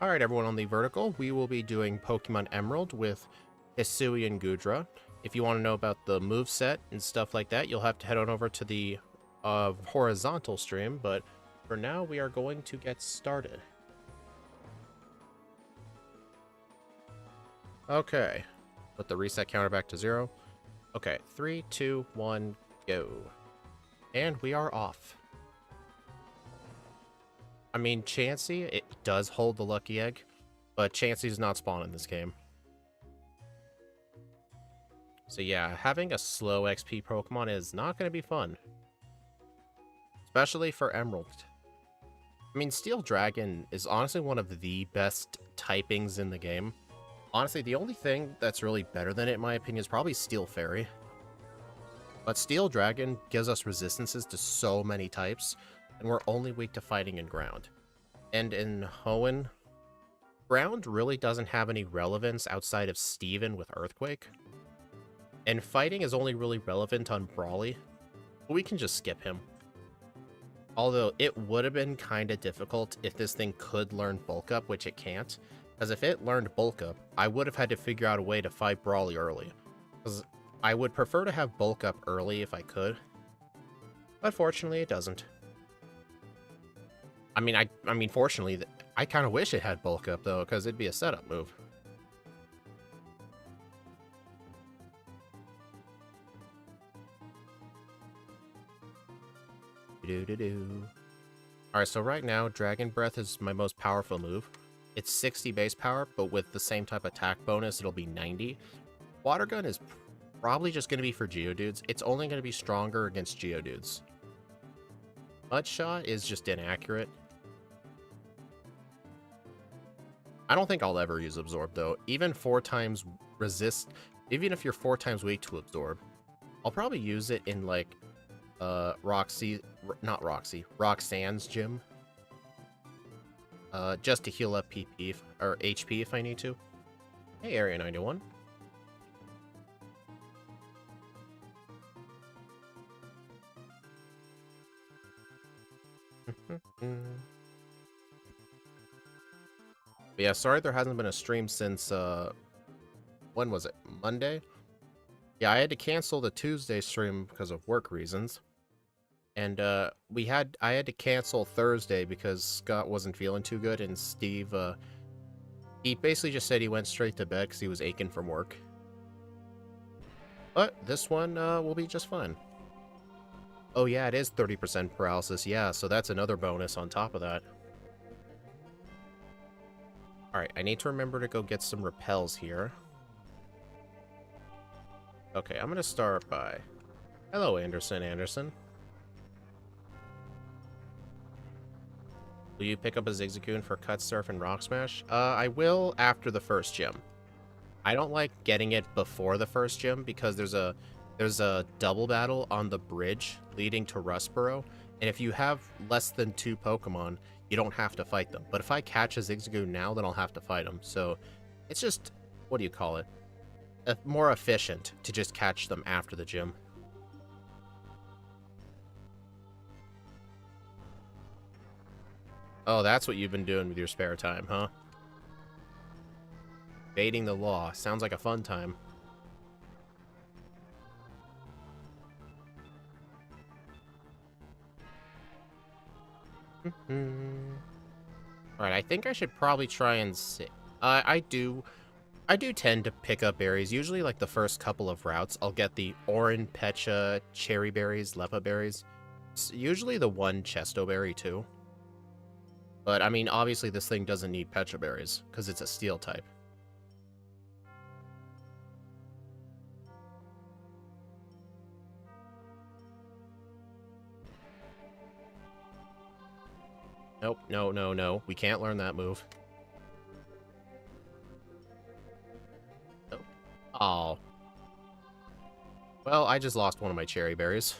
Alright, everyone on the vertical, we will be doing Pokemon Emerald with Hisuian Goodra. If you want to know about the moveset and stuff like that, you'll have to head on over to the horizontal stream, but for now, we are going to get started. Okay, put the reset counter back to 0. Okay, 3, 2, 1, go. And we are off. I mean, Chansey, it does hold the lucky egg, but Chansey's not spawned in this game. So yeah, having a slow XP Pokemon is not going to be fun. Especially for Emerald. I mean, Steel Dragon is honestly one of the best typings in the game. Honestly, the only thing that's really better than it, in my opinion, is probably Steel Fairy. But Steel Dragon gives us resistances to so many types, and we're only weak to fighting in ground. And in Hoenn, ground really doesn't have any relevance outside of Steven with Earthquake. And fighting is only really relevant on Brawly, but we can just skip him. Although it would have been kind of difficult if this thing could learn Bulk Up, which it can't. Because if it learned Bulk Up, I would have had to figure out a way to fight Brawly early. Because I would prefer to have Bulk Up early if I could. But fortunately, it doesn't. I mean, fortunately, I kind of wish it had Bulk Up, though, because it'd be a setup move. Alright, so right now, Dragon Breath is my most powerful move. It's 60 base power, but with the same type attack bonus, it'll be 90. Water Gun is probably just going to be for Geodudes. It's only going to be stronger against Geodudes. Mud Shot is just inaccurate. I don't think I'll ever use Absorb, though. Even 4 times resist, even if you're 4 times weak to Absorb, I'll probably use it in, like, Roxanne's gym. Just to heal up PP, or HP if I need to. Hey, Area 91. But yeah, sorry there hasn't been a stream since, when was it? Monday? Yeah, I had to cancel the Tuesday stream because of work reasons. And, I had to cancel Thursday because Scott wasn't feeling too good, and Steve, he basically just said he went straight to bed because he was aching from work. But this one, will be just fine. Oh yeah, it is 30% paralysis, yeah, so that's another bonus on top of that. Alright, I need to remember to go get some repels here. Okay, I'm gonna start by... Hello, Anderson. Will you pick up a Zigzagoon for Cut Surf and Rock Smash? I will after the first gym. I don't like getting it before the first gym because there's a double battle on the bridge leading to Rustboro, and if you have less than 2 Pokemon, you don't have to fight them. But if I catch a Zigzagoon now, then I'll have to fight them. So it's just, what do you call it? More efficient to just catch them after the gym. Oh, that's what you've been doing with your spare time, huh? Evading the law. Sounds like a fun time. Alright, I think I should probably try and sit. I do tend to pick up berries. Usually, like, the first couple of routes, I'll get the Oran, Pecha, Cherry Berries, Lepa Berries. It's usually the one Chesto Berry, too. But, I mean, obviously this thing doesn't need Pecha Berries, because it's a Steel type. Nope, no. We can't learn that move. Nope. Oh. Well, I just lost one of my Cherry Berries.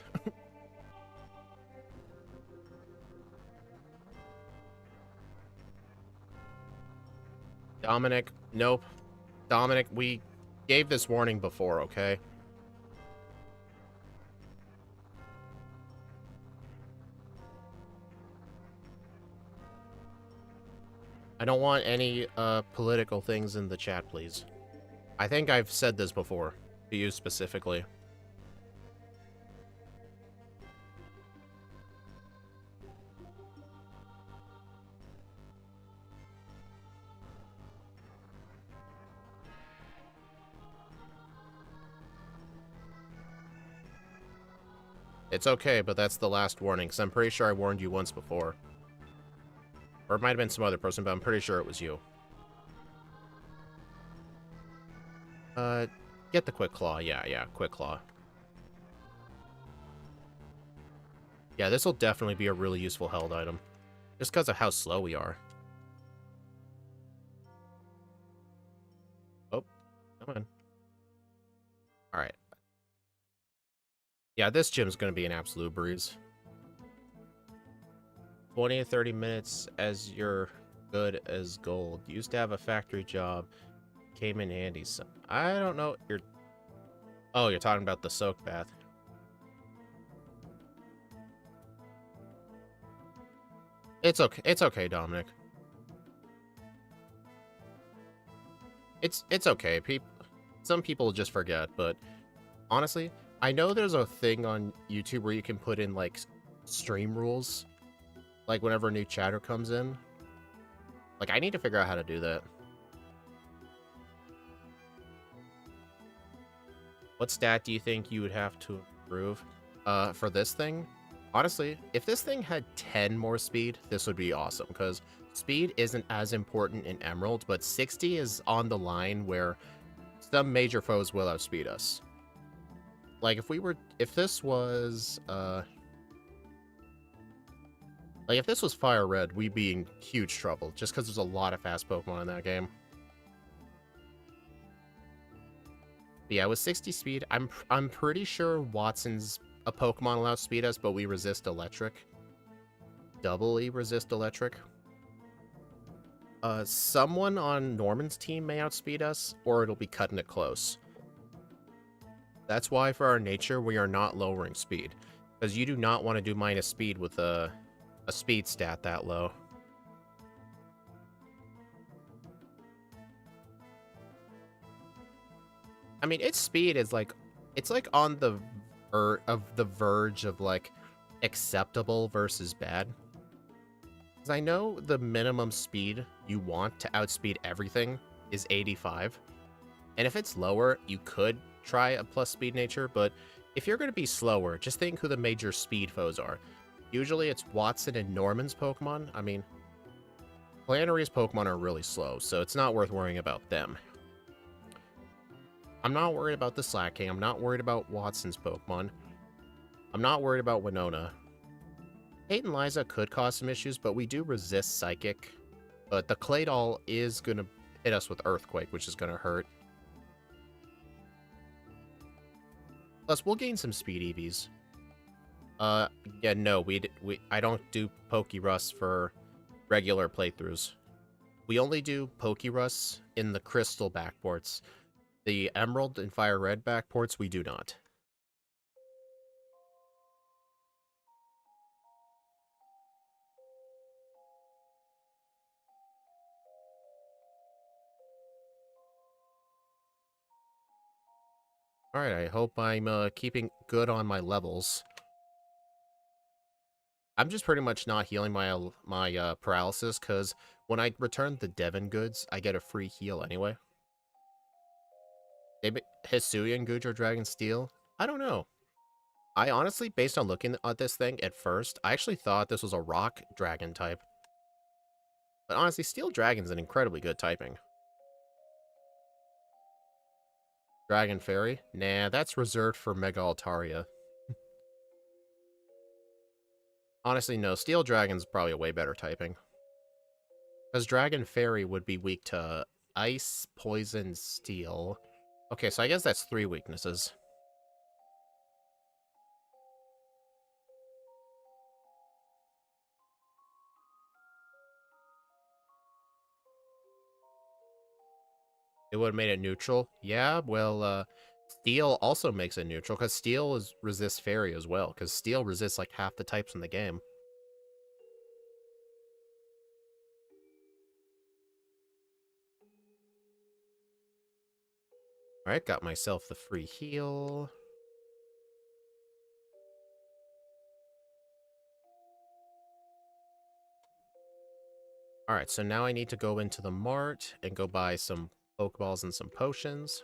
Dominic, nope. Dominic, we gave this warning before, okay? I don't want any political things in the chat, please. I think I've said this before, to you specifically. It's okay, but that's the last warning, because I'm pretty sure I warned you once before. Or it might have been some other person, but I'm pretty sure it was you. Get the Quick Claw. Yeah, Quick Claw. Yeah, this will definitely be a really useful held item. Just because of how slow we are. Oh, come on. Alright. Yeah, this gym's going to be an absolute breeze. 20 to 30 minutes as you're good as gold. Used to have a factory job. Came in handy. So I don't know. Oh, you're talking about the soak bath. It's okay. It's okay, Dominic. It's okay. Some people just forget, but honestly, I know there's a thing on YouTube where you can put in like stream rules, like whenever a new chatter comes in. Like, I need to figure out how to do that. What stat do you think you would have to improve for this thing? Honestly, if this thing had 10 more speed, this would be awesome, because speed isn't as important in Emerald, but 60 is on the line where some major foes will outspeed us. Like, if this was, if this was Fire Red, we'd be in huge trouble, just because there's a lot of fast Pokemon in that game. But yeah, with 60 speed, I'm pretty sure Watson's a Pokemon will outspeed us, but we resist electric. Doubly resist electric. Someone on Norman's team may outspeed us, or it'll be cutting it close. That's why for our nature, we are not lowering speed. Because you do not want to do minus speed with a speed stat that low. I mean, its speed is like, it's like on the verge of like acceptable versus bad. Because I know the minimum speed you want to outspeed everything is 85. And if it's lower, you could try a plus speed nature, but if you're going to be slower, just think who the major speed foes are. Usually it's Watson and Norman's Pokemon. I mean, Flannery's Pokemon are really slow, so it's not worth worrying about them. I'm not worried about the Slacking. I'm not worried about Watson's Pokemon. I'm not worried about Winona. Kate and Liza could cause some issues, but we do resist Psychic. But the Claydol is going to hit us with Earthquake, which is going to hurt. Plus, we'll gain some speed EVs. Yeah, no, I don't do Pokerus for regular playthroughs. We only do Pokerus in the Crystal backports. The Emerald and Fire Red backports, we do not. Alright, I hope I'm keeping good on my levels. I'm just pretty much not healing my paralysis, because when I return the Devon goods, I get a free heal anyway. Maybe Hisuian, Goodra, Dragon, Steel? I don't know. I honestly, based on looking at this thing at first, I actually thought this was a Rock Dragon type. But honestly, Steel Dragon's an incredibly good typing. Dragon Fairy? Nah, that's reserved for Mega Altaria. Honestly, no. Steel Dragon's probably a way better typing. Because Dragon Fairy would be weak to Ice, Poison, Steel. Okay, so I guess that's 3 weaknesses. It would have made it neutral. Yeah, well, Steel also makes it neutral, because Steel resists Fairy as well, because Steel resists like half the types in the game. Alright, got myself the free heal. Alright, so now I need to go into the mart and go buy some pokeballs and some potions.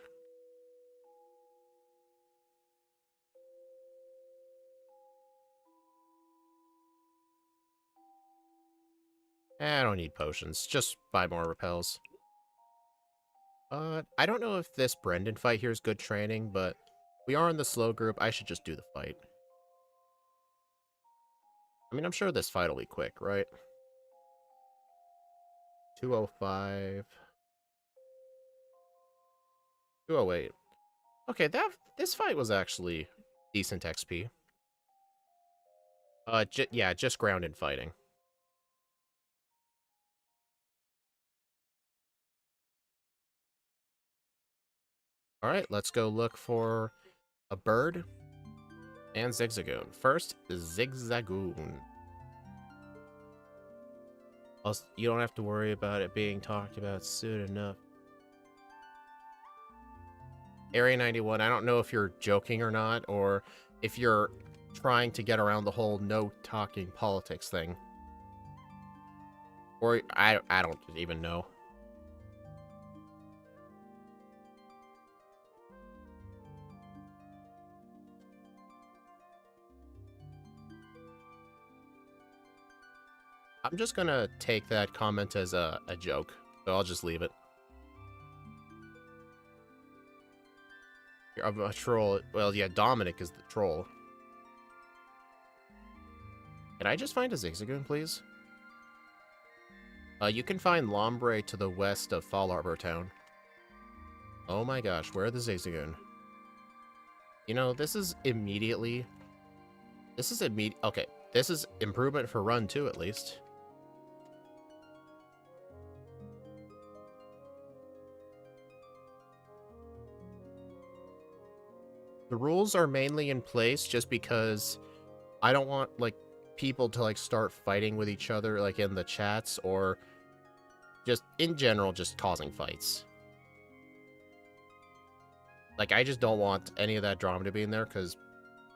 I don't need potions, just buy more repels. I don't know if this Brendan fight here is good training, but we are in the slow group. I should just do the fight. I mean, I'm sure this fight will be quick, right? 205. 208. Okay, this fight was actually decent XP. Yeah, just grounded fighting. Alright, let's go look for a bird and Zigzagoon. First, Zigzagoon. Also, you don't have to worry about it being talked about soon enough. Area 91, I don't know if you're joking or not, or if you're trying to get around the whole no-talking politics thing. Or, I don't even know. I'm just gonna take that comment as a joke, so I'll just leave it. I'm a troll. Well, yeah, Dominic is the troll. Can I just find a Zigzagoon, please? You can find Lombre to the west of Fall Arbor Town. Oh my gosh, where are the Zigzagoon? You know, this is immediate. Okay, this is improvement for run 2, at least. The rules are mainly in place just because I don't want, like, people to, like, start fighting with each other, like, in the chats, or just, in general, just causing fights. Like, I just don't want any of that drama to be in there, because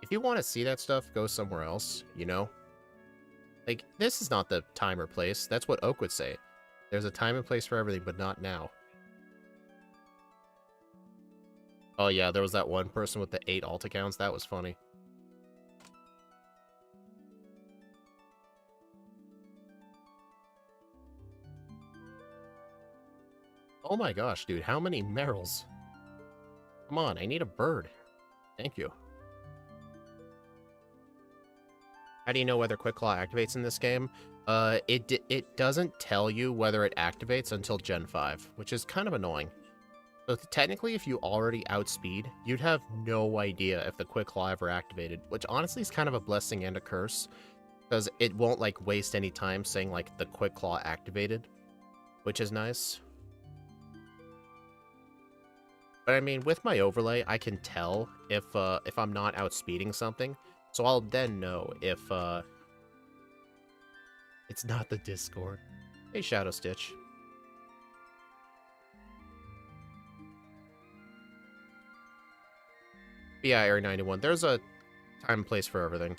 if you want to see that stuff, go somewhere else, you know? Like, this is not the time or place. That's what Oak would say. There's a time and place for everything, but not now. Oh yeah, there was that one person with the 8 alt accounts. That was funny. Oh my gosh, dude, how many Merrills? Come on, I need a bird. Thank you. How do you know whether Quick Claw activates in this game? It doesn't tell you whether it activates until Gen 5, which is kind of annoying. So technically, if you already outspeed, you'd have no idea if the Quick Claw ever activated, which honestly is kind of a blessing and a curse, because it won't, like, waste any time saying, like, the Quick Claw activated, which is nice. But I mean, with my overlay, I can tell if I'm not outspeeding something, so I'll then know if it's not the Discord. Hey, Shadow Stitch. But yeah, Area 91. There's a time and place for everything.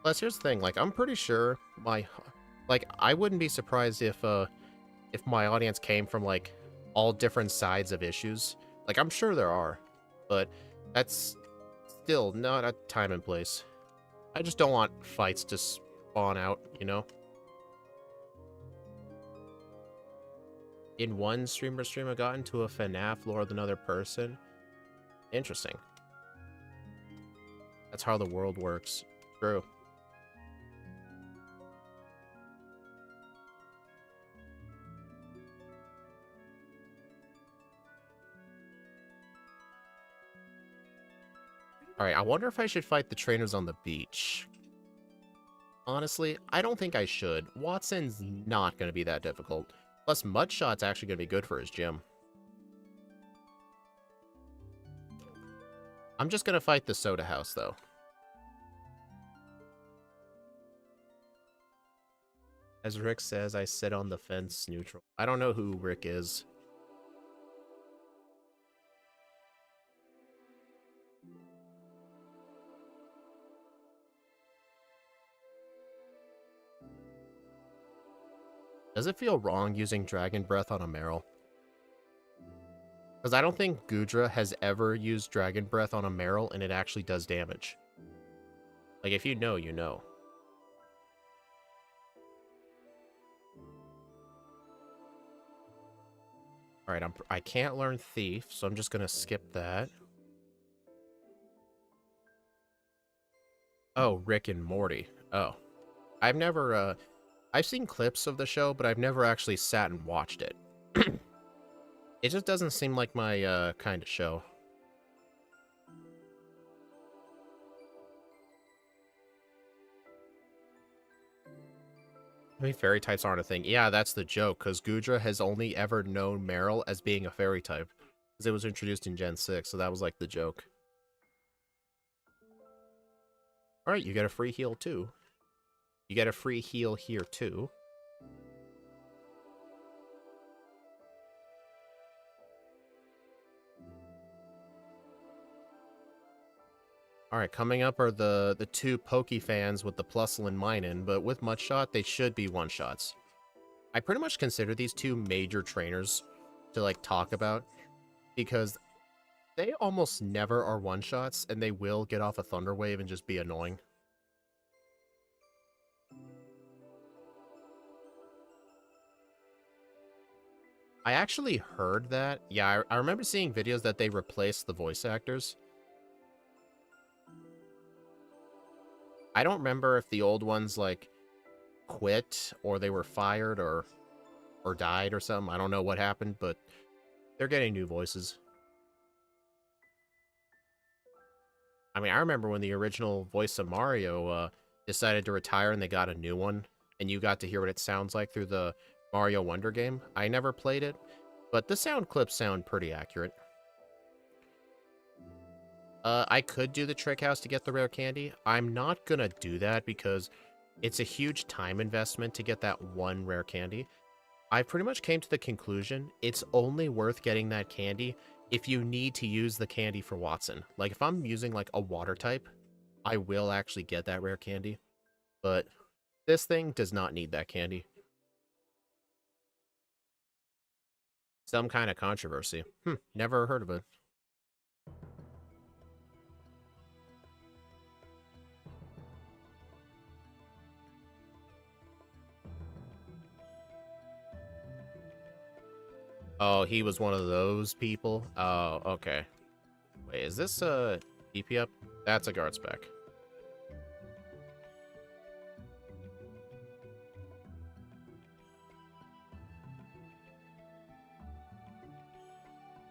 Plus, here's the thing. Like, I'm pretty sure I wouldn't be surprised if my audience came from, like, all different sides of issues. Like, I'm sure there are, but that's still not a time and place. I just don't want fights to spawn out, you know? In one stream I got into a FNAF lore with another person. Interesting. That's how the world works. True. Alright, I wonder if I should fight the trainers on the beach. Honestly, I don't think I should. Watson's not going to be that difficult. Plus, Mudshot's actually going to be good for his gym. I'm just going to fight the Soda House, though. As Rick says, I sit on the fence neutral. I don't know who Rick is. Does it feel wrong using Dragon Breath on a Meryl? Because I don't think Goodra has ever used Dragon Breath on a Meryl and it actually does damage. Like, if you know, you know. Alright, I can't learn Thief, so I'm just gonna skip that. Oh, Rick and Morty. Oh. I've never, I've seen clips of the show, but I've never actually sat and watched it. It just doesn't seem like my, kind of show. I mean, fairy types aren't a thing. Yeah, that's the joke, because Goodra has only ever known Meryl as being a fairy type. Because it was introduced in Gen 6, so that was like the joke. Alright, you get a free heal too. You get a free heal here too. Alright, coming up are the two Poke fans with the Plusle and Minun, but with Mudshot, they should be one-shots. I pretty much consider these two major trainers to, like, talk about, because they almost never are one-shots, and they will get off a Thunder Wave and just be annoying. I actually heard that. Yeah, I remember seeing videos that they replaced the voice actors. I don't remember if the old ones, like, quit, or they were fired, or died or something. I don't know what happened, but they're getting new voices. I mean, I remember when the original voice of Mario decided to retire and they got a new one, and you got to hear what it sounds like through the Mario Wonder game. I never played it, but the sound clips sound pretty accurate. I could do the trick house to get the rare candy. I'm not gonna do that because it's a huge time investment to get that one rare candy. I pretty much came to the conclusion it's only worth getting that candy if you need to use the candy for Watson. Like, if I'm using, like, a water type, I will actually get that rare candy. But this thing does not need that candy. Some kind of controversy. Never heard of it. Oh, he was one of those people? Oh, okay. Wait, is this a DP up? That's a guard spec.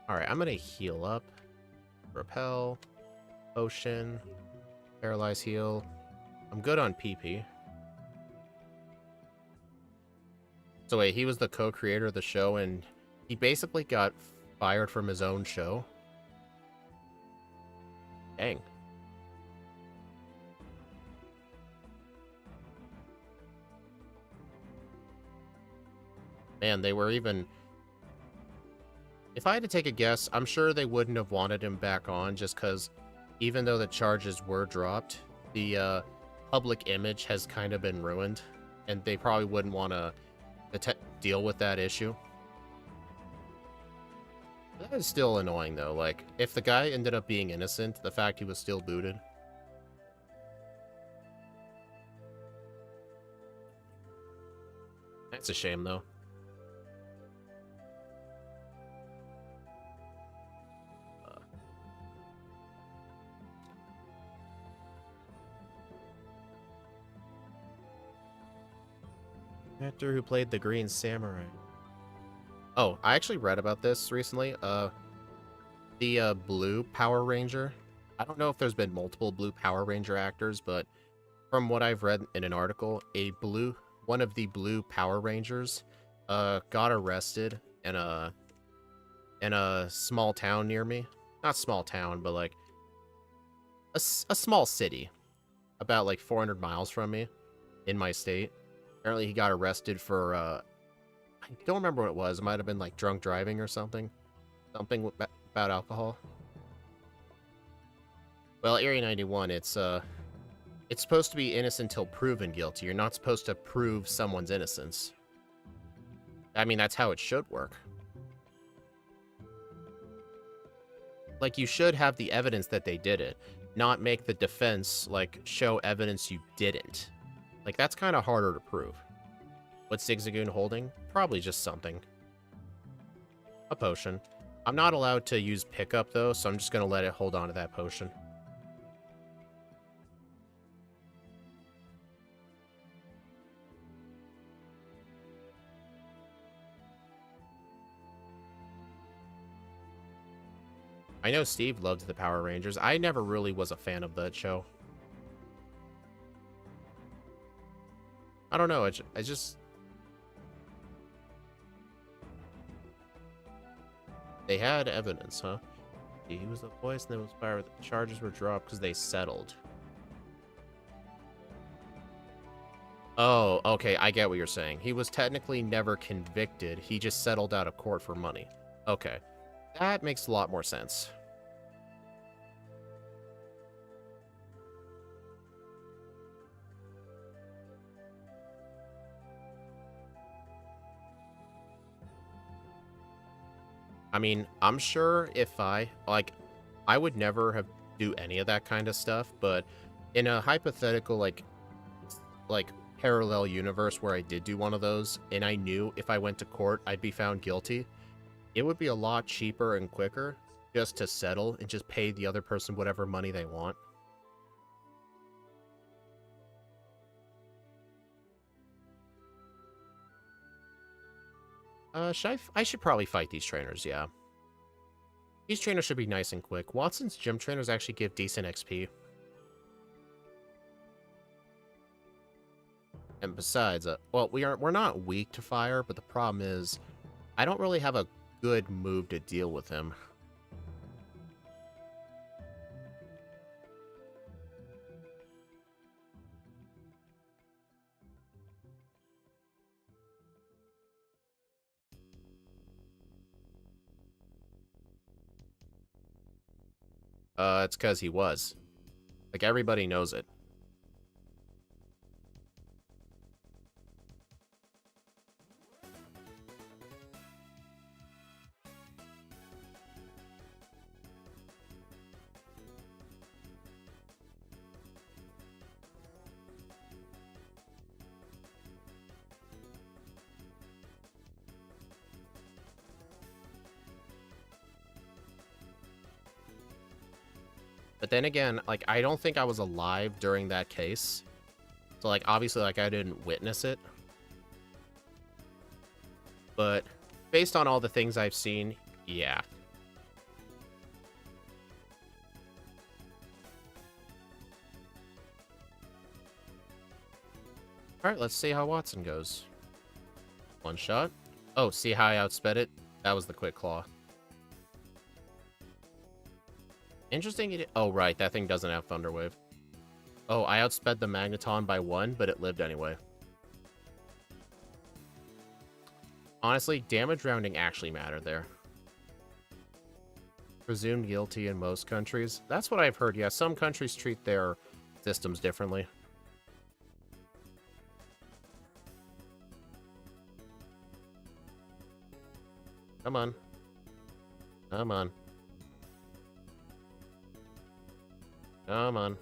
Alright, I'm gonna heal up. Repel. Potion. Paralyze heal. I'm good on PP. So wait, he was the co-creator of the show and he basically got fired from his own show? Dang. Man, they were even... If I had to take a guess, I'm sure they wouldn't have wanted him back on just because even though the charges were dropped, the public image has kind of been ruined, and they probably wouldn't want to deal with that issue. That is still annoying, though. Like, if the guy ended up being innocent, the fact he was still booted. That's a shame, though. Actor who played the Green Samurai. Oh, I actually read about this recently. The Blue Power Ranger. I don't know if there's been multiple Blue Power Ranger actors, but from what I've read in an article, one of the Blue Power Rangers got arrested in a small town near me. Not small town, but like a small city about like 400 miles from me in my state. Apparently he got arrested for, I don't remember what it was. It might have been, like, drunk driving or something. Something about alcohol. Well, Area 91, it's supposed to be innocent until proven guilty. You're not supposed to prove someone's innocence. I mean, that's how it should work. Like, you should have the evidence that they did it, not make the defense, like, show evidence you didn't. Like, that's kind of harder to prove. What's Zigzagoon holding? Probably just something. A potion. I'm not allowed to use pickup, though, so I'm just going to let it hold on to that potion. I know Steve loved the Power Rangers. I never really was a fan of that show. I don't know. I just... They had evidence, huh? He was the voice and then was fired. The charges were dropped because they settled. Oh, okay. I get what you're saying. He was technically never convicted. He just settled out of court for money. Okay. That makes a lot more sense. I mean, I'm sure if I would never have do any of that kind of stuff, but in a hypothetical, like parallel universe where I did do one of those, and I knew if I went to court, I'd be found guilty, it would be a lot cheaper and quicker just to settle and just pay the other person whatever money they want. I should probably fight these trainers, yeah. These trainers should be nice and quick. Watson's gym trainers actually give decent XP. And besides, well, we're not weak to fire, but the problem is, I don't really have a good move to deal with him. It's because he was. Like, everybody knows it. But then again, like, I don't think I was alive during that case. So, like, obviously, like, I didn't witness it. But based on all the things I've seen, yeah. Alright, let's see how Watson goes. One shot. Oh, see how I outsped it? That was the quick claw. Interesting. Oh, right. That thing doesn't have Thunder Wave. Oh, I outsped the Magneton by 1, but it lived anyway. Honestly, damage rounding actually mattered there. Presumed guilty in most countries. That's what I've heard. Yeah, some countries treat their systems differently. Come on. Come on. Come on.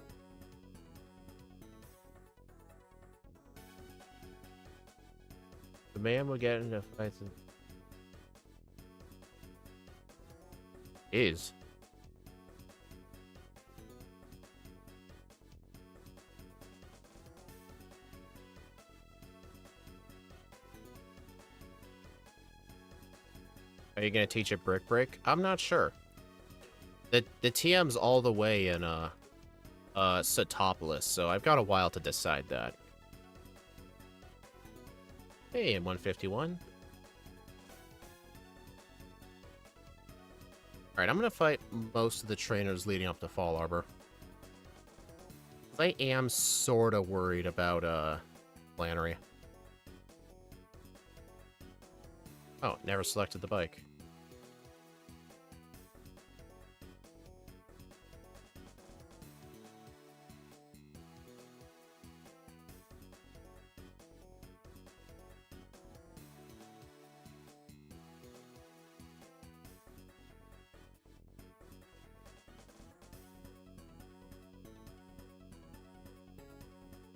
The man will get into fights. Is. Are you gonna teach it Brick Break? I'm not sure. The TM's all the way in Satopolis, so I've got a while to decide that. Hey, I'm 151. Alright, I'm gonna fight most of the trainers leading up to Fall Arbor. I am sorta worried about Flannery. Oh, never selected the bike.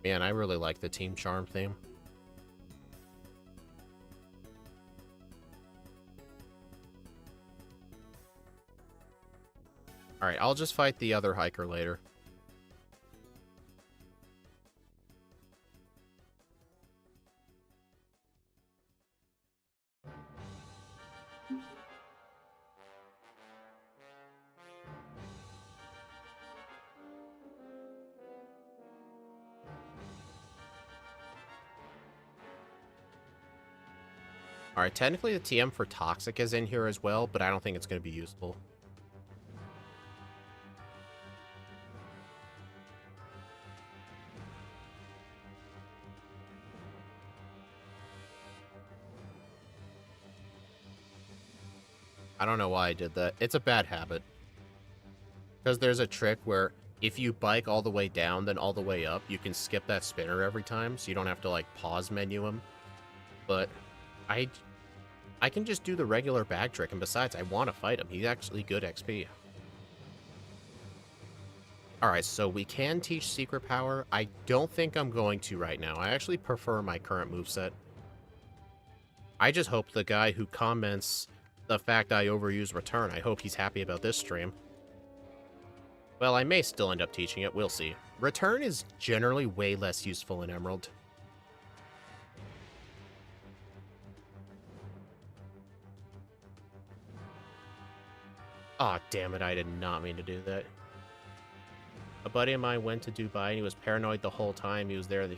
Man, I really like the Team Charm theme. Alright, I'll just fight the other hiker later. Alright, technically the TM for Toxic is in here as well, but I don't think it's going to be useful. I don't know why I did that. It's a bad habit. Because there's a trick where if you bike all the way down, then all the way up, you can skip that spinner every time, so you don't have to, like, pause menu him. But I can just do the regular bag trick, and besides, I want to fight him. He's actually good XP. Alright, so we can teach Secret Power. I don't think I'm going to right now. I actually prefer my current moveset. I just hope the guy who comments the fact I overuse Return, I hope he's happy about this stream. Well, I may still end up teaching it. We'll see. Return is generally way less useful in Emerald. Aw, damn it, I did not mean to do that. A buddy of mine went to Dubai and he was paranoid the whole time he was there.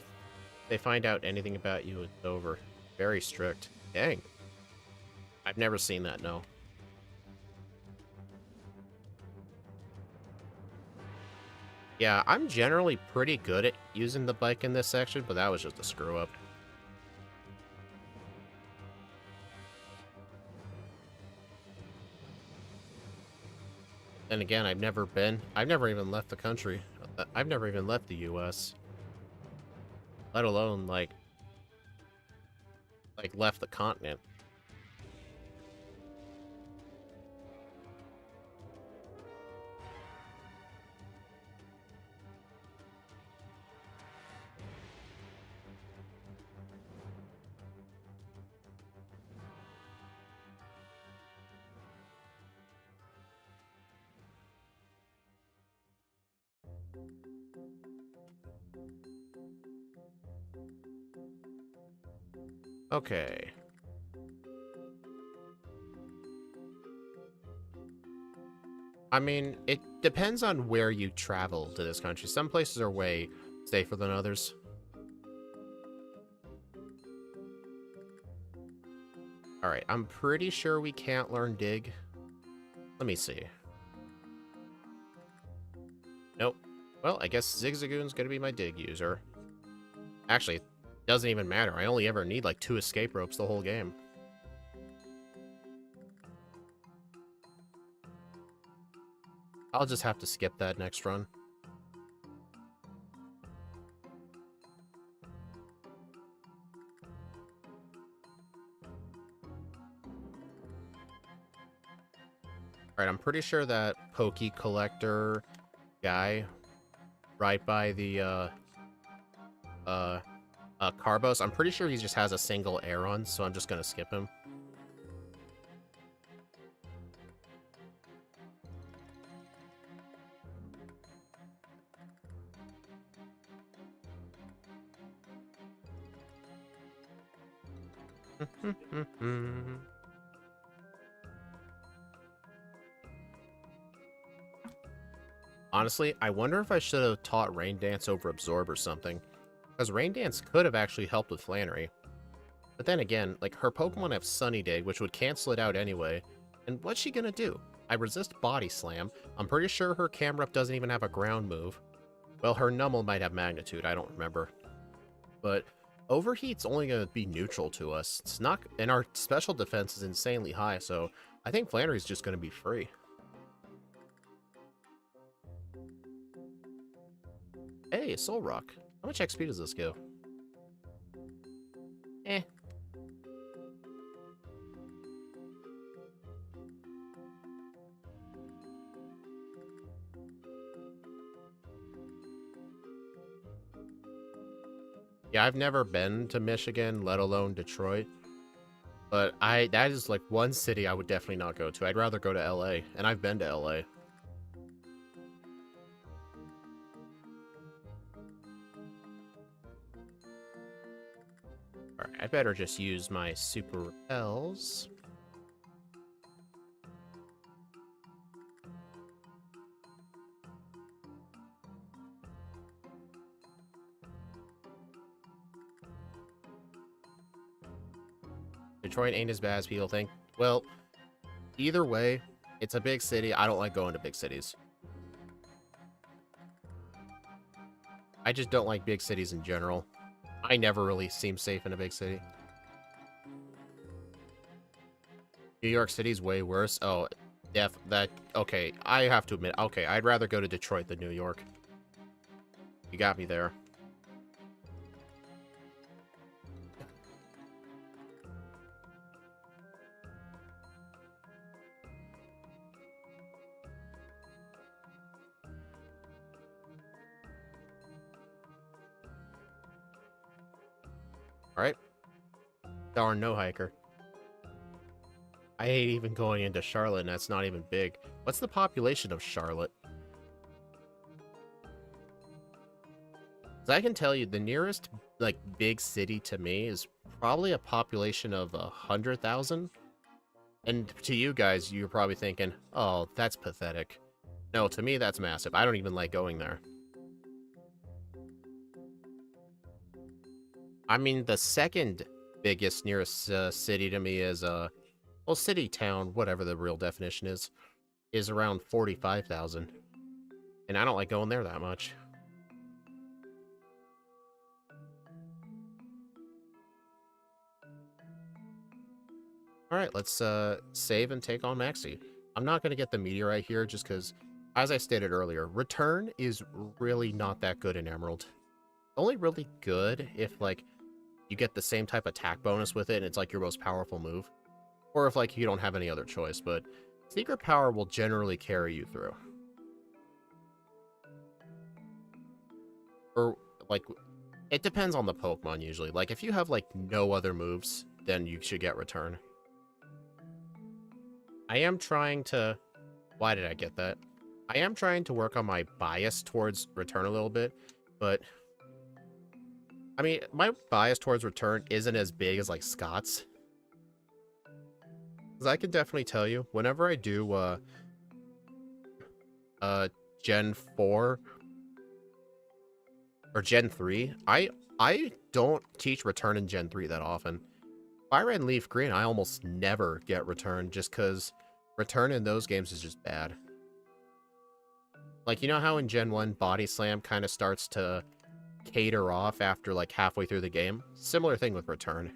They find out anything about you, it's over. Very strict. Dang. I've never seen that, no. Yeah, I'm generally pretty good at using the bike in this section, but that was just a screw-up. And again, I've never even left the country. I've never even left the US. Let alone, like left the continent. Okay. I mean, it depends on where you travel to this country. Some places are way safer than others. Alright, I'm pretty sure we can't learn Dig. Let me see. Nope. Well, I guess Zigzagoon's gonna be my Dig user. Actually, it doesn't even matter. I only ever need like 2 escape ropes the whole game. I'll just have to skip that next run. Alright, I'm pretty sure that Poke Collector guy right by the, Carbos, I'm pretty sure he just has a single Aeron, so I'm just gonna skip him. Honestly, I wonder if I should have taught Rain Dance over Absorb or something. Because Rain Dance could have actually helped with Flannery. But then again, like, her Pokemon have Sunny Day, which would cancel it out anyway. And what's she gonna do? I resist Body Slam. I'm pretty sure her Camerupt doesn't even have a ground move. Well, her Numel might have Magnitude, I don't remember. But Overheat's only gonna be neutral to us. It's not, and our special defense is insanely high, so I think Flannery's just gonna be free. Hey, Soul Rock. How much XP does this go? Eh. Yeah, I've never been to Michigan, let alone Detroit. But that is like one city I would definitely not go to. I'd rather go to LA, and I've been to LA. Alright, I better just use my super repels. Detroit ain't as bad as people think. Well, either way, it's a big city. I don't like going to big cities. I just don't like big cities in general. I never really seem safe in a big city. New York City's way worse. Oh, okay, I have to admit, okay, I'd rather go to Detroit than New York. You got me there. Alright. Darn no hiker. I hate even going into Charlotte, and that's not even big. What's the population of Charlotte? 'Cause I can tell you, the nearest, like, big city to me is probably a population of 100,000. And to you guys, you're probably thinking, oh, that's pathetic. No, to me, that's massive. I don't even like going there. I mean, the second biggest nearest city to me is, well, city, town, whatever the real definition is around 45,000. And I don't like going there that much. Alright, let's save and take on Maxi. I'm not going to get the meteorite here just because, as I stated earlier, return is really not that good in Emerald. Only really good if, like, you get the same type attack bonus with it and it's, like, your most powerful move. Or if, like, you don't have any other choice, but Secret Power will generally carry you through. Or, like, it depends on the Pokemon, usually. Like, if you have, like, no other moves, then you should get Return. I am trying to... Why did I get that? I am trying to work on my bias towards Return a little bit, but... I mean, my bias towards Return isn't as big as, like, Scott's. Because I can definitely tell you, whenever I do, Gen 4 or Gen 3, I don't teach Return in Gen 3 that often. Fire Red and Leaf Green, I almost never get Return just because Return in those games is just bad. Like, you know how in Gen 1, Body Slam kind of starts to cater off after, like, halfway through the game? Similar thing with Return.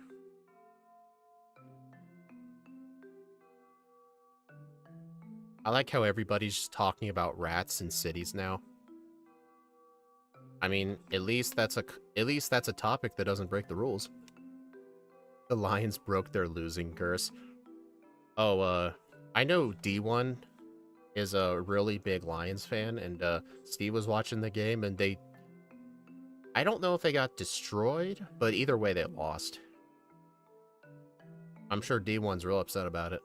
I like how everybody's just talking about rats in cities now. I mean, at least that's a topic that doesn't break the rules. The Lions broke their losing curse. Oh, I know D1 is a really big Lions fan, and Steve was watching the game, and I don't know if they got destroyed, but either way, they lost. I'm sure D1's real upset about it.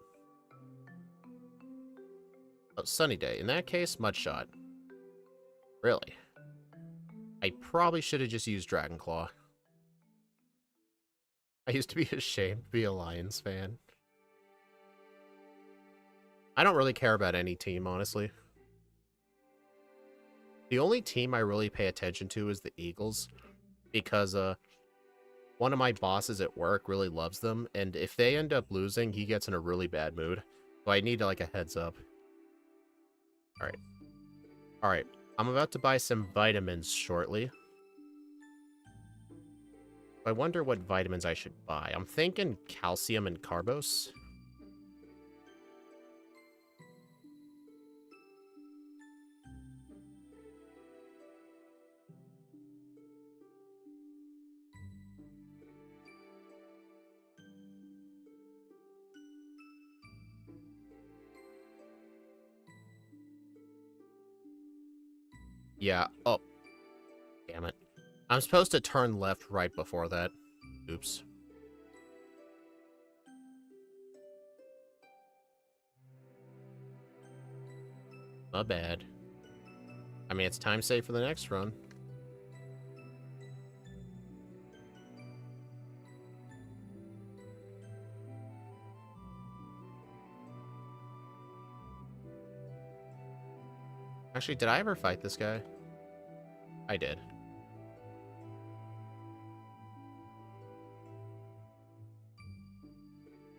Oh, Sunny Day. In that case, Mud Shot. Really? I probably should have just used Dragon Claw. I used to be ashamed to be a Lions fan. I don't really care about any team, honestly. The only team I really pay attention to is the Eagles, because one of my bosses at work really loves them, and if they end up losing, he gets in a really bad mood. So I need, like, a heads up. Alright. Alright. I'm about to buy some vitamins shortly. I wonder what vitamins I should buy. I'm thinking calcium and carbos. Yeah. Oh. Damn it. I'm supposed to turn left right before that. Oops. My bad. I mean, it's time save for the next run. Actually, did I ever fight this guy? I did.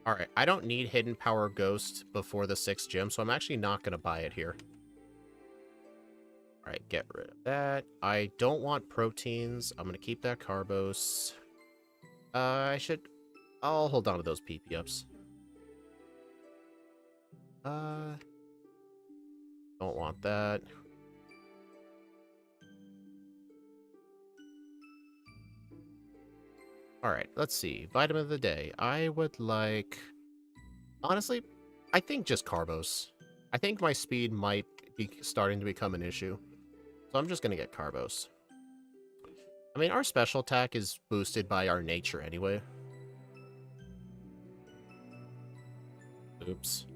Alright, I don't need Hidden Power Ghost before the 6th gym, so I'm actually not going to buy it here. Alright, get rid of that. I don't want proteins. I'm going to keep that Carbos. I'll hold on to those PP ups. Don't want that. Alright, let's see. Vitamin of the day. I would like... Honestly, I think just Carbos. I think my speed might be starting to become an issue. So I'm just going to get Carbos. I mean, our special attack is boosted by our nature anyway. Oops.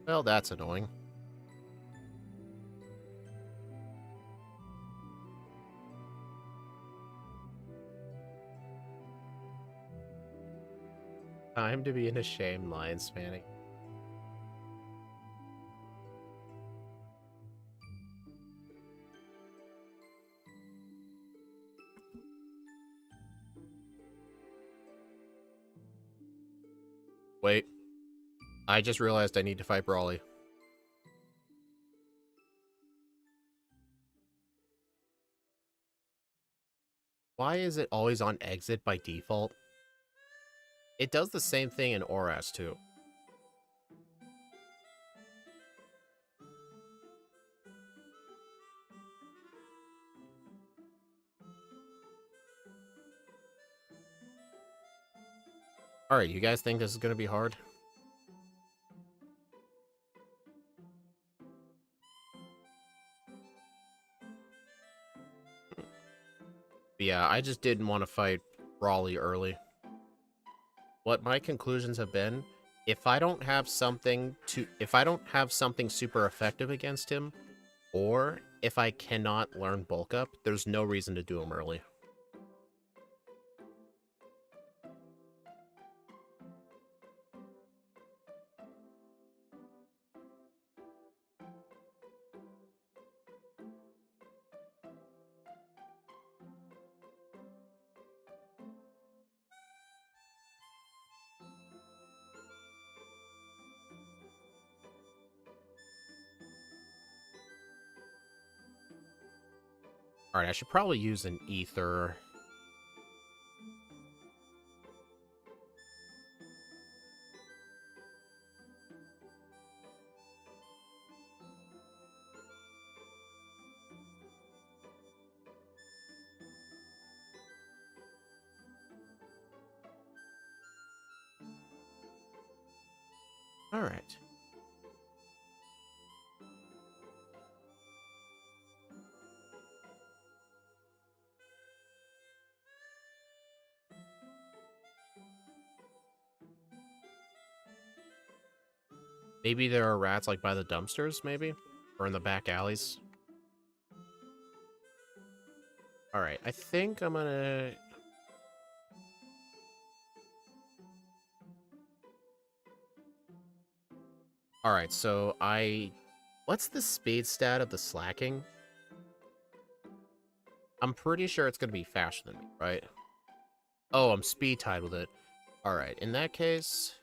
Well, that's annoying. Time to be an ashamed lion spanning. Wait. I just realized I need to fight Brawly. Why is it always on exit by default? It does the same thing in Oras too. Alright, you guys think this is gonna be hard? Yeah, I just didn't want to fight Brawly early. What my conclusions have been, if I don't have something super effective against him, or if I cannot learn bulk up, there's no reason to do him early. Alright, I should probably use an ether. Alright. Maybe there are rats like by the dumpsters, maybe? Or in the back alleys. Alright, I think I'm gonna... Alright, so what's the speed stat of the slacking? I'm pretty sure it's gonna be faster than me, right? Oh, I'm speed tied with it. Alright, in that case...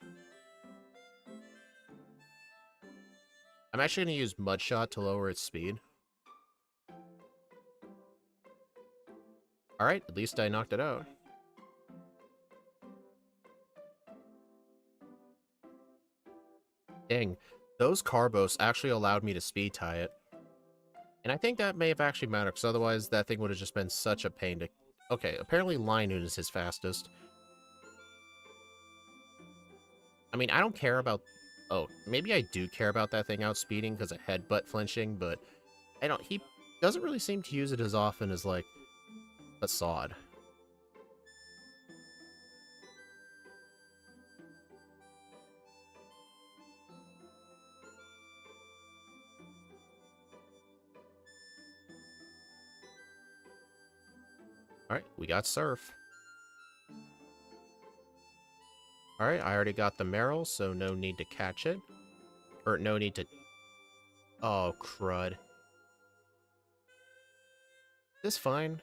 I'm actually gonna use Mudshot to lower its speed. Alright, at least I knocked it out. Dang, those Carbos actually allowed me to speed tie it. And I think that may have actually mattered, because otherwise that thing would have just been such a pain to... Okay, apparently Linoon is his fastest. I mean, I don't care about... Oh, maybe I do care about that thing outspeeding because of headbutt flinching, but... I don't... doesn't really seem to use it as often as, like, Facade. Alright, we got Surf. Alright, I already got the Meryl, so no need to catch it. Or no need to... Oh, crud. This fine.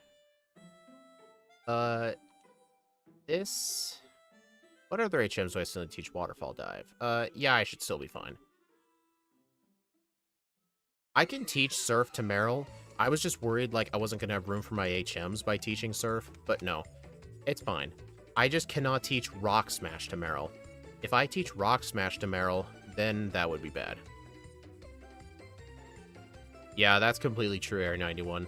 This... What other HMs do I still need to teach Waterfall Dive? Yeah, I should still be fine. I can teach Surf to Meryl. I was just worried, like, I wasn't gonna have room for my HMs by teaching Surf, but no. It's fine. I just cannot teach Rock Smash to Meryl. If I teach Rock Smash to Meryl, then that would be bad. Yeah, that's completely true, Air 91.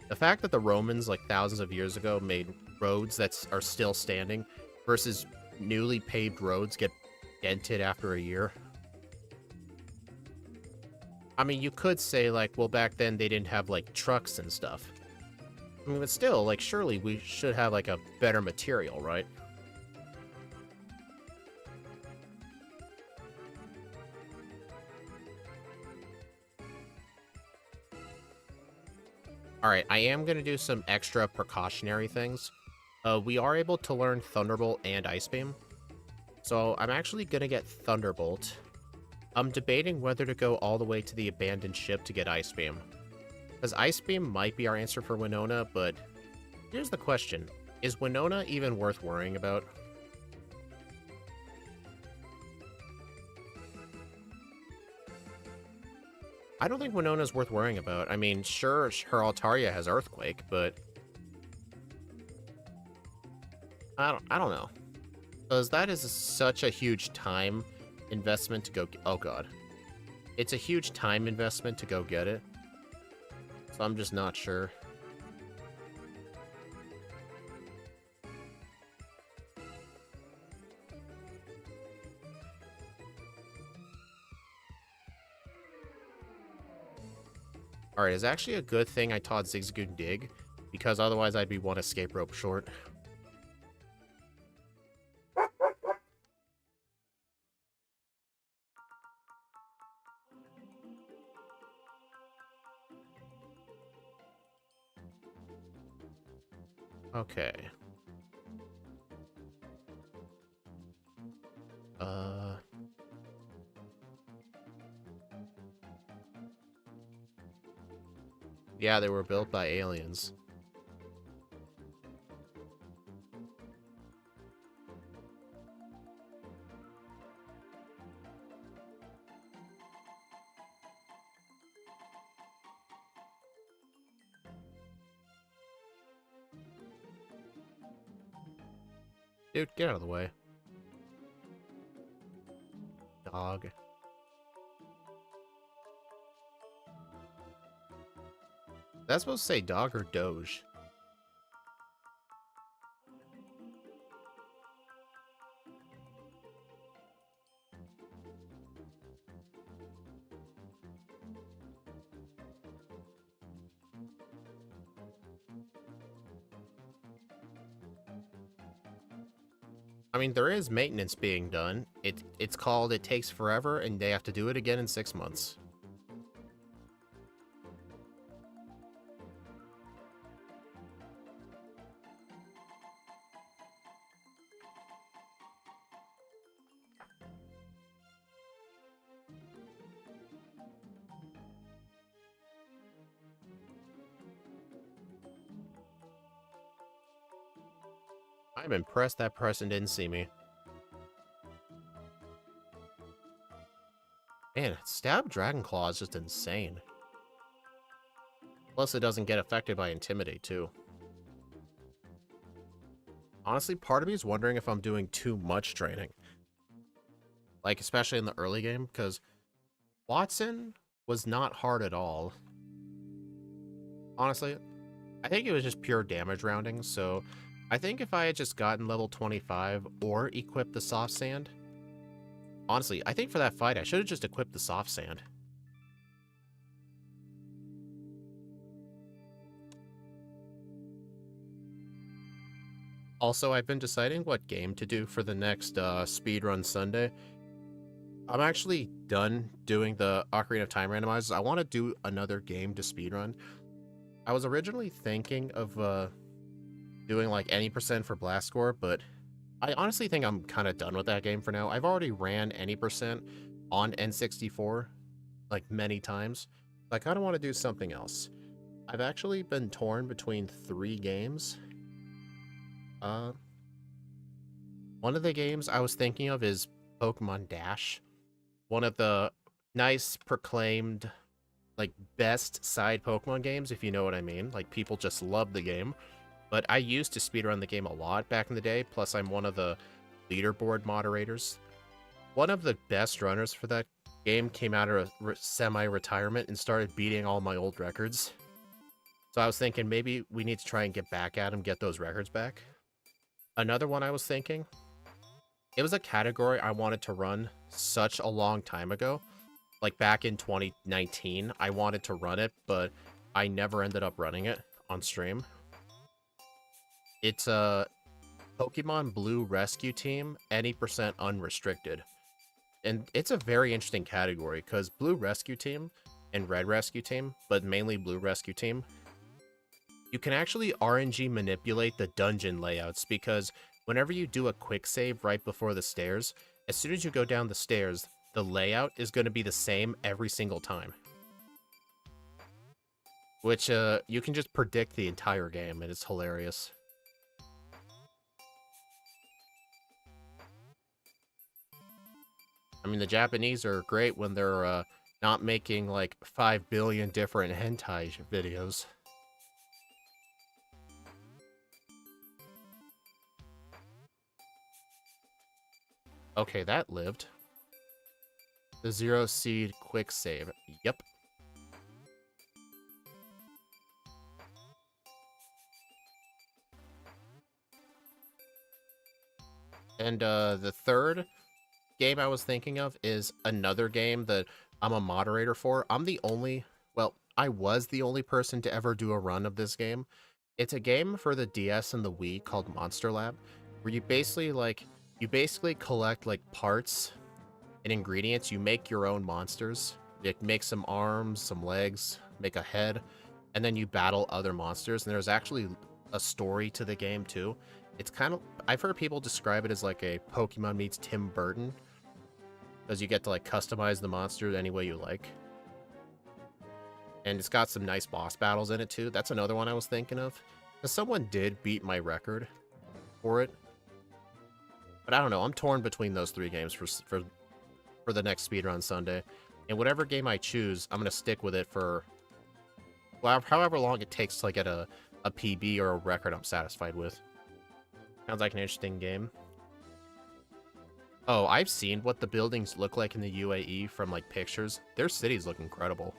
The fact that the Romans, like, thousands of years ago, made roads that are still standing versus newly paved roads get dented after a year. I mean, you could say, like, well, back then they didn't have, like, trucks and stuff. I mean, but still, like, surely we should have, like, a better material, right? Alright, I am going to do some extra precautionary things. We are able to learn Thunderbolt and Ice Beam. So I'm actually going to get Thunderbolt. I'm debating whether to go all the way to the abandoned ship to get Ice Beam. Because Ice Beam might be our answer for Winona, but here's the question. Is Winona even worth worrying about? I don't think Winona's worth worrying about. I mean, sure, her Altaria has Earthquake, but... I don't know. Because that is such a huge time investment to go... Oh, God. It's a huge time investment to go get it. So I'm just not sure. Alright, it's actually a good thing I taught Zigzagoon Dig, because otherwise I'd be one escape rope short. Okay. Yeah, they were built by aliens. Dude, get out of the way. Dog. That's supposed to say dog or doge? I mean, there is maintenance being done. It's called It Takes Forever, and they have to do it again in 6 months. I'm impressed that person didn't see me. Man, Stab Dragon Claw is just insane. Plus, it doesn't get affected by Intimidate, too. Honestly, part of me is wondering if I'm doing too much training. Like, especially in the early game, because Watson was not hard at all. Honestly, I think it was just pure damage rounding, so I think if I had just gotten level 25 or equipped the Soft Sand... Honestly, I think for that fight, I should have just equipped the Soft Sand. Also, I've been deciding what game to do for the next Speedrun Sunday. I'm actually done doing the Ocarina of Time randomizers. I want to do another game to speedrun. I was originally thinking of doing like any percent for Blast Score, but I honestly think I'm kind of done with that game for now. I've already ran any percent on N64 like many times. I kind of want to do something else. I've actually been torn between 3 games. One of the games I was thinking of is Pokemon Dash. One of the nice proclaimed like best side Pokemon games, if you know what I mean. Like people just love the game. But I used to speedrun the game a lot back in the day, plus I'm one of the leaderboard moderators. One of the best runners for that game came out of semi-retirement and started beating all my old records. So I was thinking maybe we need to try and get back at him, get those records back. Another one I was thinking, it was a category I wanted to run such a long time ago. Like back in 2019, I wanted to run it, but I never ended up running it on stream. It's a Pokemon Blue Rescue Team, any percent unrestricted. And it's a very interesting category, because Blue Rescue Team and Red Rescue Team, but mainly Blue Rescue Team, you can actually RNG manipulate the dungeon layouts, because whenever you do a quick save right before the stairs, as soon as you go down the stairs, the layout is going to be the same every single time. Which, you can just predict the entire game, and it's hilarious. I mean, the Japanese are great when they're not making like 5 billion different hentai videos. Okay, that lived. The 0 seed quick save. Yep. And the third game I was thinking of is another game that I'm a moderator for. I'm the only, well, I was the only person to ever do a run of this game. It's a game for the DS and the Wii called Monster Lab, where you basically collect like parts and ingredients. You make your own monsters. You make some arms, some legs, make a head, and then you battle other monsters. And there's actually a story to the game too. It's kind of, I've heard people describe it as like a Pokemon meets Tim Burton, because you get to like customize the monster any way you like. And it's got some nice boss battles in it too. That's another one I was thinking of, because someone did beat my record for it. But I don't know, I'm torn between those 3 games for the next Speedrun Sunday. And whatever game I choose, I'm going to stick with it for however long it takes to like, get a PB or a record I'm satisfied with. Sounds like an interesting game. Oh, I've seen what the buildings look like in the UAE from like pictures. Their cities look incredible.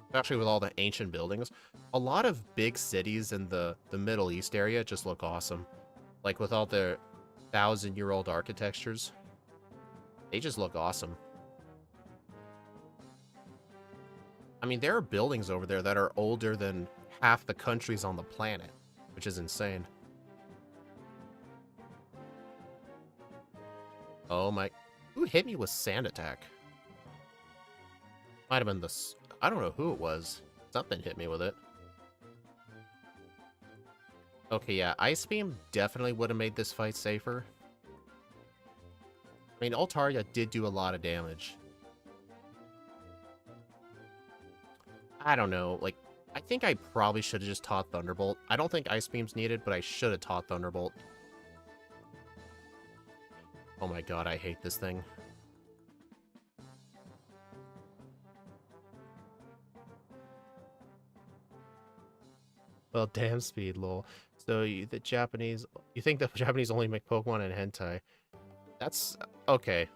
Especially with all the ancient buildings. A lot of big cities in the Middle East area just look awesome. Like with all their 1,000-year-old architectures. They just look awesome. I mean, there are buildings over there that are older than half the countries on the planet, which is insane. Oh my... Who hit me with Sand Attack? Might have been this... I don't know who it was. Something hit me with it. Okay, yeah. Ice Beam definitely would have made this fight safer. I mean, Altaria did do a lot of damage. I don't know. Like, I think I probably should have just taught Thunderbolt. I don't think Ice Beam's needed, but I should have taught Thunderbolt. Oh my god, I hate this thing. Well, damn speed, lol. So you think the Japanese only make Pokemon and hentai? That's okay.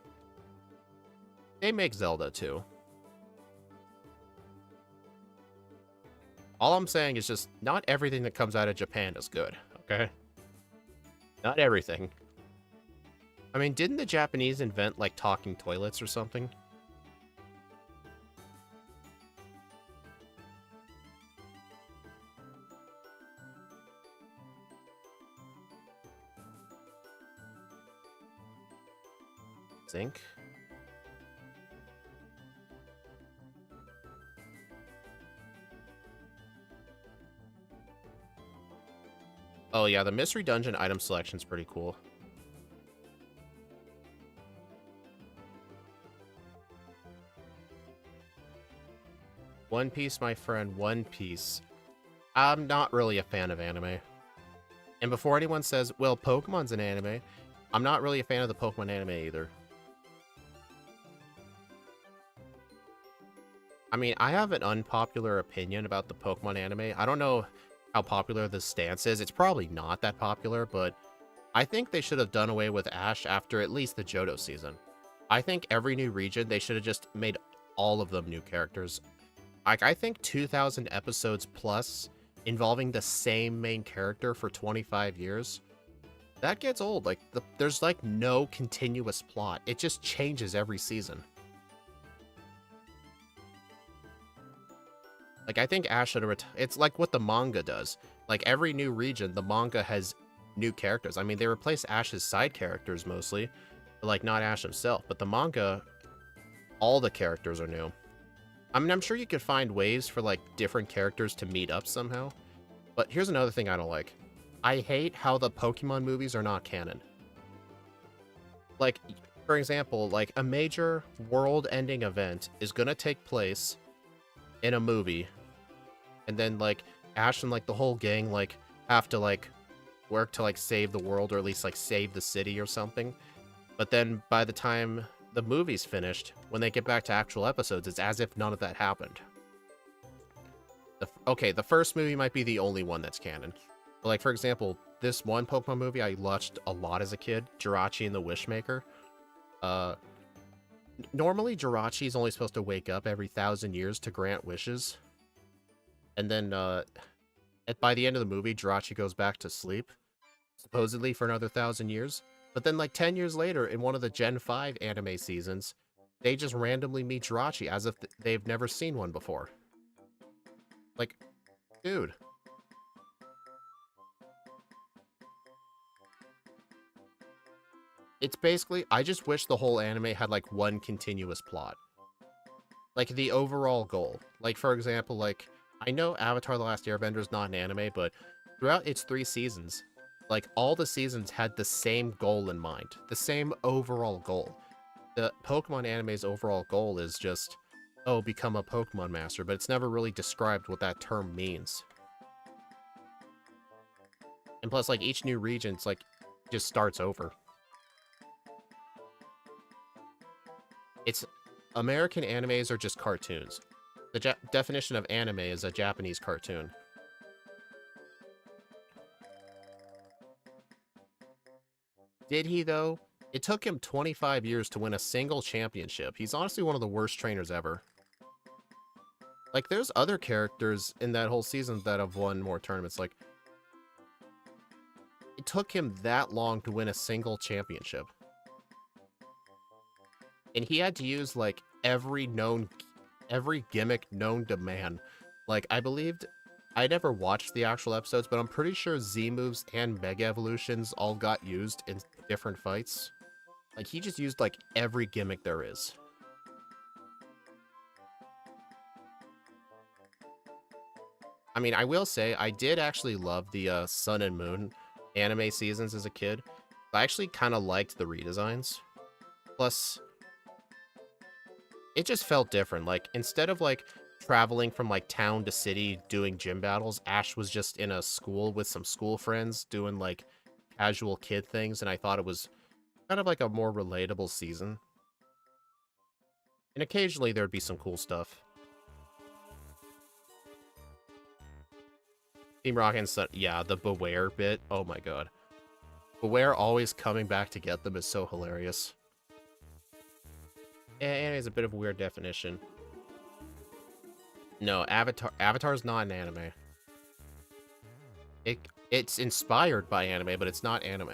They make Zelda too. All I'm saying is just not everything that comes out of Japan is good, okay? Not everything. I mean, didn't the Japanese invent, like, talking toilets or something? think. Oh yeah, the mystery dungeon item selection is pretty cool. One Piece, my friend, One Piece. I'm not really a fan of anime. And before anyone says, well, Pokemon's an anime, I'm not really a fan of the Pokemon anime either. I mean, I have an unpopular opinion about the Pokemon anime. I don't know how popular this stance is. It's probably not that popular, but I think they should have done away with Ash after at least the Johto season. I think every new region, they should have just made all of them new characters. Like, I think 2,000 episodes plus involving the same main character for 25 years, that gets old. Like, there's, like, no continuous plot. It just changes every season. Like, I think Ash should have... It's like what the manga does. Like, every new region, the manga has new characters. I mean, they replace Ash's side characters mostly. But, like, not Ash himself. But the manga, all the characters are new. I mean, I'm sure you could find ways for, like, different characters to meet up somehow. But here's another thing I don't like. I hate how the Pokemon movies are not canon. Like, for example, like, a major world-ending event is gonna take place in a movie. And then, like, Ash and, like, the whole gang, like, have to, like, work to, like, save the world, or at least, like, save the city or something. But then, by the time the movie's finished, when they get back to actual episodes, it's as if none of that happened. Okay, the first movie might be the only one that's canon. But, like, for example, this one Pokemon movie I watched a lot as a kid, Jirachi and the Wishmaker. Normally, Jirachi is only supposed to wake up every 1,000 years to grant wishes. And then, by the end of the movie, Jirachi goes back to sleep, supposedly for another 1,000 years. But then, like, 10 years later, in one of the Gen 5 anime seasons, they just randomly meet Jirachi as if they've never seen one before. Like, dude. It's basically, I just wish the whole anime had, like, one continuous plot. Like, the overall goal. Like, for example, like, I know Avatar: The Last Airbender is not an anime, but throughout its 3 seasons, like, all the seasons had the same goal in mind. The same overall goal. The Pokemon anime's overall goal is just, oh, become a Pokemon master, but it's never really described what that term means. And plus, like, each new region's, like, just starts over. It's... American animes are just cartoons. The definition of anime is a Japanese cartoon. Did he, though? It took him 25 years to win a single championship. He's honestly one of the worst trainers ever. Like, there's other characters in that whole season that have won more tournaments. Like, it took him that long to win a single championship. And he had to use, like, every gimmick known to man. Like, I never watched the actual episodes, but I'm pretty sure Z-moves and Mega Evolutions all got used in different fights. Like, he just used, like, every gimmick there is. I mean, I will say, I did actually love the Sun and Moon anime seasons as a kid. I actually kind of liked the redesigns. Plus, it just felt different. Like, instead of, like, traveling from, like, town to city doing gym battles, Ash was just in a school with some school friends doing, like, casual kid things, and I thought it was kind of like a more relatable season. And occasionally there'd be some cool stuff. Team Rocket and Sun, yeah, the Beware bit, oh my god. Beware always coming back to get them is so hilarious. Anime is a bit of a weird definition. No, Avatar's not an anime. It's inspired by anime, but it's not anime.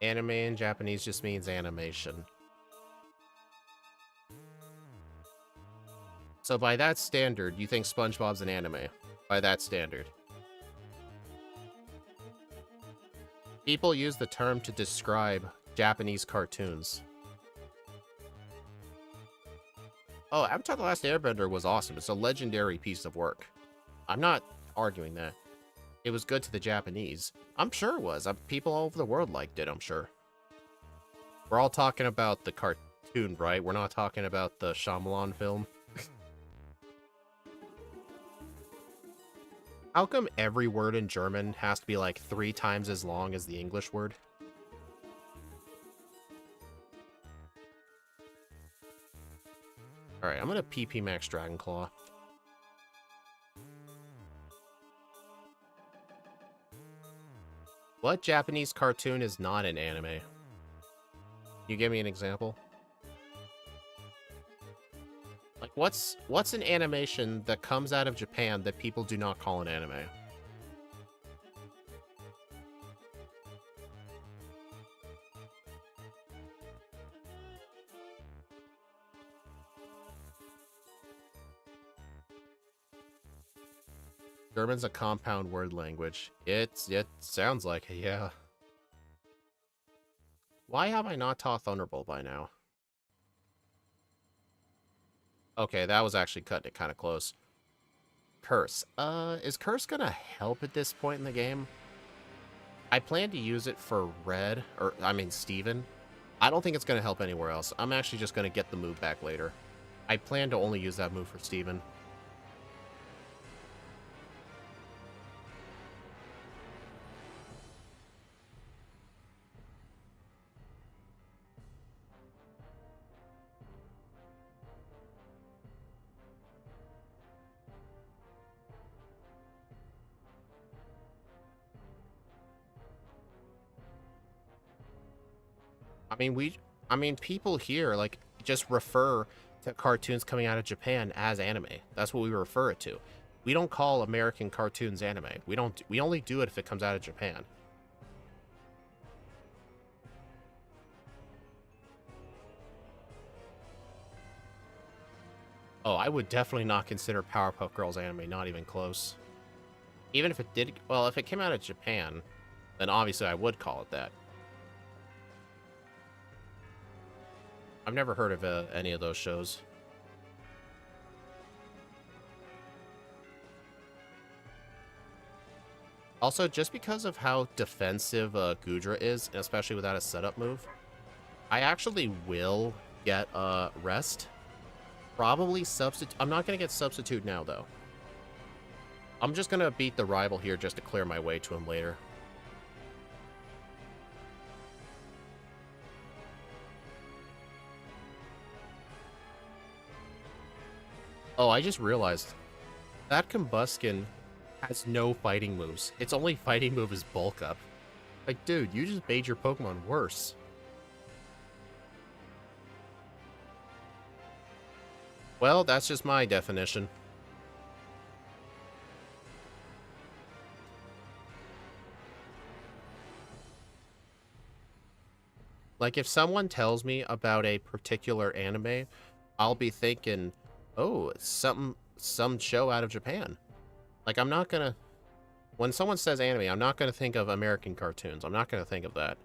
Anime in Japanese just means animation. So by that standard, you think SpongeBob's an anime? by that standard. People use the term to describe Japanese cartoons. Oh, Avatar: The Last Airbender was awesome. It's a legendary piece of work. I'm not arguing that. It was good to the Japanese. I'm sure it was. People all over the world liked it, I'm sure. We're all talking about the cartoon, right? We're not talking about the Shyamalan film. How come every word in German has to be like 3 times as long as the English word? Alright, I'm gonna PP Max Dragonclaw. What Japanese cartoon is not an anime? You give me an example? Like, what's an animation that comes out of Japan that people do not call an anime? German's a compound word language. It sounds like it, yeah. Why have I not taught Thunderbolt by now? Okay, that was actually cutting it kind of close. Curse. Is Curse gonna help at this point in the game? I plan to use it for Red, or, I mean, Steven. I don't think it's gonna help anywhere else. I'm actually just gonna get the move back later. I plan to only use that move for Steven. I mean, people here, like, just refer to cartoons coming out of Japan as anime. That's what we refer it to. We don't call American cartoons anime. We only do it if it comes out of Japan. Oh, I would definitely not consider Powerpuff Girls anime, not even close. Even if it did, well, if it came out of Japan, then obviously I would call it that. I've never heard of any of those shows. Also, just because of how defensive Goodra is, and especially without a setup move, I actually will get Rest. Probably Substitute. I'm not going to get Substitute now, though. I'm just going to beat the rival here just to clear my way to him later. Oh, I just realized that Combuskin has no fighting moves. Its only fighting move is Bulk Up. Like, dude, you just made your Pokemon worse. Well, that's just my definition. Like, if someone tells me about a particular anime, I'll be thinking, oh, some show out of Japan. Like, I'm not gonna... When someone says anime, I'm not gonna think of American cartoons. I'm not gonna think of that.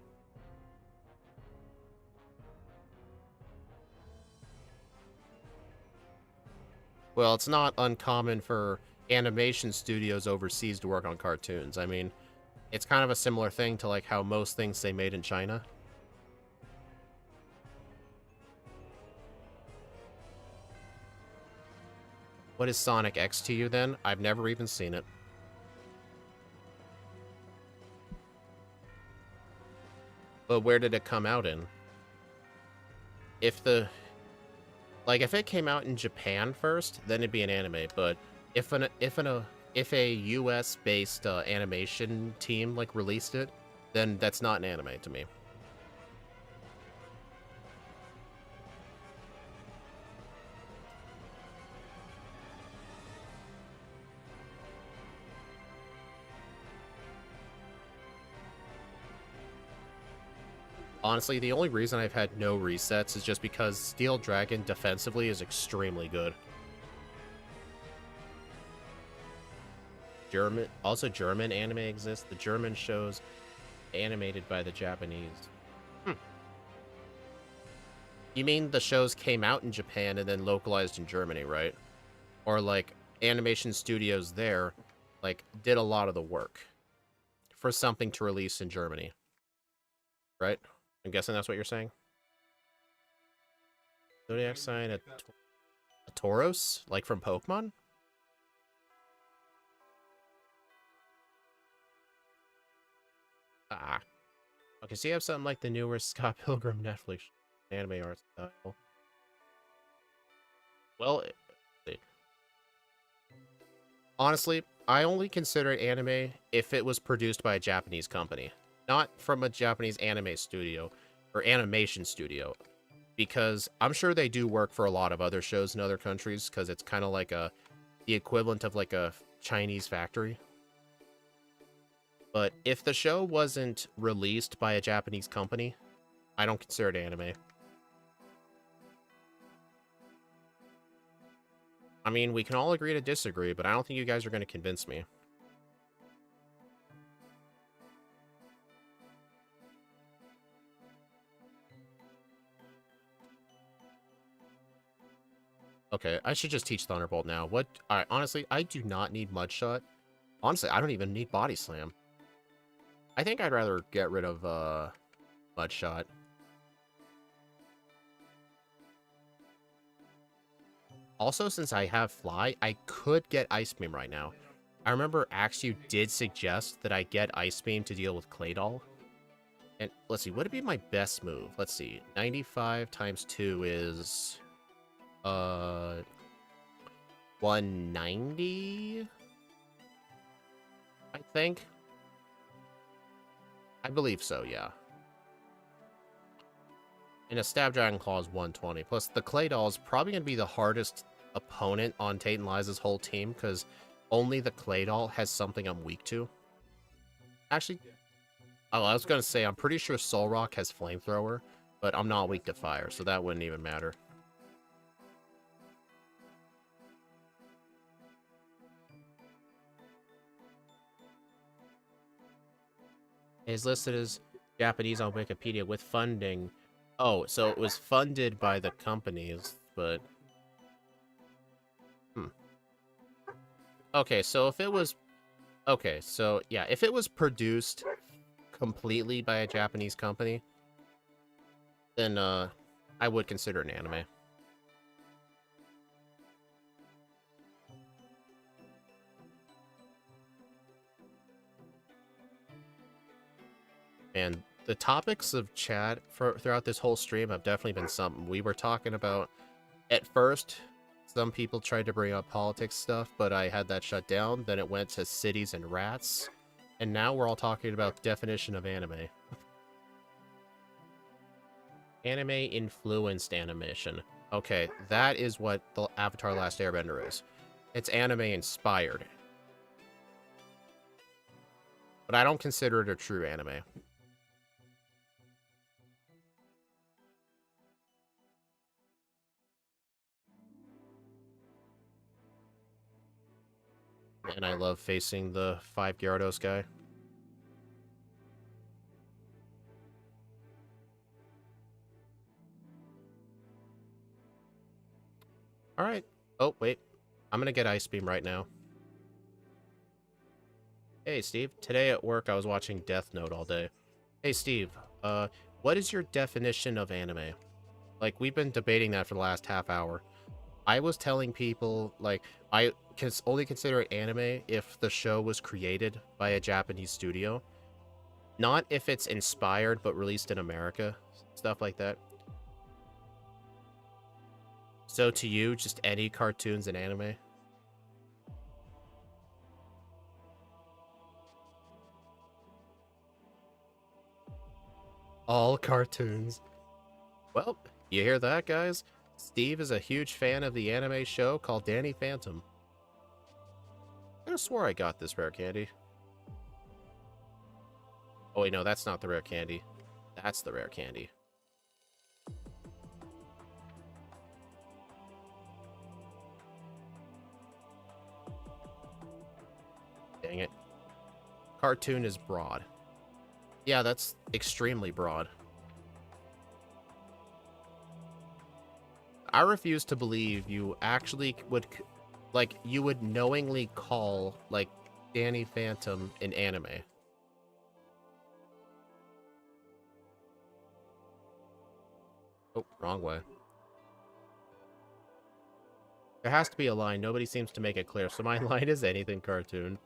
Well, it's not uncommon for animation studios overseas to work on cartoons. I mean, it's kind of a similar thing to, like, how most things say made in China. What is Sonic X to you, then? I've never even seen it. But where did it come out in? If the... Like, if it came out in Japan first, then it'd be an anime, but if a US-based animation team, like, released it, then that's not an anime to me. Honestly, the only reason I've had no resets is just because Steel Dragon defensively is extremely good. German anime exists. The German shows animated by the Japanese. Hmm. You mean the shows came out in Japan and then localized in Germany, right? Or like animation studios there, like did a lot of the work for something to release in Germany, right? I'm guessing that's what you're saying. Zodiac sign, a Tauros, like from Pokemon. Ah, okay. So you have something like the newer Scott Pilgrim Netflix anime art style. Well, honestly, I only consider it anime if it was produced by a Japanese company, not from a Japanese anime studio or animation studio, because I'm sure they do work for a lot of other shows in other countries because it's kind of like the equivalent of like a Chinese factory. But if the show wasn't released by a Japanese company, I don't consider it anime. I mean, we can all agree to disagree, but I don't think you guys are going to convince me. Okay, I should just teach Thunderbolt now. What? Alright, honestly, I do not need Mudshot. Honestly, I don't even need Body Slam. I think I'd rather get rid of, Mudshot. Also, since I have Fly, I could get Ice Beam right now. I remember Axew did suggest that I get Ice Beam to deal with Claydol. And let's see, what would be my best move? Let's see, 95 times 2 is... 190? I think. I believe so, yeah. And a Stab Dragon Claw is 120. Plus, the Claydol is probably going to be the hardest opponent on Tate and Liza's whole team, because only the Claydol has something I'm weak to. Actually, oh, I was going to say, I'm pretty sure Solrock has Flamethrower, but I'm not weak to fire, so that wouldn't even matter. It's listed as Japanese on Wikipedia with funding. Oh, so it was funded by the companies, but... Okay, so if it was... Okay, so, yeah, if it was produced completely by a Japanese company, then, I would consider it an anime. And the topics of chat throughout this whole stream have definitely been something. We were talking about, at first, some people tried to bring up politics stuff, but I had that shut down. Then it went to cities and rats. And now we're all talking about definition of anime. Anime-influenced animation. Okay, that is what the Avatar Last Airbender is. It's anime-inspired. But I don't consider it a true anime. And I love facing the 5 Gyarados guy. Alright. Oh, wait. I'm gonna get Ice Beam right now. Hey, Steve. Today at work, I was watching Death Note all day. Hey, Steve. What is your definition of anime? Like, we've been debating that for the last half hour. I was telling people, like, I can only consider it anime if the show was created by a Japanese studio. Not if it's inspired but released in America. Stuff like that. So to you, just any cartoons and anime? All cartoons. Well, you hear that, guys? Steve is a huge fan of the anime show called Danny Phantom. I could have swore I got this rare candy. Oh wait, no, that's not the rare candy. That's the rare candy. dang it. Cartoon is broad. Yeah, that's extremely broad. I refuse to believe you actually would, like, you would knowingly call, like, Danny Phantom an anime. Oh, wrong way. There has to be a line. Nobody seems to make it clear. So my line is anything cartoon.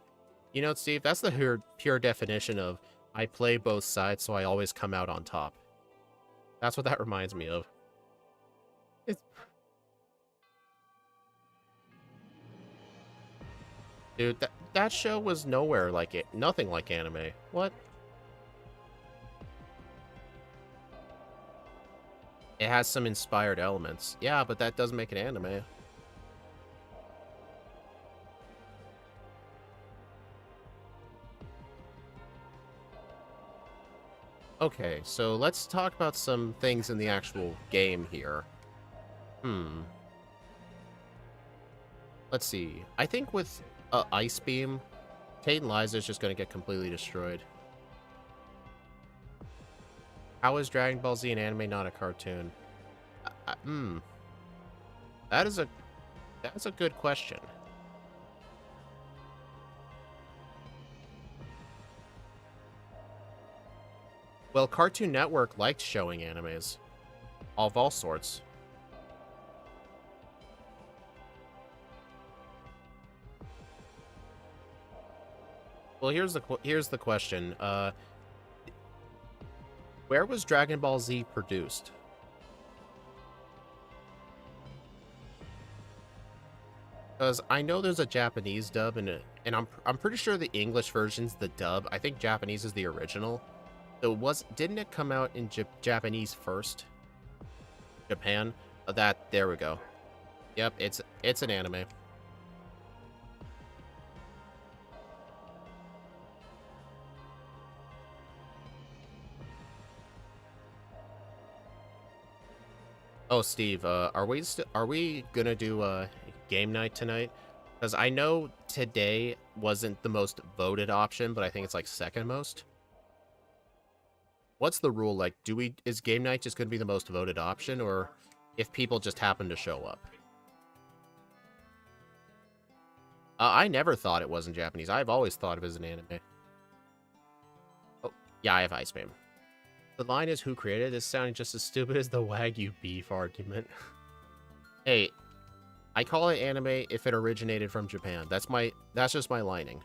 You know, Steve, that's the pure definition of I play both sides, so I always come out on top. That's what that reminds me of. It's... Dude, that show was nowhere like it. Nothing like anime. What? It has some inspired elements. Yeah, but that doesn't make it anime. Okay, so let's talk about some things in the actual game here. Let's see. I think with Ice Beam, Tate and Liza is just going to get completely destroyed. How is Dragon Ball Z an anime, not a cartoon? That's a good question. Well, Cartoon Network liked showing animes of all sorts. Well, here's the question. Where was Dragon Ball Z produced? Because I know there's a Japanese dub and I'm pretty sure the English version's the dub. I think Japanese is the original. So didn't it come out in Japanese first? Japan? There we go. Yep, it's an anime. Oh, Steve, are we gonna do a game night tonight? Because I know today wasn't the most voted option, but I think it's like second most. What's the rule? Like, is game night just gonna be the most voted option, or if people just happen to show up? I never thought it wasn't Japanese. I've always thought of it as an anime. Oh, yeah, I have Ice Beam. The line is, who created this, sounding just as stupid as the Wagyu beef argument. Hey, I call it anime if it originated from Japan. That's just my lining.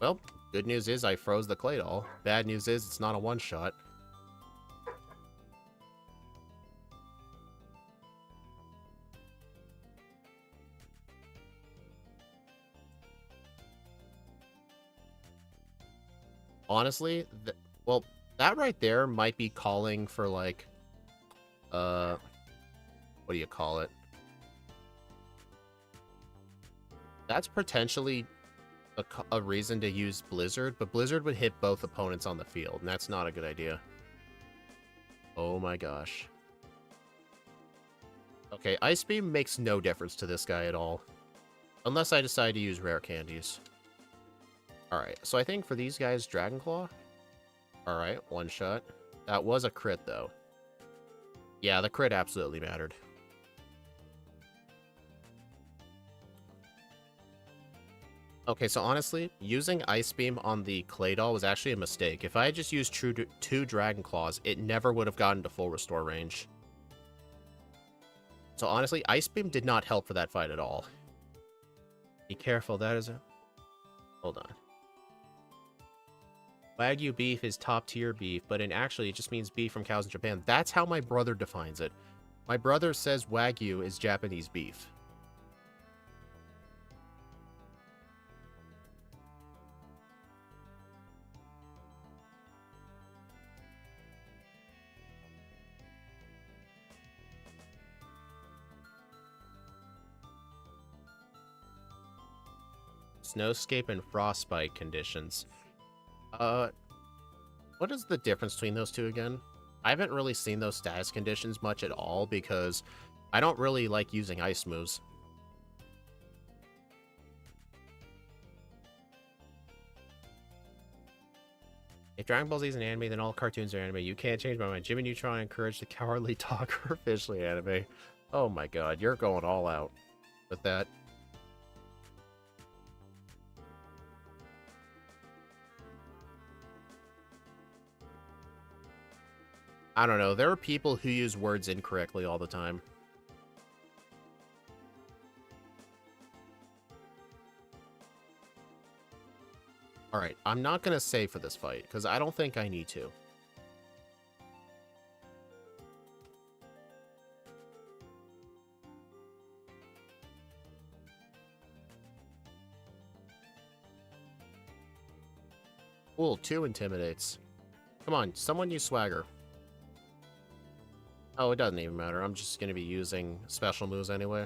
Well, good news is I froze the clay doll. Bad news is it's not a one-shot. Honestly, well, that right there might be calling for, like, what do you call it? That's potentially a reason to use Blizzard, but Blizzard would hit both opponents on the field, and that's not a good idea. Oh my gosh. Okay, Ice Beam makes no difference to this guy at all. Unless I decide to use rare candies. Alright, so I think for these guys, Dragon Claw. Alright, one shot. That was a crit, though. Yeah, the crit absolutely mattered. Okay, so honestly, using Ice Beam on the Clay Doll was actually a mistake. If I had just used two Dragon Claws, it never would have gotten to full restore range. So honestly, Ice Beam did not help for that fight at all. Be careful, that is a... Hold on. Wagyu beef is top-tier beef, but actually it just means beef from cows in Japan. That's how my brother defines it. My brother says Wagyu is Japanese beef. Snowscape and frostbite conditions. What is the difference between those two again? I haven't really seen those status conditions much at all because I don't really like using ice moves. If Dragon Ball Z is an anime, then all cartoons are anime. You can't change my mind. Jimmy Neutron encouraged the cowardly talker officially anime. Oh my god, you're going all out with that. I don't know. There are people who use words incorrectly all the time. Alright, I'm not going to save for this fight, because I don't think I need to. Cool, 2 intimidates. Come on, someone use swagger. Oh, it doesn't even matter. I'm just going to be using special moves anyway.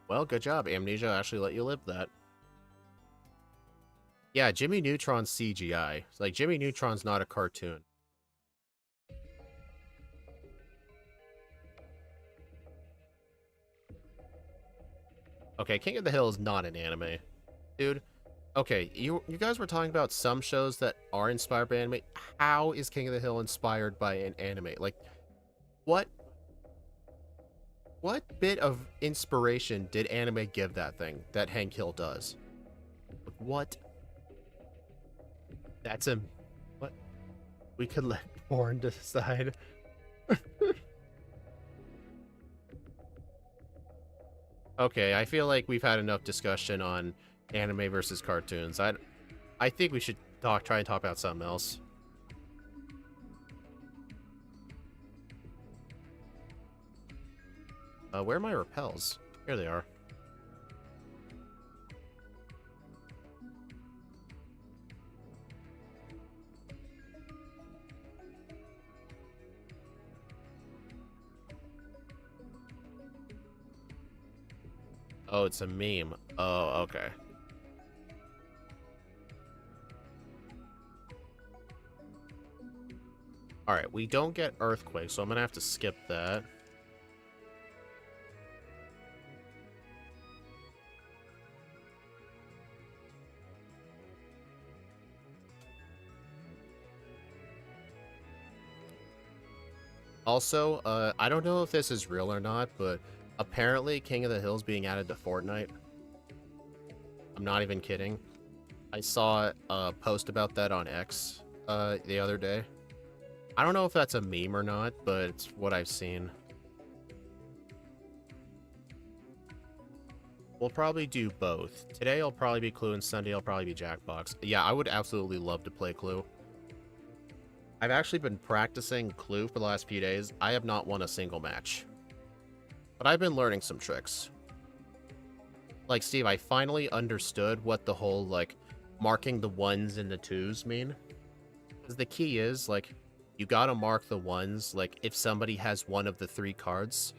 Well, good job. Amnesia actually let you live that. Yeah, Jimmy Neutron's CGI. It's like, Jimmy Neutron's not a cartoon. Okay, King of the Hill is not an anime. Dude, okay, you guys were talking about some shows that are inspired by anime. How is King of the Hill inspired by an anime? Like, what bit of inspiration did anime give that thing that Hank Hill does? Like, what? That's a... What? We could let porn decide. Okay, I feel like we've had enough discussion on anime versus cartoons. I think we should try and talk about something else. Where are my repels? Here they are. Oh, it's a meme. Oh, okay. Alright, we don't get Earthquake, so I'm gonna have to skip that. Also, I don't know if this is real or not, but apparently King of the Hill's being added to Fortnite. I'm not even kidding. I saw a post about that on X the other day. I don't know if that's a meme or not, but it's what I've seen. We'll probably do both. Today I'll probably be Clue and Sunday I'll probably be Jackbox. Yeah, I would absolutely love to play Clue. I've actually been practicing Clue for the last few days. I have not won a single match. But I've been learning some tricks. Like, Steve, I finally understood what the whole, like, marking the 1s and the 2s mean. Because the key is, like, you gotta mark the 1s, like, if somebody has one of the 3 cards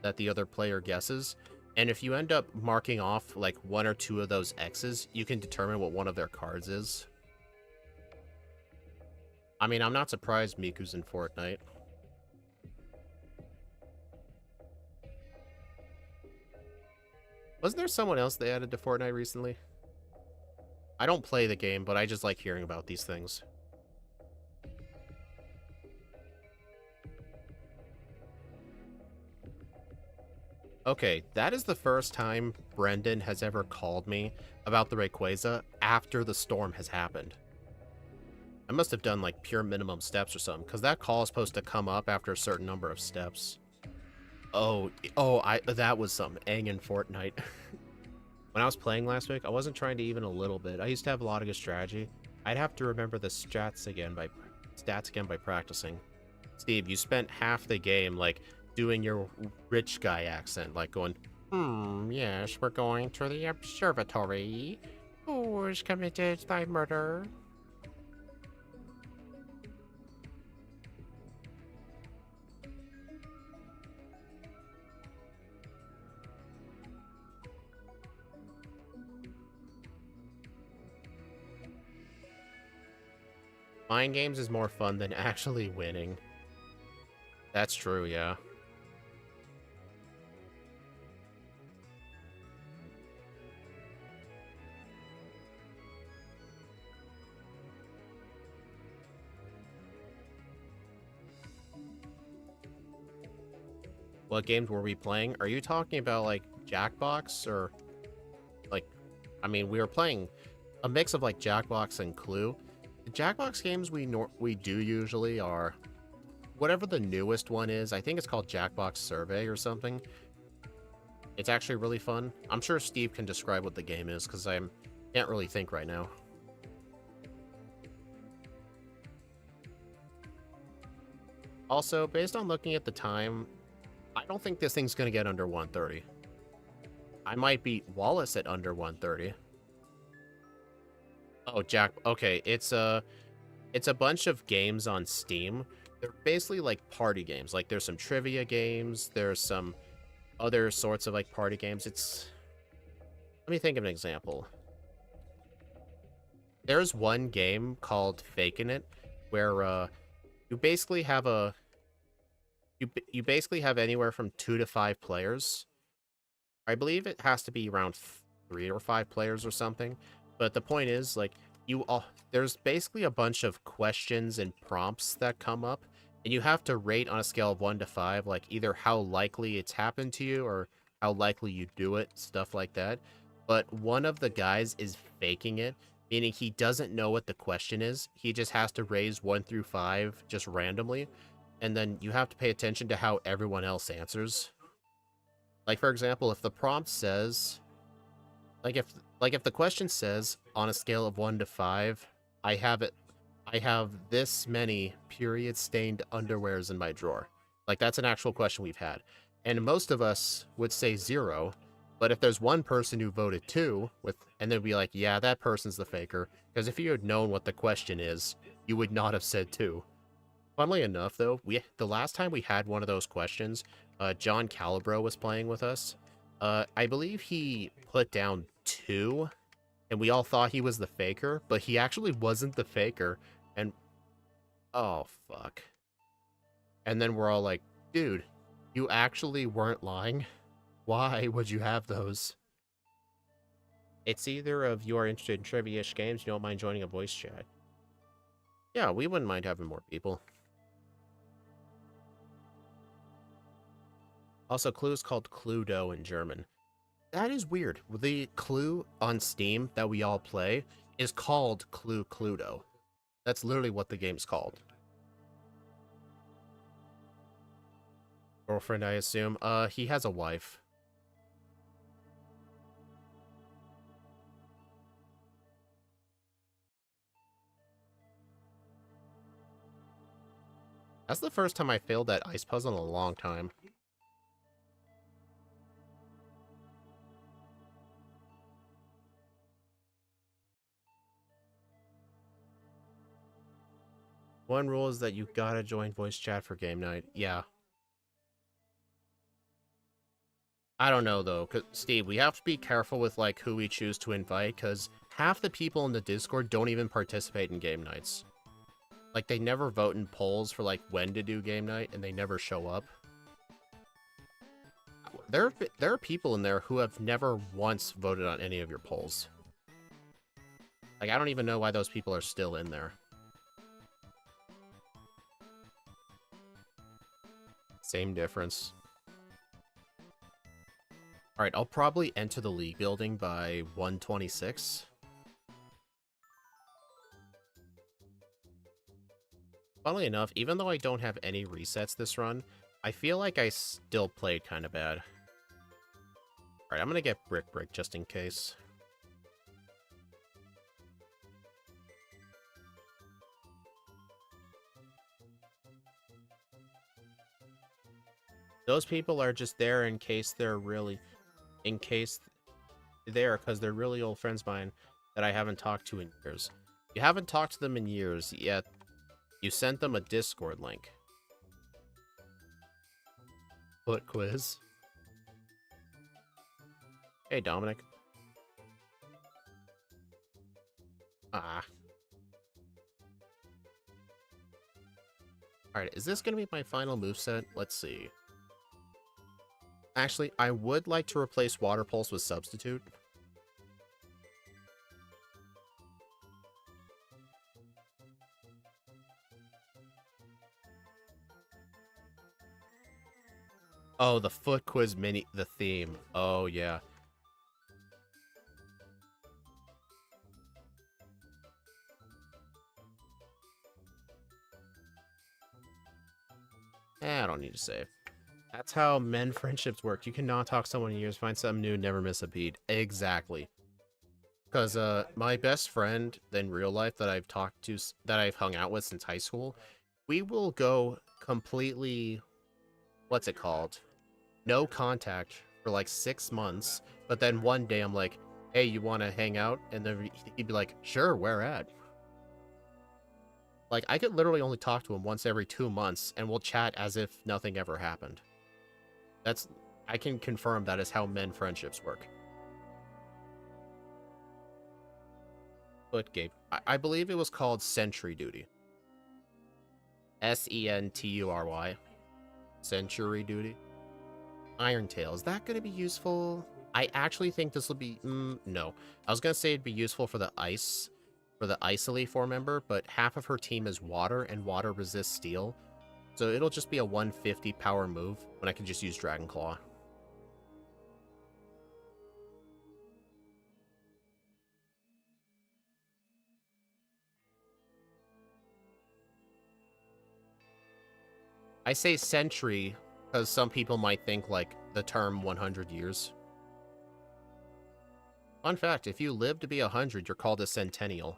that the other player guesses. And if you end up marking off, like, 1 or 2 of those X's, you can determine what one of their cards is. I mean, I'm not surprised Miku's in Fortnite. Wasn't there someone else they added to Fortnite recently? I don't play the game, but I just like hearing about these things. Okay, that is the first time Brendan has ever called me about the Rayquaza after the storm has happened. I must have done, like, pure minimum steps or something, because that call is supposed to come up after a certain number of steps. Oh, that was some Aang in Fortnite. When I was playing last week, I wasn't trying to even a little bit. I used to have a lot of good strategy. I'd have to remember the stats again by practicing. Steve, you spent half the game, like, doing your rich guy accent, like going, yes, we're going to the observatory. Who's committed thy murder? Mind games is more fun than actually winning. That's true, yeah. What games were we playing? Are you talking about, like, Jackbox, or, like, I mean, we were playing a mix of, like, Jackbox and Clue. The Jackbox games we do usually are whatever the newest one is. I think it's called Jackbox Survey or something. It's actually really fun. I'm sure Steve can describe what the game is, because I can't really think right now. Also, based on looking at the time, I don't think this thing's going to get under 130. I might beat Wallace at under 130. Oh, Jack. Okay, it's a bunch of games on Steam. They're basically like party games. Like, there's some trivia games, there's some other sorts of like party games. Let me think of an example. There's one game called Fakin' It, where you basically have you basically have anywhere from 2 to 5 players. I believe it has to be around 3 or 5 players or something. But the point is, like, there's basically a bunch of questions and prompts that come up, and you have to rate on a scale of 1 to 5, like, either how likely it's happened to you or how likely you do it, stuff like that. But one of the guys is faking it, meaning he doesn't know what the question is. He just has to raise 1 through 5 just randomly, and then you have to pay attention to how everyone else answers. Like, for example, if the prompt says, if the question says, on a scale of 1 to 5, I have this many period-stained underwears in my drawer. Like, that's an actual question we've had. And most of us would say 0, but if there's one person who voted 2, and they'd be like, yeah, that person's the faker, because if you had known what the question is, you would not have said 2. Funnily enough, though, the last time we had one of those questions, John Calibro was playing with us. I believe he put down 2, and we all thought he was the faker, but he actually wasn't the faker, and oh, fuck. And then we're all like, dude, you actually weren't lying? Why would you have those? It's either of you are interested in trivia-ish games, you don't mind joining a voice chat. Yeah, we wouldn't mind having more people. Also, Clue is called Cluedo in German. That is weird. The Clue on Steam that we all play is called Cluedo. That's literally what the game's called. Girlfriend, I assume. He has a wife. That's the first time I failed that ice puzzle in a long time. One rule is that you gotta join voice chat for game night. Yeah. I don't know, though, 'cause, Steve, we have to be careful with, like, who we choose to invite, because half the people in the Discord don't even participate in game nights. Like, they never vote in polls for, like, when to do game night, and they never show up. There are people in there who have never once voted on any of your polls. Like, I don't even know why those people are still in there. Same difference. Alright, I'll probably enter the league building by 126. Funnily enough, even though I don't have any resets this run, I feel like I still played kind of bad. Alright, I'm gonna get Brick just in case. Those people are just there in case they're really... because they're really old friends of mine that I haven't talked to in years. You haven't talked to them in years, yet you sent them a Discord link. Foot quiz. Hey, Dominic. Ah. Alright, is this going to be my final moveset? Let's see. Actually, I would like to replace Water Pulse with Substitute. Oh, the Foot Quiz Mini, the theme. Oh, yeah. I don't need to save. That's how men friendships work. You cannot talk to someone in years, find something new, never miss a beat. Exactly. Because my best friend in real life that I've talked to, that I've hung out with since high school, we will go completely, what's it called? No contact for like 6 months. But then one day I'm like, hey, you want to hang out? And then he'd be like, sure, where at? Like, I could literally only talk to him once every 2 months, and we'll chat as if nothing ever happened. I can confirm that is how men friendships work. Footgate. I believe it was called Sentry Duty. Sentry. Century Duty. Iron Tail. Is that going to be useful? I actually think this will be... no. I was going to say it'd be useful for the ice... For the Elite 4 member, but half of her team is water, and water resists steel. So it'll just be a 150 power move when I can just use Dragon Claw. I say century because some people might think like the term 100 years. Fun fact, if you live to be 100, you're called a centennial.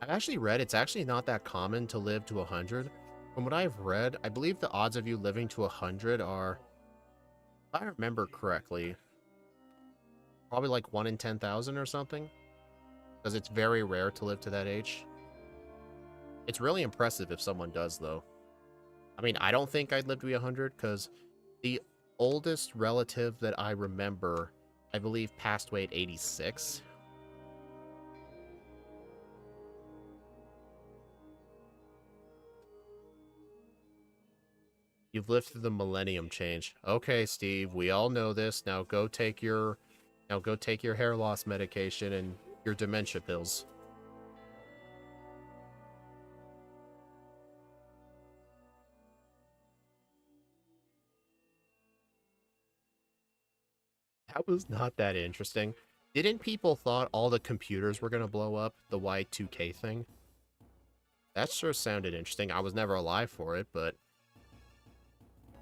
I've actually read it's actually not that common to live to 100. From what I've read, I believe the odds of you living to 100 are, if I remember correctly, probably like 1 in 10,000 or something. Because it's very rare to live to that age. It's really impressive if someone does, though. I mean, I don't think I'd live to be 100, because the oldest relative that I remember, I believe, passed away at 86. You've lived through the millennium change. Okay, Steve, we all know this. Now go take your hair loss medication and your dementia pills. That was not that interesting. Didn't people thought all the computers were gonna blow up, the Y2K thing? That sure sounded interesting. I was never alive for it, but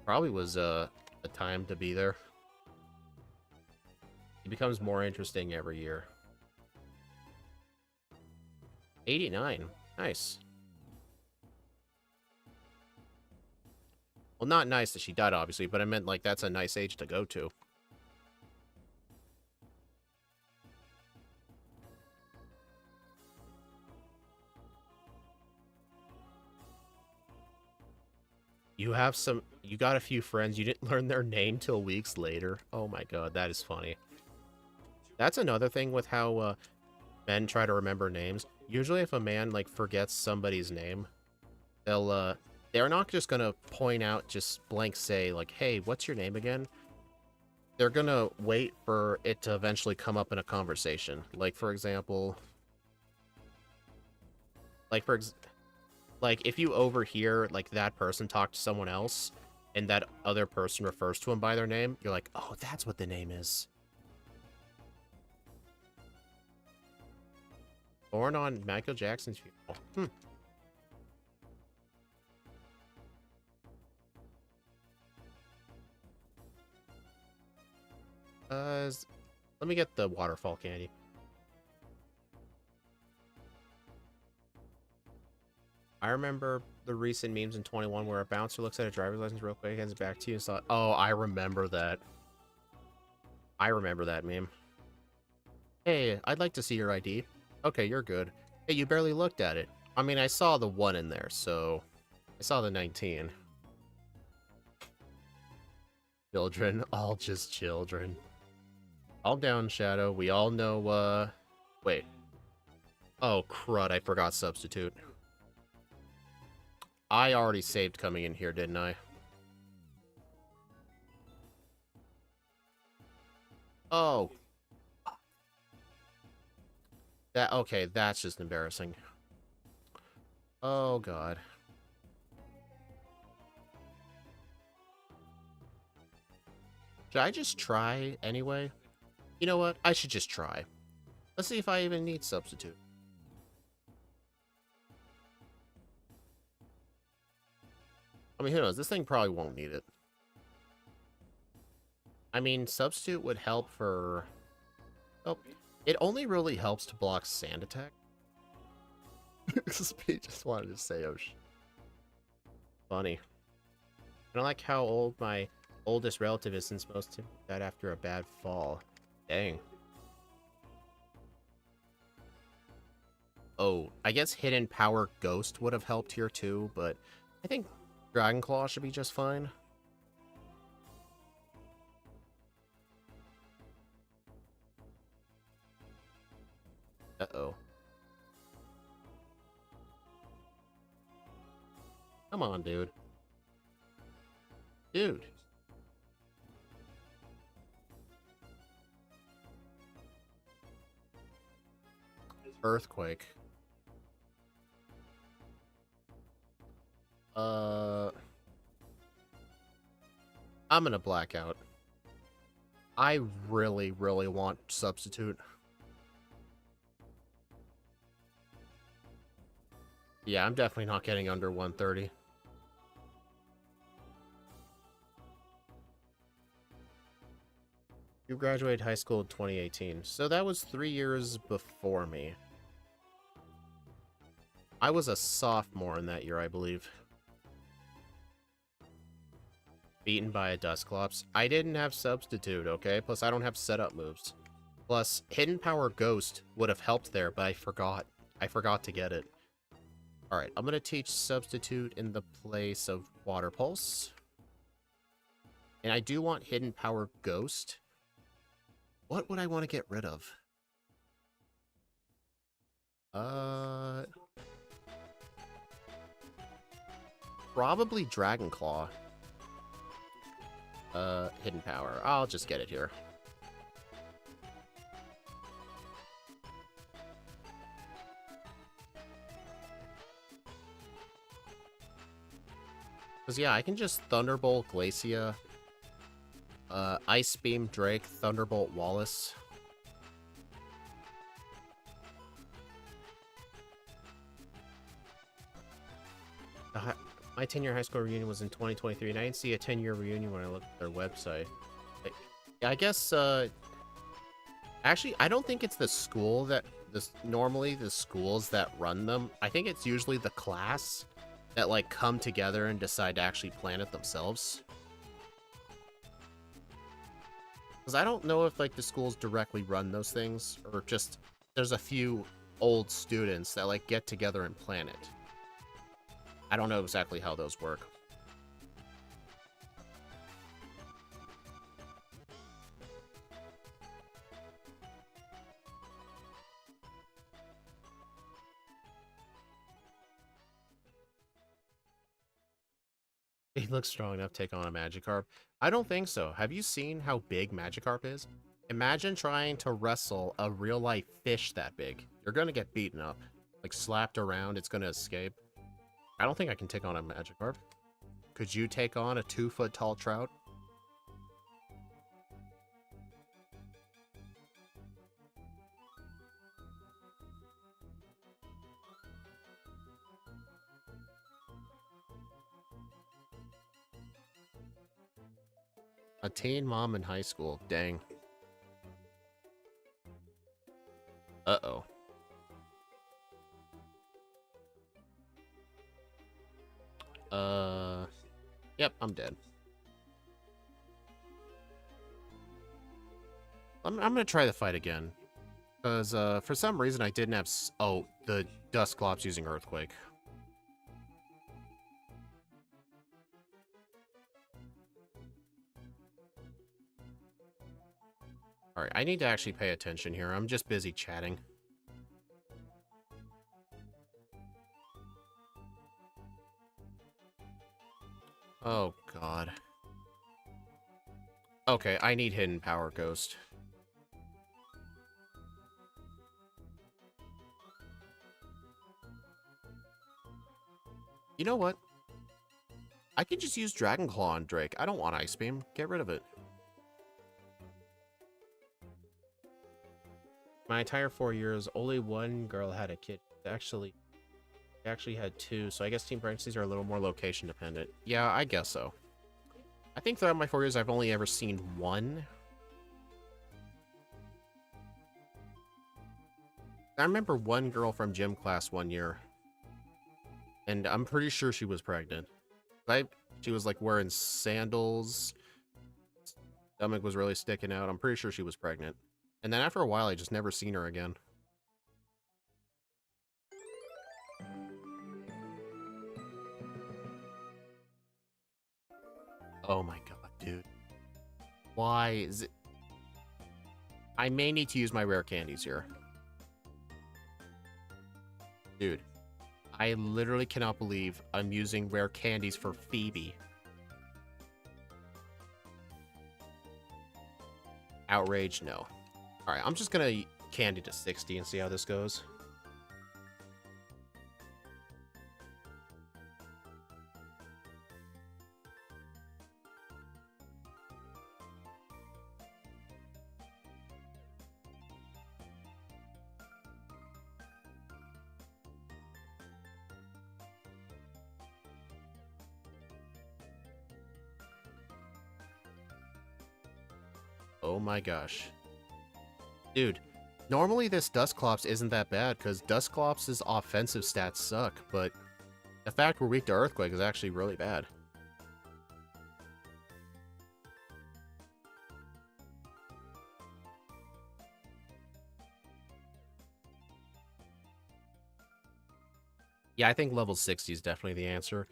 probably was a time to be there. It becomes more interesting every year. 89. Nice. Well, not nice that she died, obviously, but I meant, like, that's a nice age to go to. You got a few friends, you didn't learn their name till weeks later. Oh my god, that is funny. That's another thing with how, men try to remember names. Usually if a man, like, forgets somebody's name, they're not just gonna point out, just blank say, like, hey, what's your name again? They're gonna wait for it to eventually come up in a conversation. Like, for example... Like, if you overhear, like, that person talk to someone else, and that other person refers to him by their name, you're like, oh, that's what the name is. Born on Michael Jackson's funeral. Let me get the waterfall candy. I remember the recent memes in 21 where a bouncer looks at a driver's license real quick, hands it back to you, and thought, oh, I remember that. I remember that meme. Hey, I'd like to see your ID. Okay, you're good. Hey, you barely looked at it. I mean, I saw the 1 in there, so... I saw the 19. Children, all just children. Calm down, Shadow. We all know, wait. Oh, crud, I forgot Substitute. I already saved coming in here, didn't I? Oh. Okay, that's just embarrassing. Oh, God. Should I just try anyway? You know what? I should just try. Let's see if I even need substitute. I mean, who knows? This thing probably won't need it. I mean, substitute would help for... Oh, it only really helps to block sand attack. Speed just wanted to say, oh, funny. I don't like how old my oldest relative is since most of them died after a bad fall. Dang. Oh, I guess Hidden Power Ghost would have helped here too, but I think Dragon Claw should be just fine. Uh-oh. Come on, dude. Dude. Earthquake. I'm gonna black out. I really, really want substitute. Yeah, I'm definitely not getting under 130. You graduated high school in 2018, so that was 3 years before me. I was a sophomore in that year, I believe. Beaten by a Dusclops. I didn't have substitute, okay? Plus, I don't have setup moves. Plus, Hidden Power Ghost would have helped there, but I forgot. I forgot to get it. Alright, I'm gonna teach substitute in the place of Water Pulse. And I do want Hidden Power Ghost. What would I want to get rid of? Probably Dragon Claw. Hidden Power. I'll just get it here. Because, yeah, I can just Thunderbolt Glacia, Ice Beam Drake, Thunderbolt Wallace. My 10-year high school reunion was in 2023, and I didn't see a 10-year reunion when I looked at their website. Yeah, I guess, actually, I don't think it's the school that... Normally, the schools that run them, I think it's usually the class that, like, come together and decide to actually plan it themselves. Because I don't know if, like, the schools directly run those things, or just there's a few old students that, like, get together and plan it. I don't know exactly how those work. He looks strong enough to take on a Magikarp. I don't think so. Have you seen how big Magikarp is? Imagine trying to wrestle a real-life fish that big. You're gonna get beaten up. Like, slapped around, it's gonna escape. I don't think I can take on a Magikarp. Could you take on a 2-foot-tall trout? A teen mom in high school. Dang. Uh-oh. Yep, I'm dead. I'm gonna try the fight again. Because, for some reason I didn't have... Oh, the Dusclops using Earthquake. Alright, I need to actually pay attention here. I'm just busy chatting. Oh, God. Okay, I need Hidden Power Ghost. You know what? I can just use Dragon Claw on Drake. I don't want Ice Beam. Get rid of it. My entire 4 years, only one girl had a kid. Actually had two, so I guess team pregnancies are a little more location dependent. Yeah, I guess so. I think throughout my 4 years, I've only ever seen one. I remember one girl from gym class one year, and I'm pretty sure she was pregnant. She was like wearing sandals, stomach was really sticking out. I'm pretty sure she was pregnant. And then after a while, I just never seen her again. Oh my god, dude. Why is it? I may need to use my rare candies here. Dude, I literally cannot believe I'm using rare candies for Phoebe. Outrage, no. Alright, I'm just gonna candy to 60 and see how this goes. Oh my gosh. Dude, normally this Dusclops isn't that bad, because Dusclops' offensive stats suck, but the fact we're weak to Earthquake is actually really bad. Yeah, I think level 60 is definitely the answer.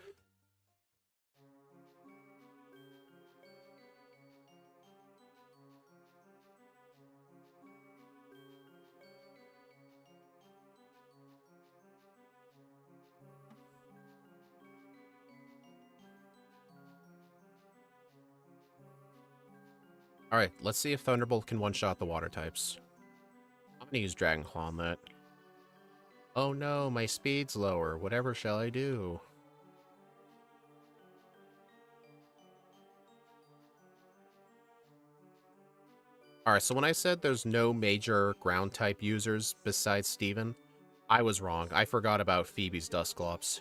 Alright, let's see if Thunderbolt can one-shot the water types. I'm gonna use Dragon Claw on that. Oh no, my speed's lower. Whatever shall I do? Alright, so when I said there's no major ground type users besides Steven, I was wrong. I forgot about Phoebe's Dusclops.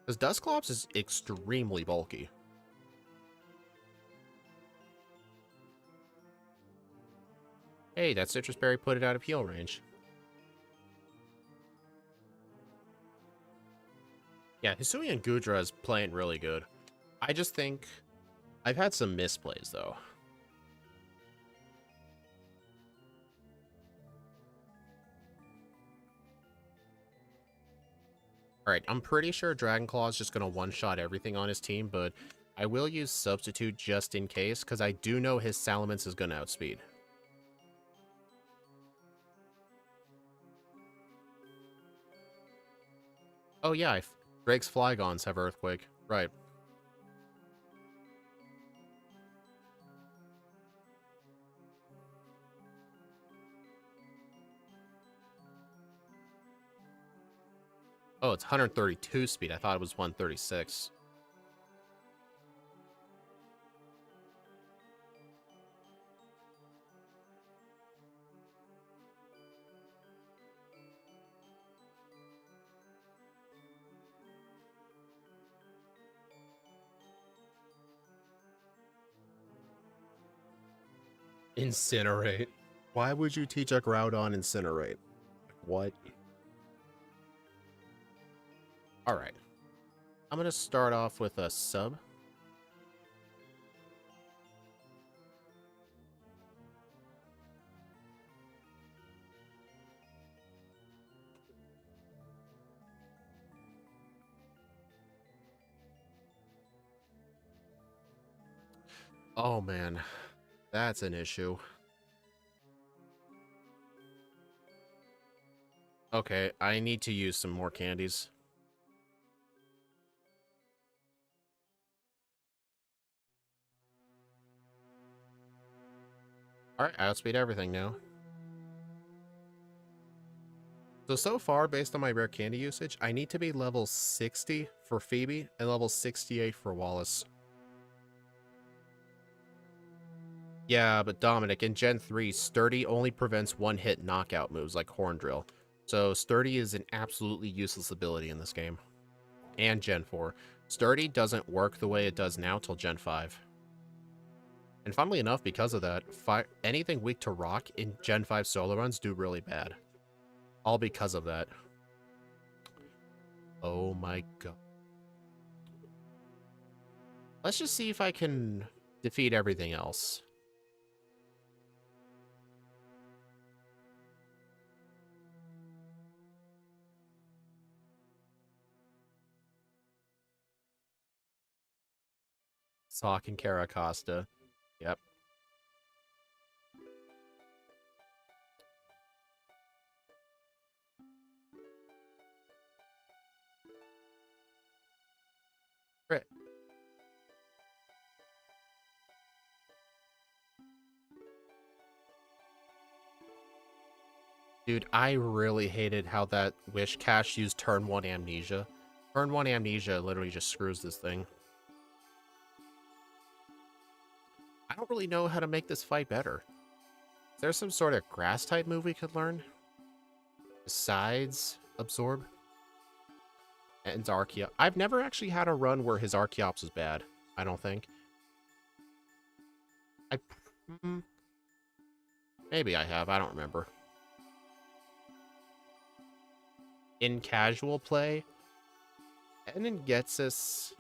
Because Dusclops is extremely bulky. Hey, that Citrus Berry put it out of heal range. Yeah, Hisuian Goodra is playing really good. I just think I've had some misplays, though. Alright, I'm pretty sure Dragon Claw is just going to one-shot everything on his team, but I will use Substitute just in case, because I do know his Salamence is going to outspeed. Oh yeah, Drake's Flygons have Earthquake. Right. Oh, it's 132 speed. I thought it was 136. Incinerate. Why would you teach a Groudon Incinerate? What? Alright. I'm going to start off with a sub. Oh man, that's an issue. Okay, I need to use some more candies. Alright, I outspeed everything now. So far, based on my rare candy usage, I need to be level 60 for Phoebe and level 68 for Wallace. Yeah, but Dominic, in Gen 3, Sturdy only prevents one-hit knockout moves like Horn Drill. So Sturdy is an absolutely useless ability in this game. And Gen 4. Sturdy doesn't work the way it does now till Gen 5. And funnily enough, because of that, anything weak to rock in Gen 5 solo runs do really bad. All because of that. Oh my god. Let's just see if I can defeat everything else. Sock and Caracosta. Yep. Right. Dude, I really hated how that Wish Cash used Turn 1 Amnesia. Turn 1 Amnesia literally just screws this thing. I don't really know how to make this fight better. Is there some sort of grass-type move we could learn? Besides Absorb? And Archeops. I've never actually had a run where his Archeops is bad, I don't think. Maybe I have, I don't remember. In casual play, Enon gets us.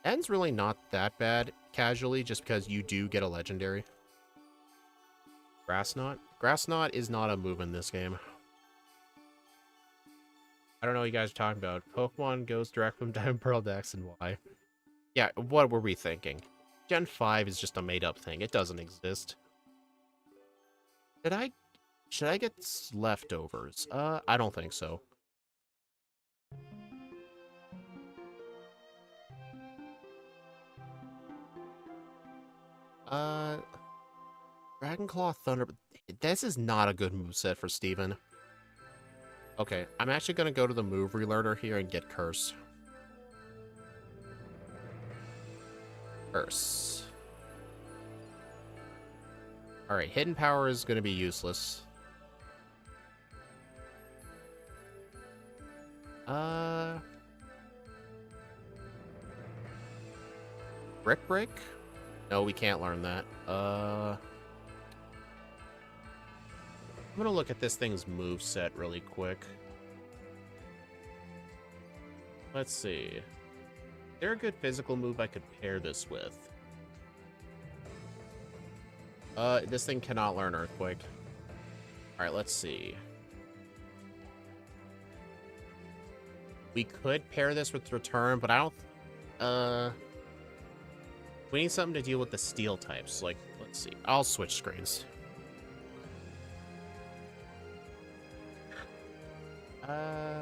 En's really not that bad casually, just because you do get a legendary. Grass Knot? Grass Knot is not a move in this game. I don't know what you guys are talking about. Pokemon goes direct from Diamond Pearl to X and Y. Yeah, what were we thinking? Gen 5 is just a made-up thing. It doesn't exist. Should I get leftovers? I don't think so. Dragonclaw Thunder. This is not a good moveset for Steven. Okay, I'm actually gonna go to the move relearner here and get Curse. Curse. Alright, Hidden Power is gonna be useless. Brick Break? No, we can't learn that. I'm gonna look at this thing's move set really quick. Let's see. Is there a good physical move I could pair this with? This thing cannot learn Earthquake. Alright, let's see. We could pair this with Return, but I don't... we need something to deal with the Steel types. Like, let's see. I'll switch screens.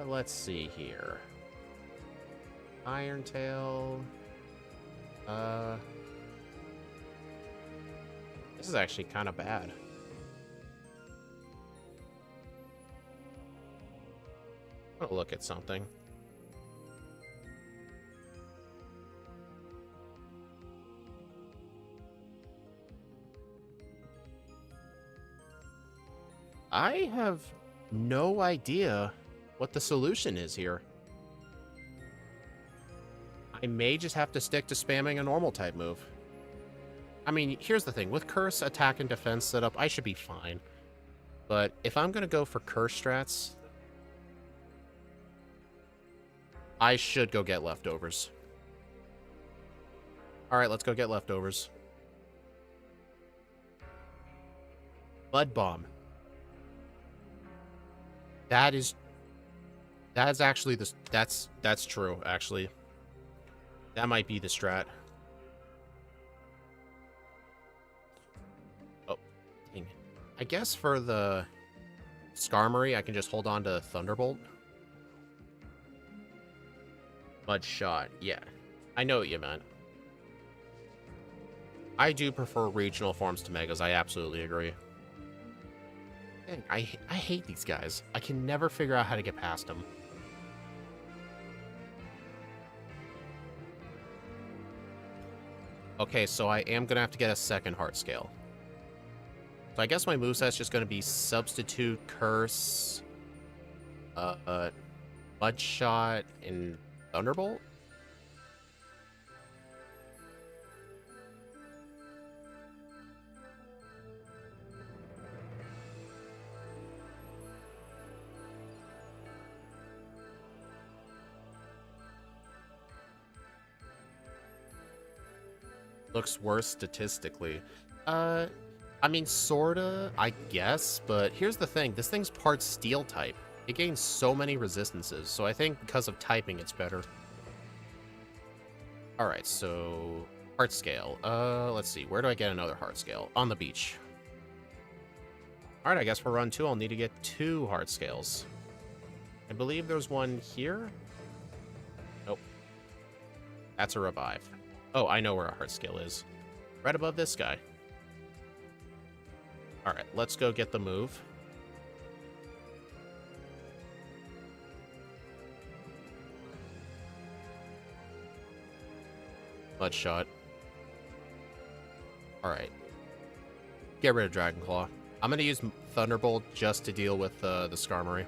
Let's see here. Iron Tail. This is actually kind of bad. I'm gonna look at something. I have no idea what the solution is here. I may just have to stick to spamming a normal type move. I mean, here's the thing. With Curse, attack, and defense setup, I should be fine. But if I'm going to go for Curse strats, I should go get leftovers. Alright, let's go get leftovers. Mud Bomb. That's actually the... That's true, actually. That might be the strat. Oh, dang it. I guess for the Skarmory, I can just hold on to Thunderbolt. Mud Shot, yeah. I know what you meant. I do prefer regional forms to megas. I absolutely agree. Dang, I hate these guys. I can never figure out how to get past them. Okay, so I am going to have to get a second heart scale. So I guess my moveset's just going to be Substitute, Curse, Mud Shot, and Thunderbolt? Looks worse statistically. I mean, sorta, I guess, but here's the thing. This thing's part steel type. It gains so many resistances, so I think because of typing, it's better. Alright, so... heart scale. Let's see. Where do I get another heart scale? On the beach. Alright, I guess for run 2, I'll need to get 2 heart scales. I believe there's one here? Nope. That's a revive. Oh, I know where a heart scale is. Right above this guy. Alright, let's go get the move. Mud Shot. Alright. Get rid of Dragon Claw. I'm going to use Thunderbolt just to deal with the Skarmory.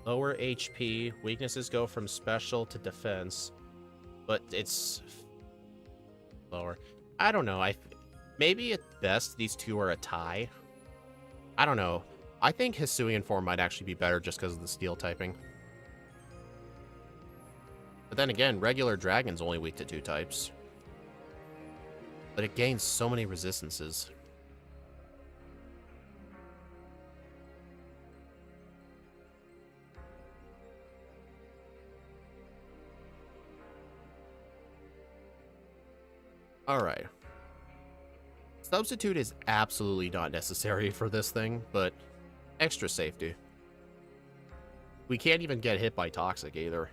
Lower HP. Weaknesses go from special to defense. But it's... lower. I don't know. Maybe at best these two are a tie. I don't know. I think Hisuian form might actually be better just because of the steel typing. But then again, regular dragon's only weak to 2 types. But it gains so many resistances. Alright. Substitute is absolutely not necessary for this thing, but extra safety. We can't even get hit by Toxic either.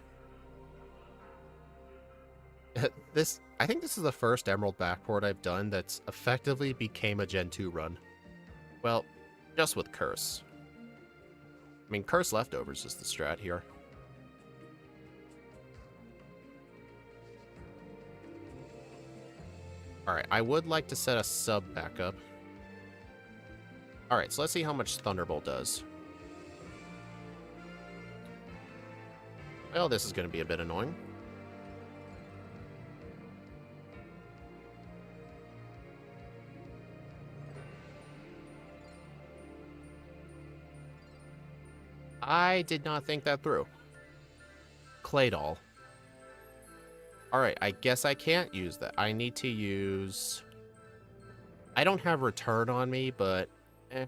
I think this is the first Emerald Backport I've done that's effectively became a Gen 2 run. Well, just with Curse. I mean, Curse Leftovers is the strat here. Alright, I would like to set a sub back up. Alright, so let's see how much Thunderbolt does. Well, this is going to be a bit annoying. I did not think that through. Claydol. Alright, I guess I can't use that. I need to use... I don't have Return on me, but...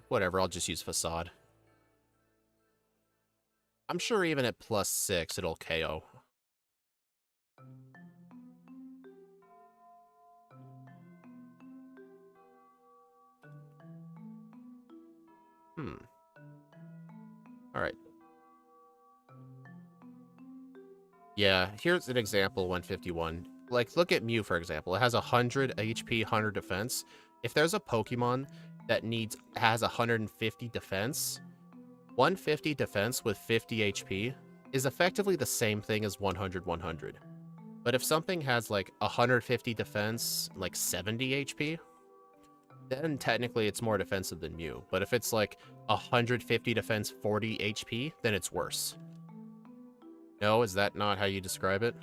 whatever, I'll just use Facade. I'm sure even at +6, it'll KO. Alright. Yeah, here's an example, 151. Like, look at Mew, for example. It has 100 HP, 100 defense. If there's a Pokemon that has 150 defense, 150 defense with 50 HP is effectively the same thing as 100, 100. But if something has, like, 150 defense, like 70 HP, then technically it's more defensive than Mew. But if it's, like, 150 defense, 40 HP, then it's worse. No, is that not how you describe it?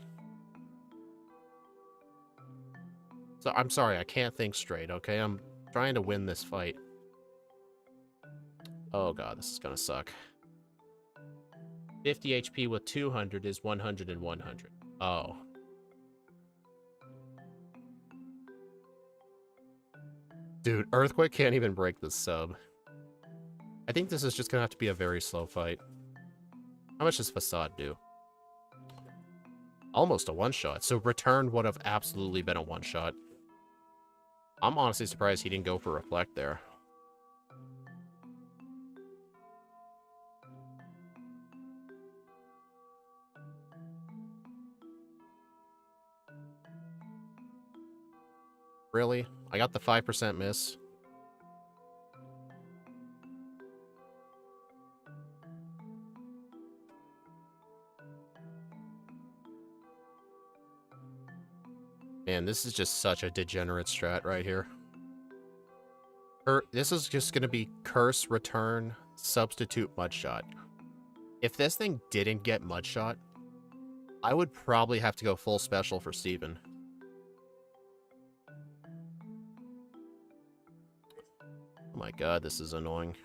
So, I'm sorry, I can't think straight, okay? I'm trying to win this fight. Oh god, this is gonna suck. 50 HP with 200 is 100 and 100. Oh. Dude, Earthquake can't even break this sub. I think this is just gonna have to be a very slow fight. How much does Facade do? Almost a one-shot, so Return would have absolutely been a one-shot. I'm honestly surprised he didn't go for Reflect there. Really? I got the 5% miss. Man, this is just such a degenerate strat right here. This is just going to be curse, return, substitute, mudshot. If this thing didn't get mudshot, I would probably have to go full special for Steven. Oh my god, this is annoying.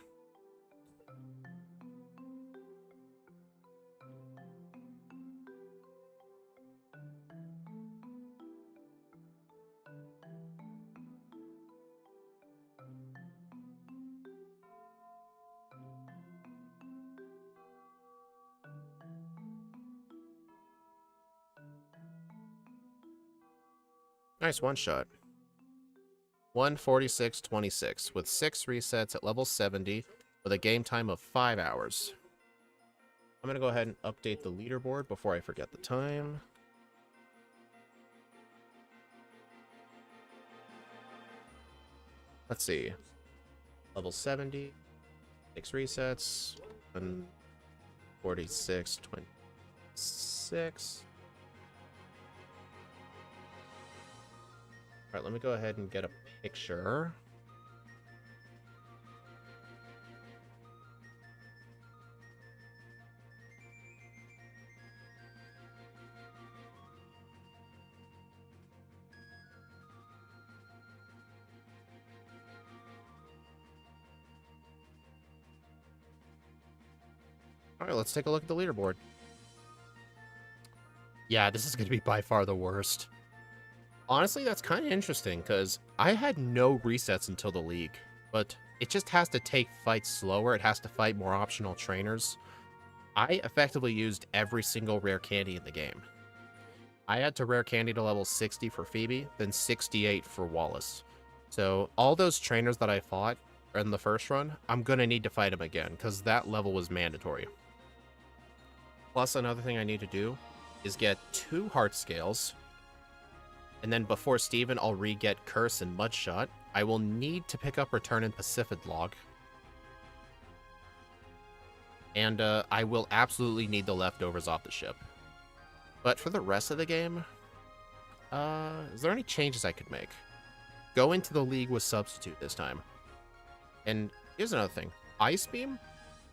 Nice one shot. 146.26 with 6 resets at level 70 with a game time of 5 hours. I'm going to go ahead and update the leaderboard before I forget the time. Let's see. Level 70, 6 resets, 146.26. Alright, let me go ahead and get a picture. Alright, let's take a look at the leaderboard. Yeah, this is going to be by far the worst. Honestly, that's kind of interesting, because I had no resets until the league, but it just has to take fights slower, it has to fight more optional trainers. I effectively used every single rare candy in the game. I had to rare candy to level 60 for Phoebe, then 68 for Wallace. So all those trainers that I fought in the first run, I'm going to need to fight them again, because that level was mandatory. Plus, another thing I need to do is get 2 heart scales. And then before Steven, I'll re-get Curse and Mudshot. I will need to pick up Return and Pacific Log. And I will absolutely need the leftovers off the ship. But for the rest of the game, is there any changes I could make? Go into the league with Substitute this time. And here's another thing. Ice Beam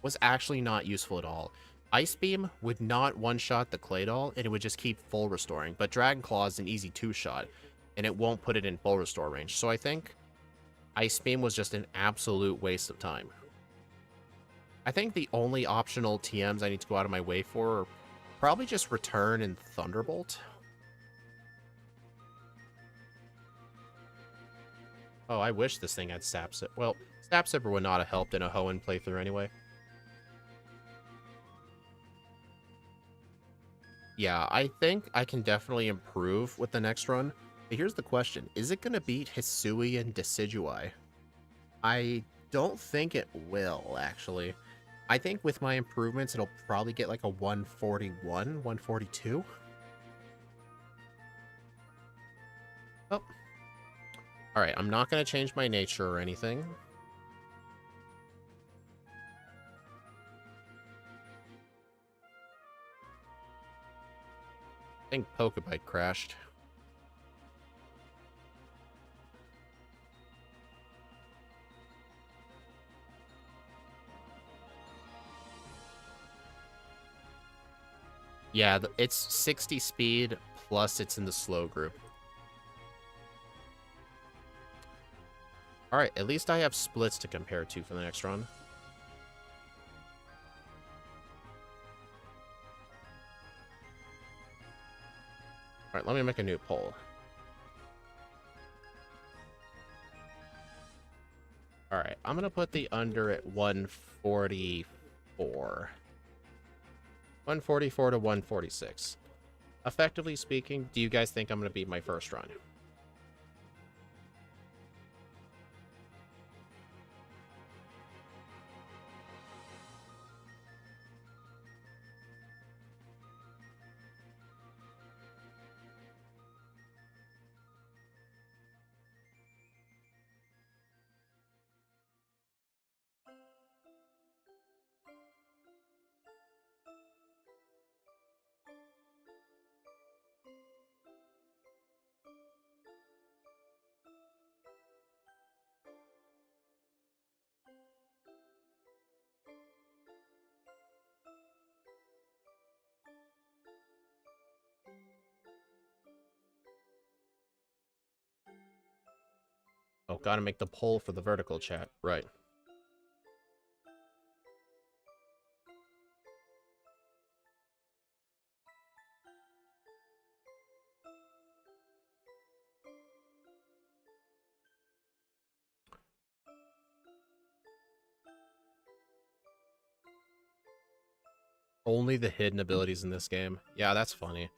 was actually not useful at all. Ice Beam would not one-shot the Claydol, and it would just keep full restoring. But Dragon Claw is an easy 2-shot, and it won't put it in full restore range. So I think Ice Beam was just an absolute waste of time. I think the only optional TMs I need to go out of my way for are probably just Return and Thunderbolt. Oh, I wish this thing had Sap Sipper. Well, Sap Sipper would not have helped in a Hoenn playthrough anyway. Yeah, I think I can definitely improve with the next run. But here's the question. Is it going to beat Hisuian Decidueye? I don't think it will, actually. I think with my improvements, it'll probably get like a 141, 142. Oh. Alright, I'm not going to change my nature or anything. I think Pokebite crashed. Yeah, it's 60 speed, plus it's in the slow group. Alright, at least I have splits to compare to for the next run. Alright, let me make a new poll. Alright, I'm gonna put the under at 144. 144 to 146. Effectively speaking, do you guys think I'm gonna beat my first run? Gotta make the poll for the vertical chat. Right. Only the hidden abilities in this game. Yeah, that's funny.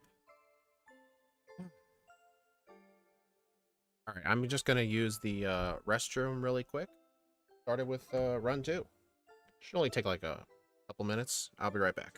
Alright, I'm just gonna use the restroom really quick. Started with run 2. Should only take like a couple minutes. I'll be right back.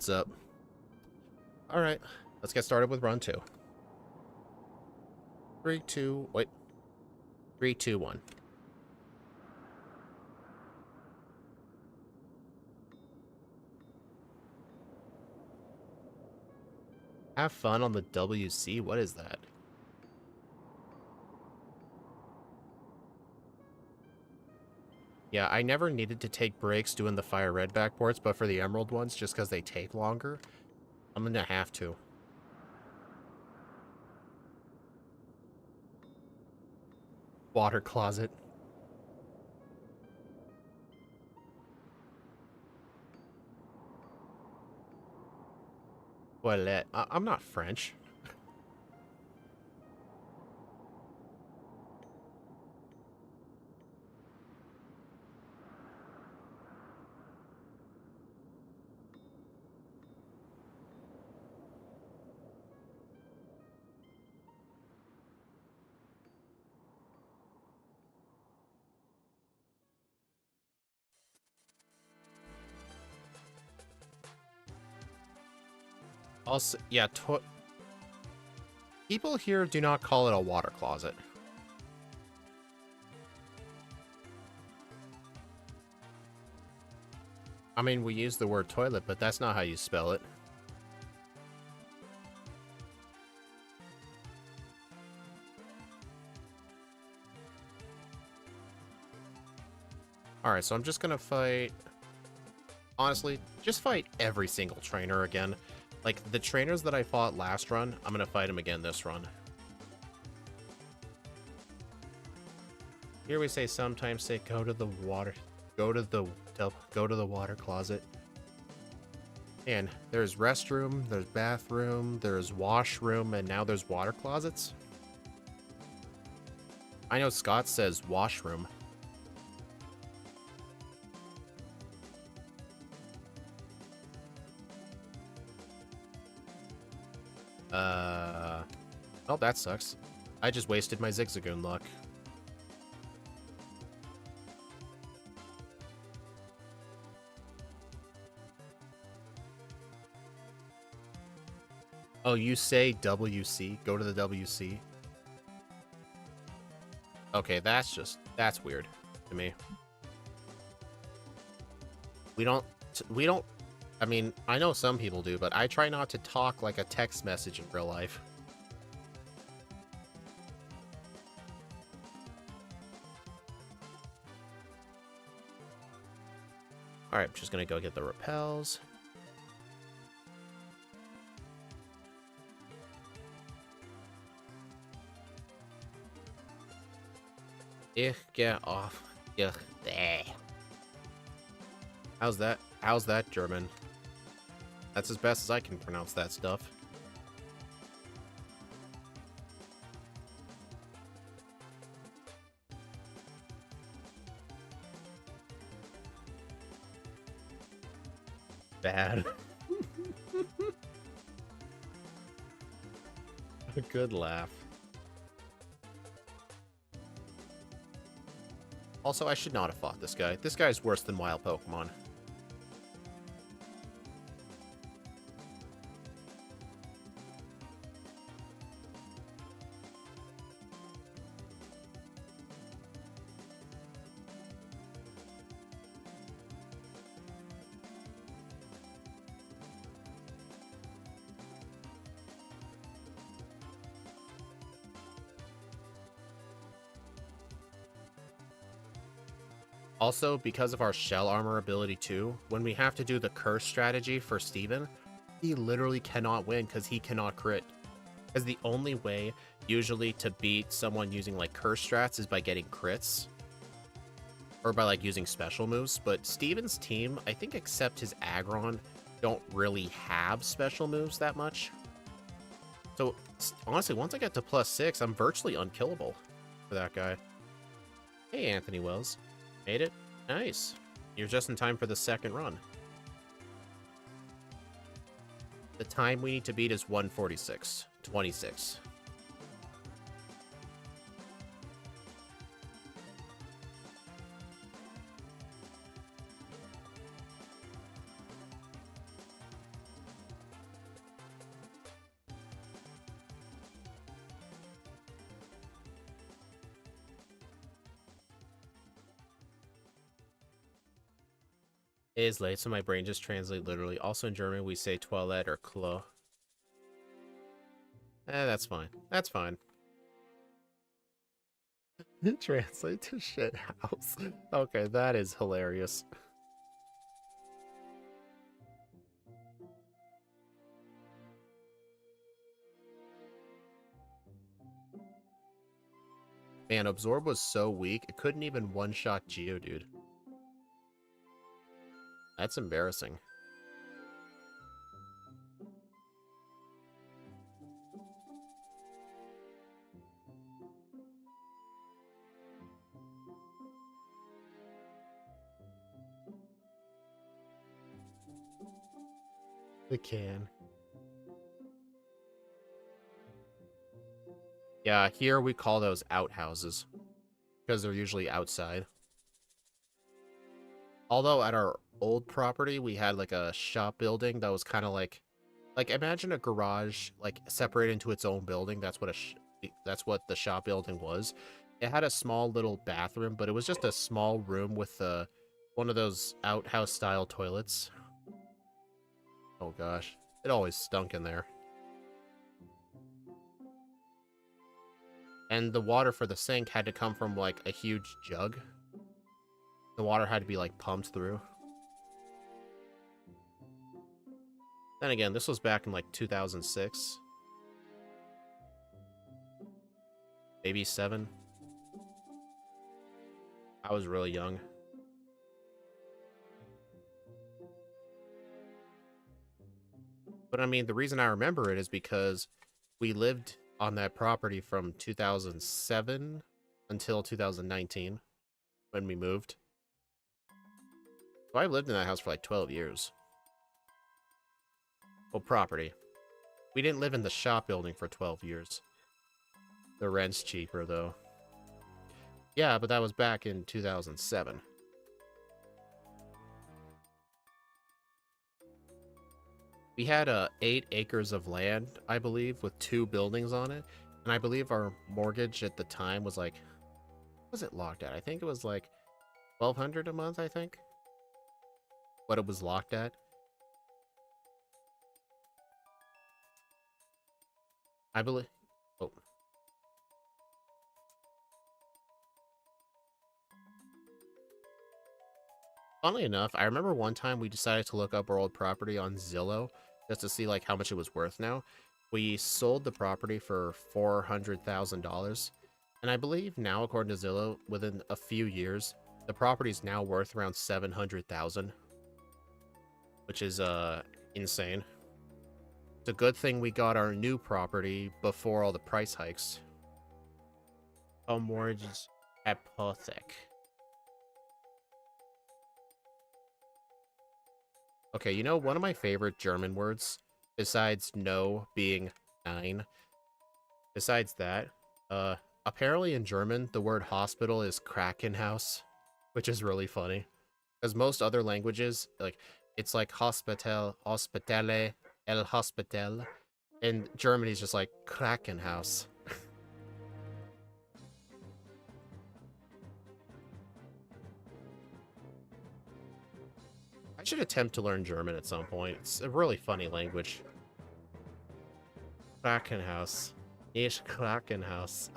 builds up. Alright, let's get started with run 2. 3, 2, wait. 3, 2, 1. Have fun on the WC? What is that? Yeah, I never needed to take breaks doing the fire red backports, but for the emerald ones, just because they take longer, I'm gonna have to. Water closet. Toilette. I'm not French. Also, yeah, people here do not call it a water closet. I mean, we use the word toilet, but that's not how you spell it. Alright, so I'm just gonna fight... Honestly, just fight every single trainer again. Like, the trainers that I fought last run, I'm gonna fight them again this run. Here we say sometimes say go to the water... Go to the water closet. And there's restroom, there's bathroom, there's washroom, and now there's water closets. I know Scott says washroom. Oh, that sucks. I just wasted my Zigzagoon luck. Oh, you say WC? Go to the WC? Okay, that's weird to me. We don't, I mean, I know some people do, but I try not to talk like a text message in real life. Alright, I'm just gonna go get the repels. Ich get off. Ich there. How's that? How's that German? That's as best as I can pronounce that stuff. Bad. A good laugh. Also, I should not have fought this guy. This guy's worse than wild Pokemon. Also, because of our shell armor ability too, when we have to do the curse strategy for Steven, he literally cannot win because he cannot crit. Because the only way usually to beat someone using like curse strats is by getting crits. Or by like using special moves. But Steven's team, I think except his Aggron, don't really have special moves that much. So honestly, once I get to +6, I'm virtually unkillable for that guy. Hey, Anthony Wells. Made it? Nice. You're just in time for the second run. The time we need to beat is 1:46:26. It is late, so my brain just translates literally. Also in German, we say toilette or Klo. That's fine. That's fine. Translate to shit house. Okay, that is hilarious. Man, Absorb was so weak, it couldn't even one-shot Geodude. That's embarrassing. The can. Yeah, here we call those outhouses because they're usually outside. Although at our old property, we had like a shop building that was kind of like imagine a garage like separated into its own building. That's what the shop building was. It had a small little bathroom, but it was just a small room with one of those outhouse style toilets. Oh gosh, it always stunk in there. And the water for the sink had to come from like a huge jug. The water had to be like pumped through. Then again, this was back in like 2006. Maybe 7. I was really young. But I mean, the reason I remember it is because we lived on that property from 2007 until 2019 when we moved. So I lived in that house for like 12 years. Well, property. We didn't live in the shop building for 12 years. The rent's cheaper, though. Yeah, but that was back in 2007. We had 8 acres of land, I believe, with 2 buildings on it. And I believe our mortgage at the time was like... What was it locked at? I think it was like $1,200 a month, I think. What it was locked at. I believe... Oh. Funnily enough, I remember one time we decided to look up our old property on Zillow just to see like how much it was worth now. We sold the property for $400,000. And I believe now, according to Zillow, within a few years, the property is now worth around $700,000. Which is insane. It's a good thing we got our new property before all the price hikes. Oh, mortgage is apathetic. Okay, you know, one of my favorite German words, besides no being 9, besides that, apparently in German, the word hospital is Krankenhaus, which is really funny. Because most other languages, like, it's like Hospital, Hospitale, El Hospital, and Germany's just like Krankenhaus. I should attempt to learn German at some point. It's a really funny language. Krankenhaus. Nicht Krankenhaus.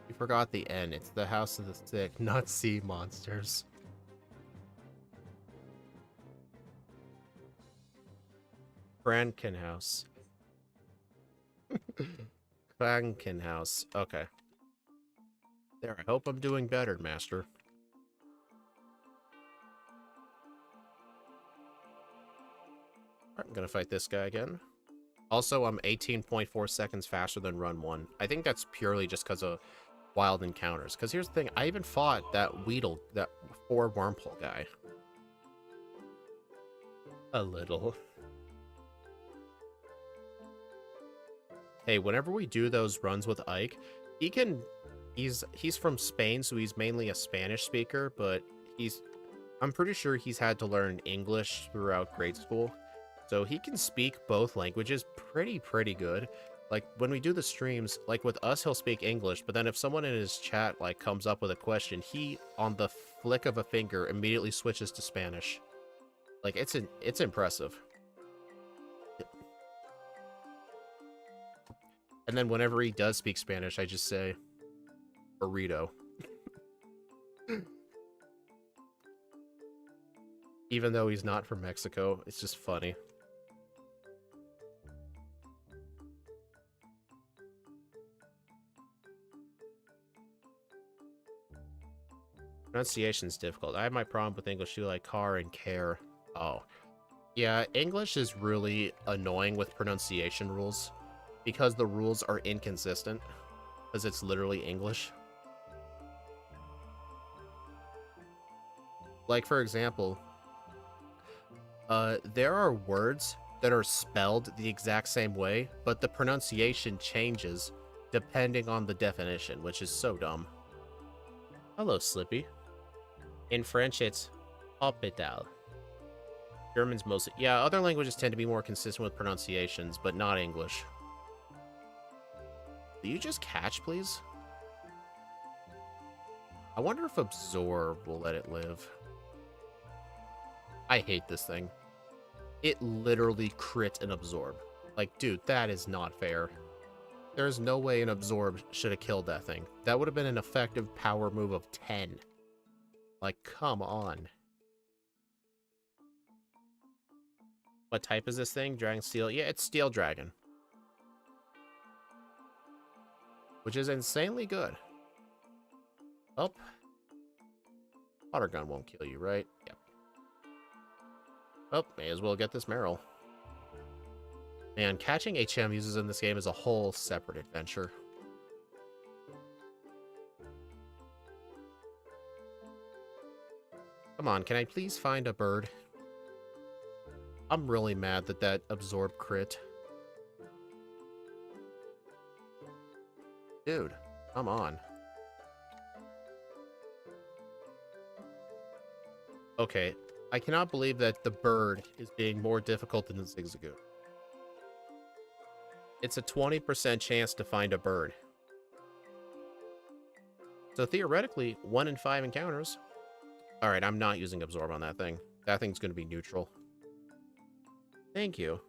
You forgot the N. It's the House of the Sick, not sea monsters. Krankenhaus. Krankenhaus. Okay. There, I hope I'm doing better, Master. Alright, I'm gonna fight this guy again. Also, I'm 18.4 seconds faster than run 1. I think that's purely just because of wild encounters. Because here's the thing, I even fought that Weedle, that 4 wormhole guy. A little. Hey, whenever we do those runs with Ike, he's from Spain, so he's mainly a Spanish speaker, but I'm pretty sure he's had to learn English throughout grade school. So he can speak both languages pretty good. Like when we do the streams, like with us, he'll speak English, but then if someone in his chat like comes up with a question, he on the flick of a finger immediately switches to Spanish. Like it's impressive. And then whenever he does speak Spanish, I just say burrito. Even though he's not from Mexico, it's just funny. Pronunciation's difficult. I have my problem with English too, like car and care. Oh. Yeah, English is really annoying with pronunciation rules because the rules are inconsistent because it's literally English. Like, for example, there are words that are spelled the exact same way, but the pronunciation changes depending on the definition, which is so dumb. Hello, Slippy. In French, it's hôpital. German's mostly... Yeah, other languages tend to be more consistent with pronunciations, but not English. Will you just catch, please? I wonder if Absorb will let it live. I hate this thing. It literally crit an Absorb. Like, dude, that is not fair. There's no way an Absorb should have killed that thing. That would have been an effective power move of 10. Like, come on. What type is this thing? Dragon Steel? Yeah, it's Steel Dragon. Which is insanely good. Oh. Water gun won't kill you, right? Yep. Oh, may as well get this Meryl. Man, catching HM users in this game is a whole separate adventure. Come on, can I please find a bird? I'm really mad that that Absorb crit. Dude, come on. Okay, I cannot believe that the bird is being more difficult than the Zigzagoon. It's a 20% chance to find a bird. So theoretically, 1 in 5 encounters. Alright, I'm not using Absorb on that thing. That thing's going to be neutral. Thank you.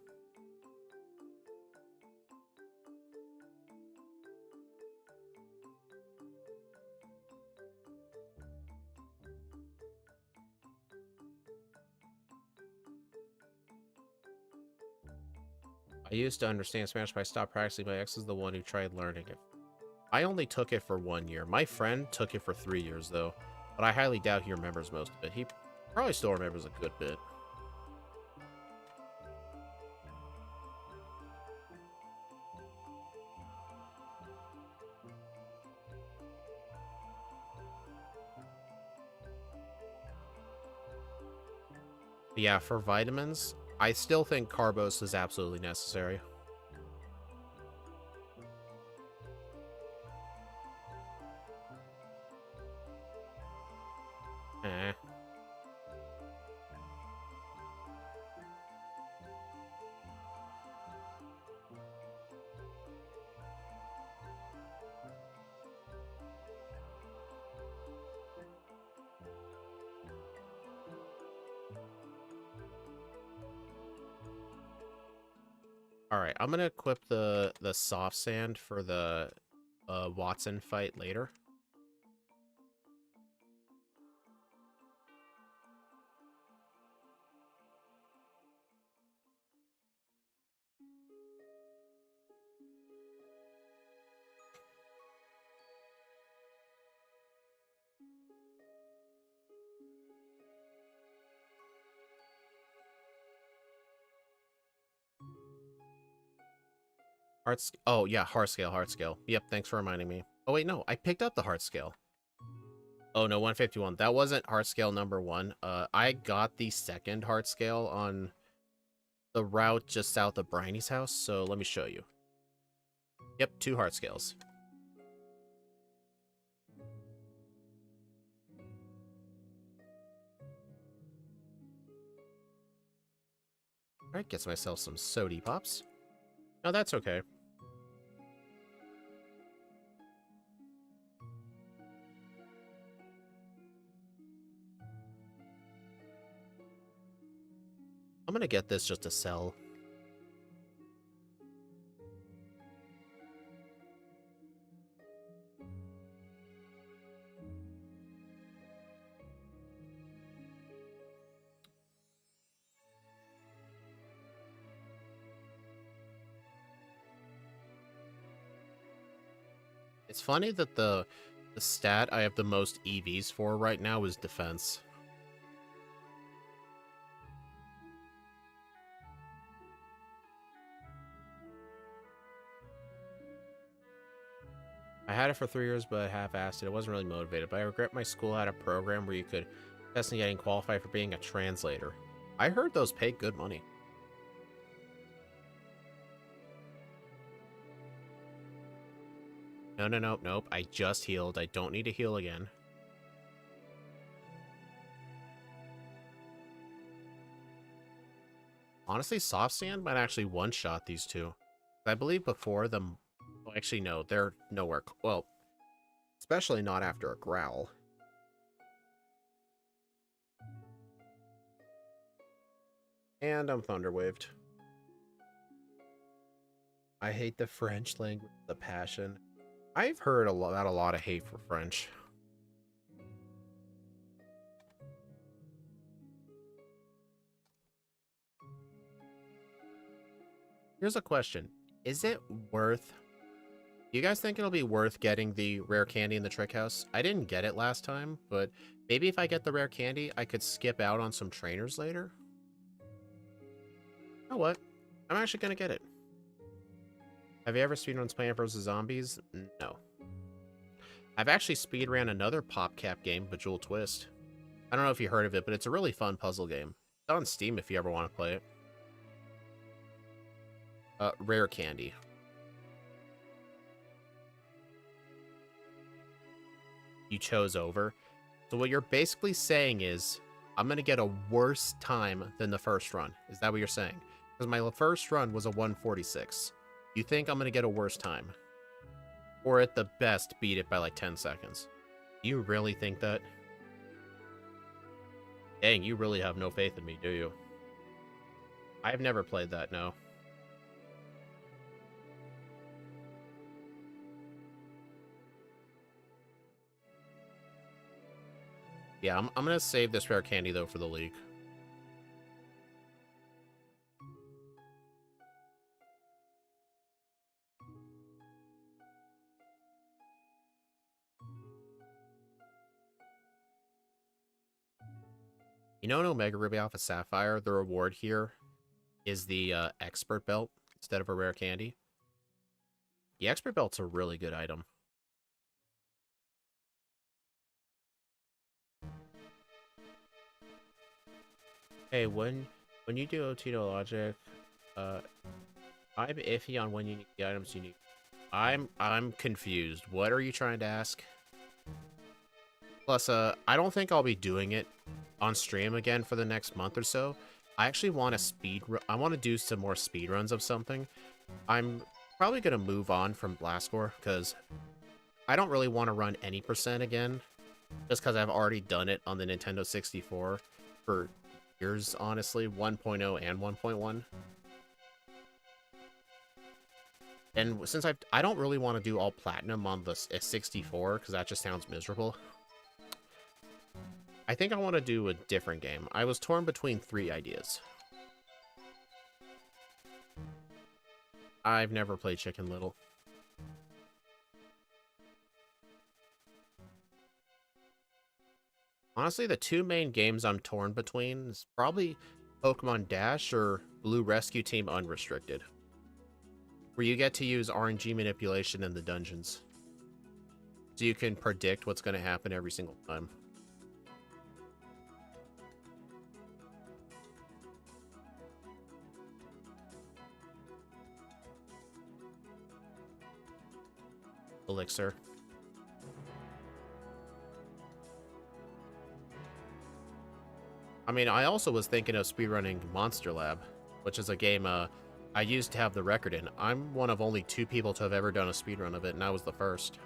I used to understand Spanish, but I stopped practicing. My ex is the one who tried learning it. I only took it for 1 year. My friend took it for 3 years, though. But I highly doubt he remembers most of it. He probably still remembers a good bit. But yeah, for vitamins, I still think Carbos is absolutely necessary. Eh. Alright, I'm gonna equip the soft sand for the Watson fight later. Oh, yeah, heart scale. Yep, thanks for reminding me. Oh, wait, no, I picked up the heart scale. Oh, no, 151. That wasn't heart scale number 1. I got the second heart scale on the route just south of Briney's house, so let me show you. Yep, 2 heart scales. Alright, gets myself some sody pops. No, that's okay. I'm gonna get this just to sell. It's funny that the stat I have the most EVs for right now is defense. I had it for 3 years, but half-assed it. I wasn't really motivated, but I regret my school had a program where you could test and getting qualified for being a translator. I heard those pay good money. No, no, no, nope. I just healed. I don't need to heal again. Honestly, soft sand might actually one-shot these two. I believe before them... Well, actually, no. They're nowhere... Well, especially not after a growl. And I'm thunderwaved. I hate the French language, the passion. I've heard a lot of hate for French. Here's a question. Is it worth... Do you guys think it'll be worth getting the rare candy in the trick house? I didn't get it last time, but maybe if I get the rare candy, I could skip out on some trainers later? You know what? I'm actually gonna get it. Have you ever speedrun Plants vs. Zombies? No. I've actually speedran another PopCap game, Bejeweled Twist. I don't know if you heard of it, but it's a really fun puzzle game. It's on Steam if you ever want to play it. Rare candy. You chose over. So what you're basically saying is, I'm going to get a worse time than the first run. Is that what you're saying? Because my first run was a 146. You think I'm going to get a worse time? Or at the best, beat it by like 10 seconds. You really think that? Dang, you really have no faith in me, do you? I've never played that, no. Yeah, I'm going to save this rare candy, though, for the league. You know, in Omega Ruby Alpha Sapphire, the reward here is the Expert Belt instead of a rare candy. The Expert Belt's a really good item. Hey, when you do OTO logic, I'm iffy on when you need the items you need. I'm confused. What are you trying to ask? Plus, I don't think I'll be doing it on stream again for the next month or so. I actually want to I want to do some more speed runs of something. I'm probably gonna move on from Blastcore because I don't really want to run any percent again, just because I've already done it on the Nintendo 64 for years, honestly, 1.0 and 1.1. And since I don't really want to do all platinum on the 64 because that just sounds miserable. I think I want to do a different game. I was torn between 3 ideas. I've never played Chicken Little. Honestly, the 2 main games I'm torn between is probably Pokemon Dash or Blue Rescue Team Unrestricted, where you get to use RNG manipulation in the dungeons. So you can predict what's going to happen every single time. elixir. I mean, I also was thinking of speedrunning Monster Lab, which is a game I used to have the record in. I'm one of only 2 people to have ever done a speedrun of it, and I was the first.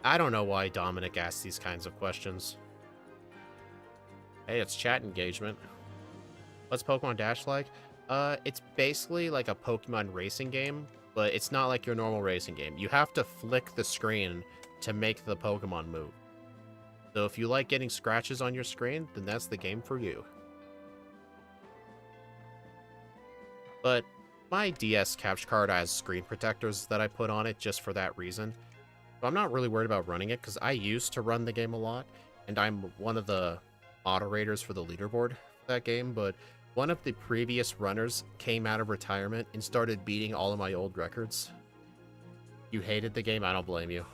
I don't know why Dominic asks these kinds of questions. Hey, it's chat engagement. What's Pokemon Dash like? It's basically like a Pokemon racing game, but it's not like your normal racing game. You have to flick the screen to make the Pokemon move. So if you like getting scratches on your screen, then that's the game for you. But my DS capture card has screen protectors that I put on it just for that reason. So I'm not really worried about running it because I used to run the game a lot, and I'm one of the moderators for the leaderboard for that game, but one of the previous runners came out of retirement and started beating all of my old records. You hated the game? I don't blame you.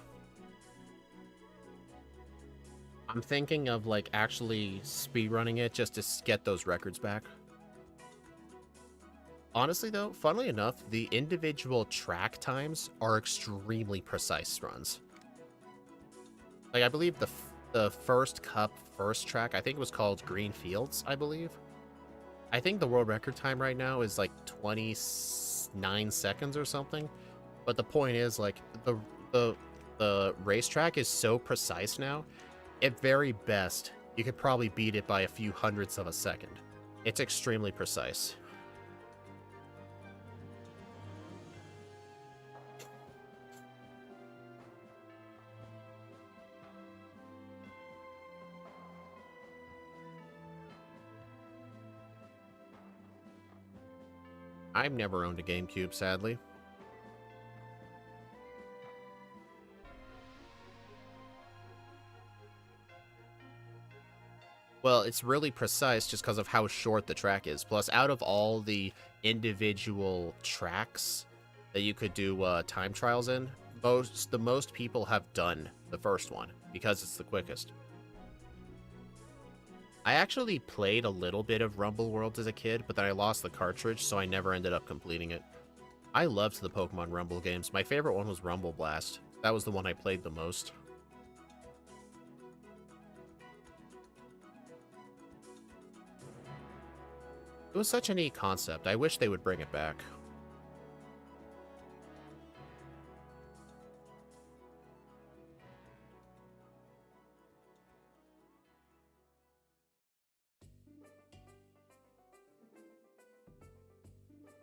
I'm thinking of like actually speedrunning it just to get those records back. Honestly though, funnily enough, the individual track times are extremely precise runs. Like I believe the first cup first track, I think it was called Green Fields, I believe. I think the world record time right now is like 29 seconds or something. But the point is like the racetrack is so precise now. At very best, you could probably beat it by a few hundredths of a second. It's extremely precise. I've never owned a GameCube, sadly. Well, it's really precise just because of how short the track is. Plus, out of all the individual tracks that you could do time trials in, the most people have done the first one because it's the quickest. I actually played a little bit of Rumble Worlds as a kid, but then I lost the cartridge, so I never ended up completing it. I loved the Pokemon Rumble games. My favorite one was Rumble Blast. That was the one I played the most. It was such a neat concept. I wish they would bring it back.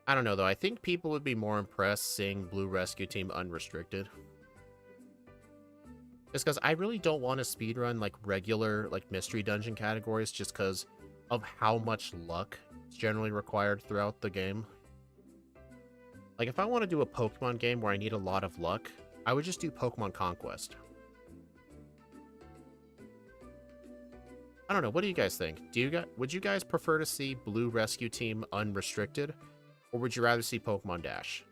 I don't know, though. I think people would be more impressed seeing Blue Rescue Team unrestricted. Just because I really don't want to speedrun, like, regular, like, mystery dungeon categories just because of how much luck is generally required throughout the game. Like, if I want to do a Pokemon game where I need a lot of luck, I would just do Pokemon Conquest. I don't know, what do you guys think? Would you guys prefer to see Blue Rescue Team unrestricted? Or would you rather see Pokemon Dash?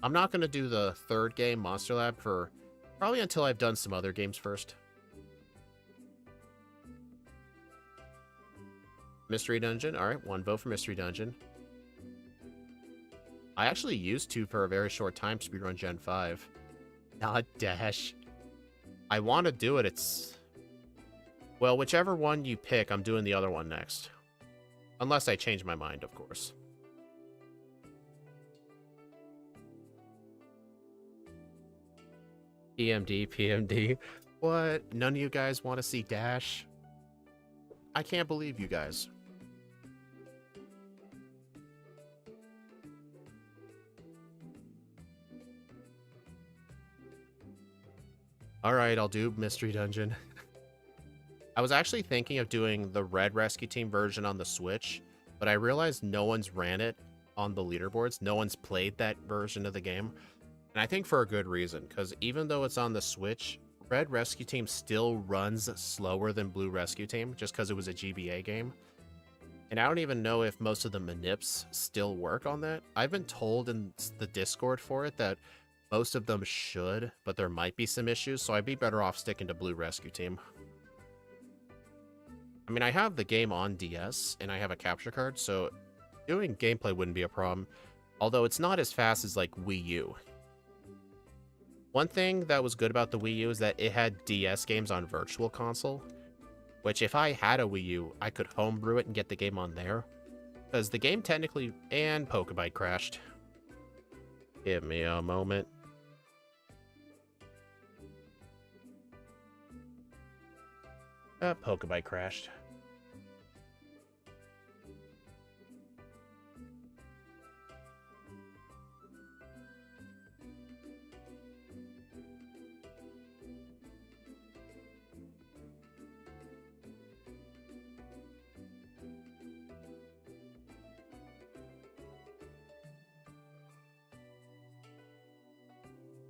I'm not going to do the third game, Monster Lab, for probably until I've done some other games first. Mystery Dungeon. Alright, 1 vote for Mystery Dungeon. I actually used to for a very short time speedrun Gen 5. Not Dash. I want to do it. It's... Well, whichever one you pick, I'm doing the other one next. Unless I change my mind, of course. PMD, PMD. What? None of you guys want to see Dash? I can't believe you guys. Alright, I'll do Mystery Dungeon. I was actually thinking of doing the Red Rescue Team version on the Switch, but I realized no one's ran it on the leaderboards. No one's played that version of the game. And I think for a good reason, because even though it's on the Switch, Red Rescue Team still runs slower than Blue Rescue Team, just because it was a GBA game. And I don't even know if most of the manips still work on that. I've been told in the Discord for it that most of them should, but there might be some issues, so I'd be better off sticking to Blue Rescue Team. I mean, I have the game on DS, and I have a capture card, so doing gameplay wouldn't be a problem. Although it's not as fast as, like, Wii U. One thing that was good about the Wii U is that it had DS games on Virtual Console, which if I had a Wii U, I could homebrew it and get the game on there. Because the game technically... And Pokeball crashed. Give me a moment. Pokeball crashed.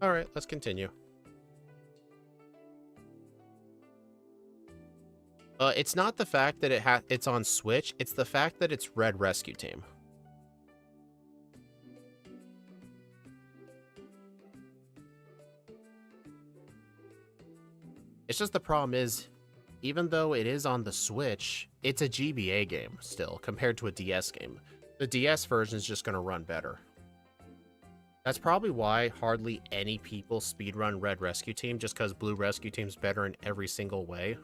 Alright, let's continue. It's not the fact that it's on Switch, it's the fact that it's Red Rescue Team. It's just the problem is, even though it is on the Switch, it's a GBA game still, compared to a DS game. The DS version is just going to run better. That's probably why hardly any people speedrun Red Rescue Team, just because Blue Rescue Team's better in every single way.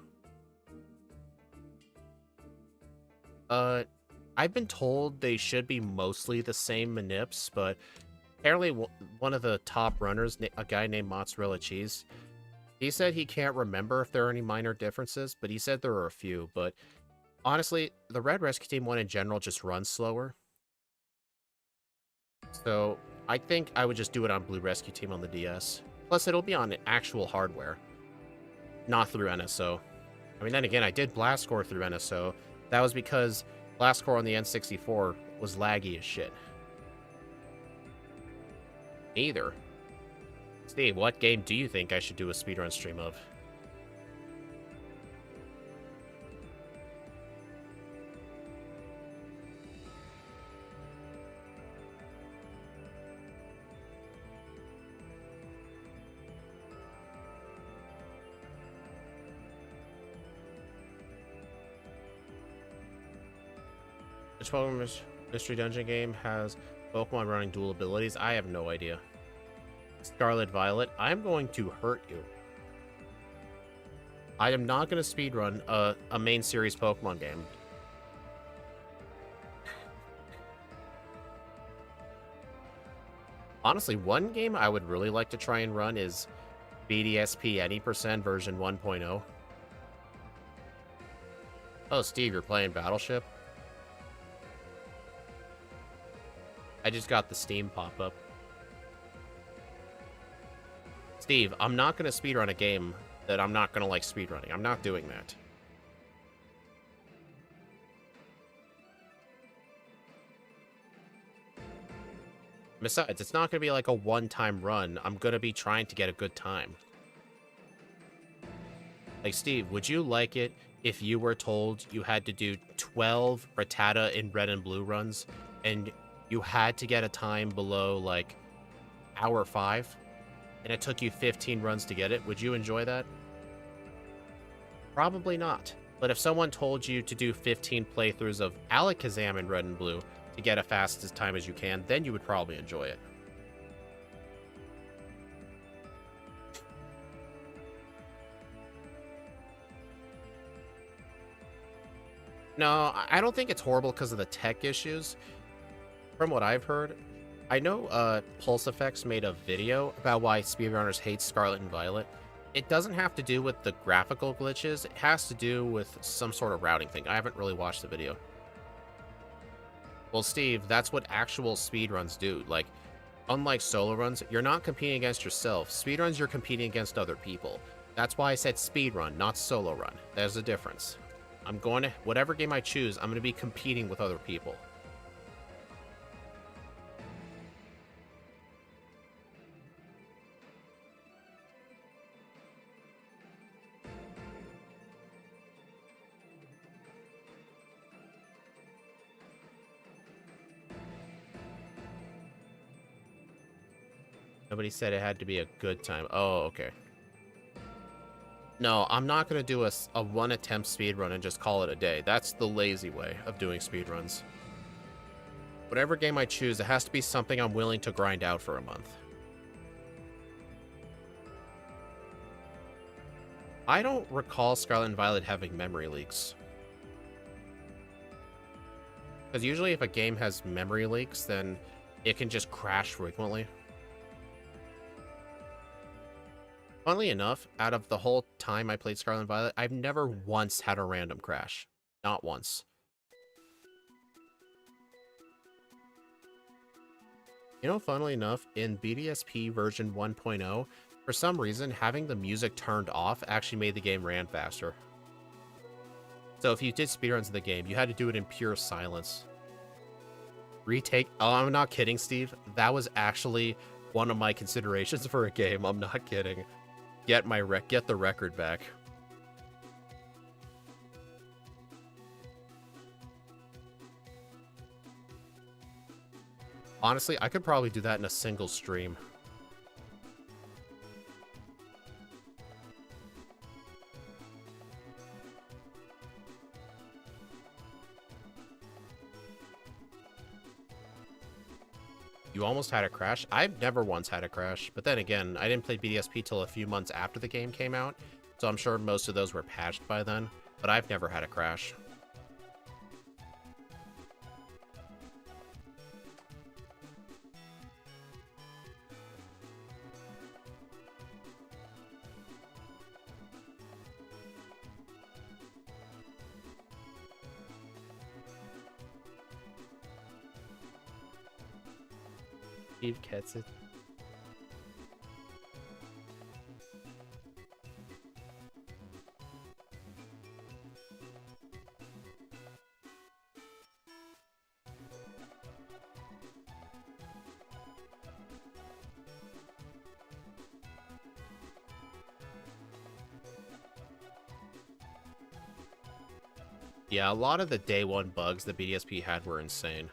I've been told they should be mostly the same manips, but apparently one of the top runners, a guy named Mozzarella Cheese, he said he can't remember if there are any minor differences, but he said there are a few. But honestly, the Red Rescue Team one in general just runs slower. So I think I would just do it on Blue Rescue Team on the DS. Plus, it'll be on actual hardware, not through NSO. I mean, then again, I did Blast Core through NSO. That was because Blast Core on the N64 was laggy as shit. Either. Steve, what game do you think I should do a speedrun stream of? Which Pokemon Mystery Dungeon game has Pokemon running dual abilities? I have no idea. Scarlet Violet, I'm going to hurt you. I am not going to speedrun a main series Pokemon game. Honestly, one game I would really like to try and run is BDSP Any% version 1.0. Oh, Steve, you're playing Battleship? I just got the Steam pop-up. Steve, I'm not going to speedrun a game that I'm not going to like speedrunning. I'm not doing that. Besides, it's not going to be like a one-time run. I'm going to be trying to get a good time. Like, Steve, would you like it if you were told you had to do 12 Rattata in red and blue runs, and you had to get a time below, like, hour 5, and it took you 15 runs to get it? Would you enjoy that? Probably not. But if someone told you to do 15 playthroughs of Alakazam in red and blue to get as fast as time as you can, then you would probably enjoy it. No, I don't think it's horrible because of the tech issues. From what I've heard, I know Pulse Effects made a video about why speedrunners hate Scarlet and Violet. It doesn't have to do with the graphical glitches. It has to do with some sort of routing thing. I haven't really watched the video. Well, Steve, that's what actual speedruns do. Like, unlike solo runs, you're not competing against yourself. Speedruns, you're competing against other people. That's why I said speedrun, not solo run. There's a difference. I'm going to, whatever game I choose, I'm going to be competing with other people. Nobody said it had to be a good time. Oh, okay. No, I'm not going to do a one-attempt speedrun and just call it a day. That's the lazy way of doing speedruns. Whatever game I choose, it has to be something I'm willing to grind out for a month. I don't recall Scarlet and Violet having memory leaks. Because usually if a game has memory leaks, then it can just crash frequently. Funnily enough, out of the whole time I played Scarlet and Violet, I've never once had a random crash. Not once. You know, funnily enough, in BDSP version 1.0, for some reason, having the music turned off actually made the game ran faster. So if you did speedruns of the game, you had to do it in pure silence. Retake... Oh, I'm not kidding, Steve. That was actually one of my considerations for a game. I'm not kidding. Get the record back. Honestly, I could probably do that in a single stream. You almost had a crash? I've never once had a crash, but then again, I didn't play BDSP till a few months after the game came out, so I'm sure most of those were patched by then, but I've never had a crash. Steve gets it. Yeah, a lot of the day one bugs that BDSP had were insane.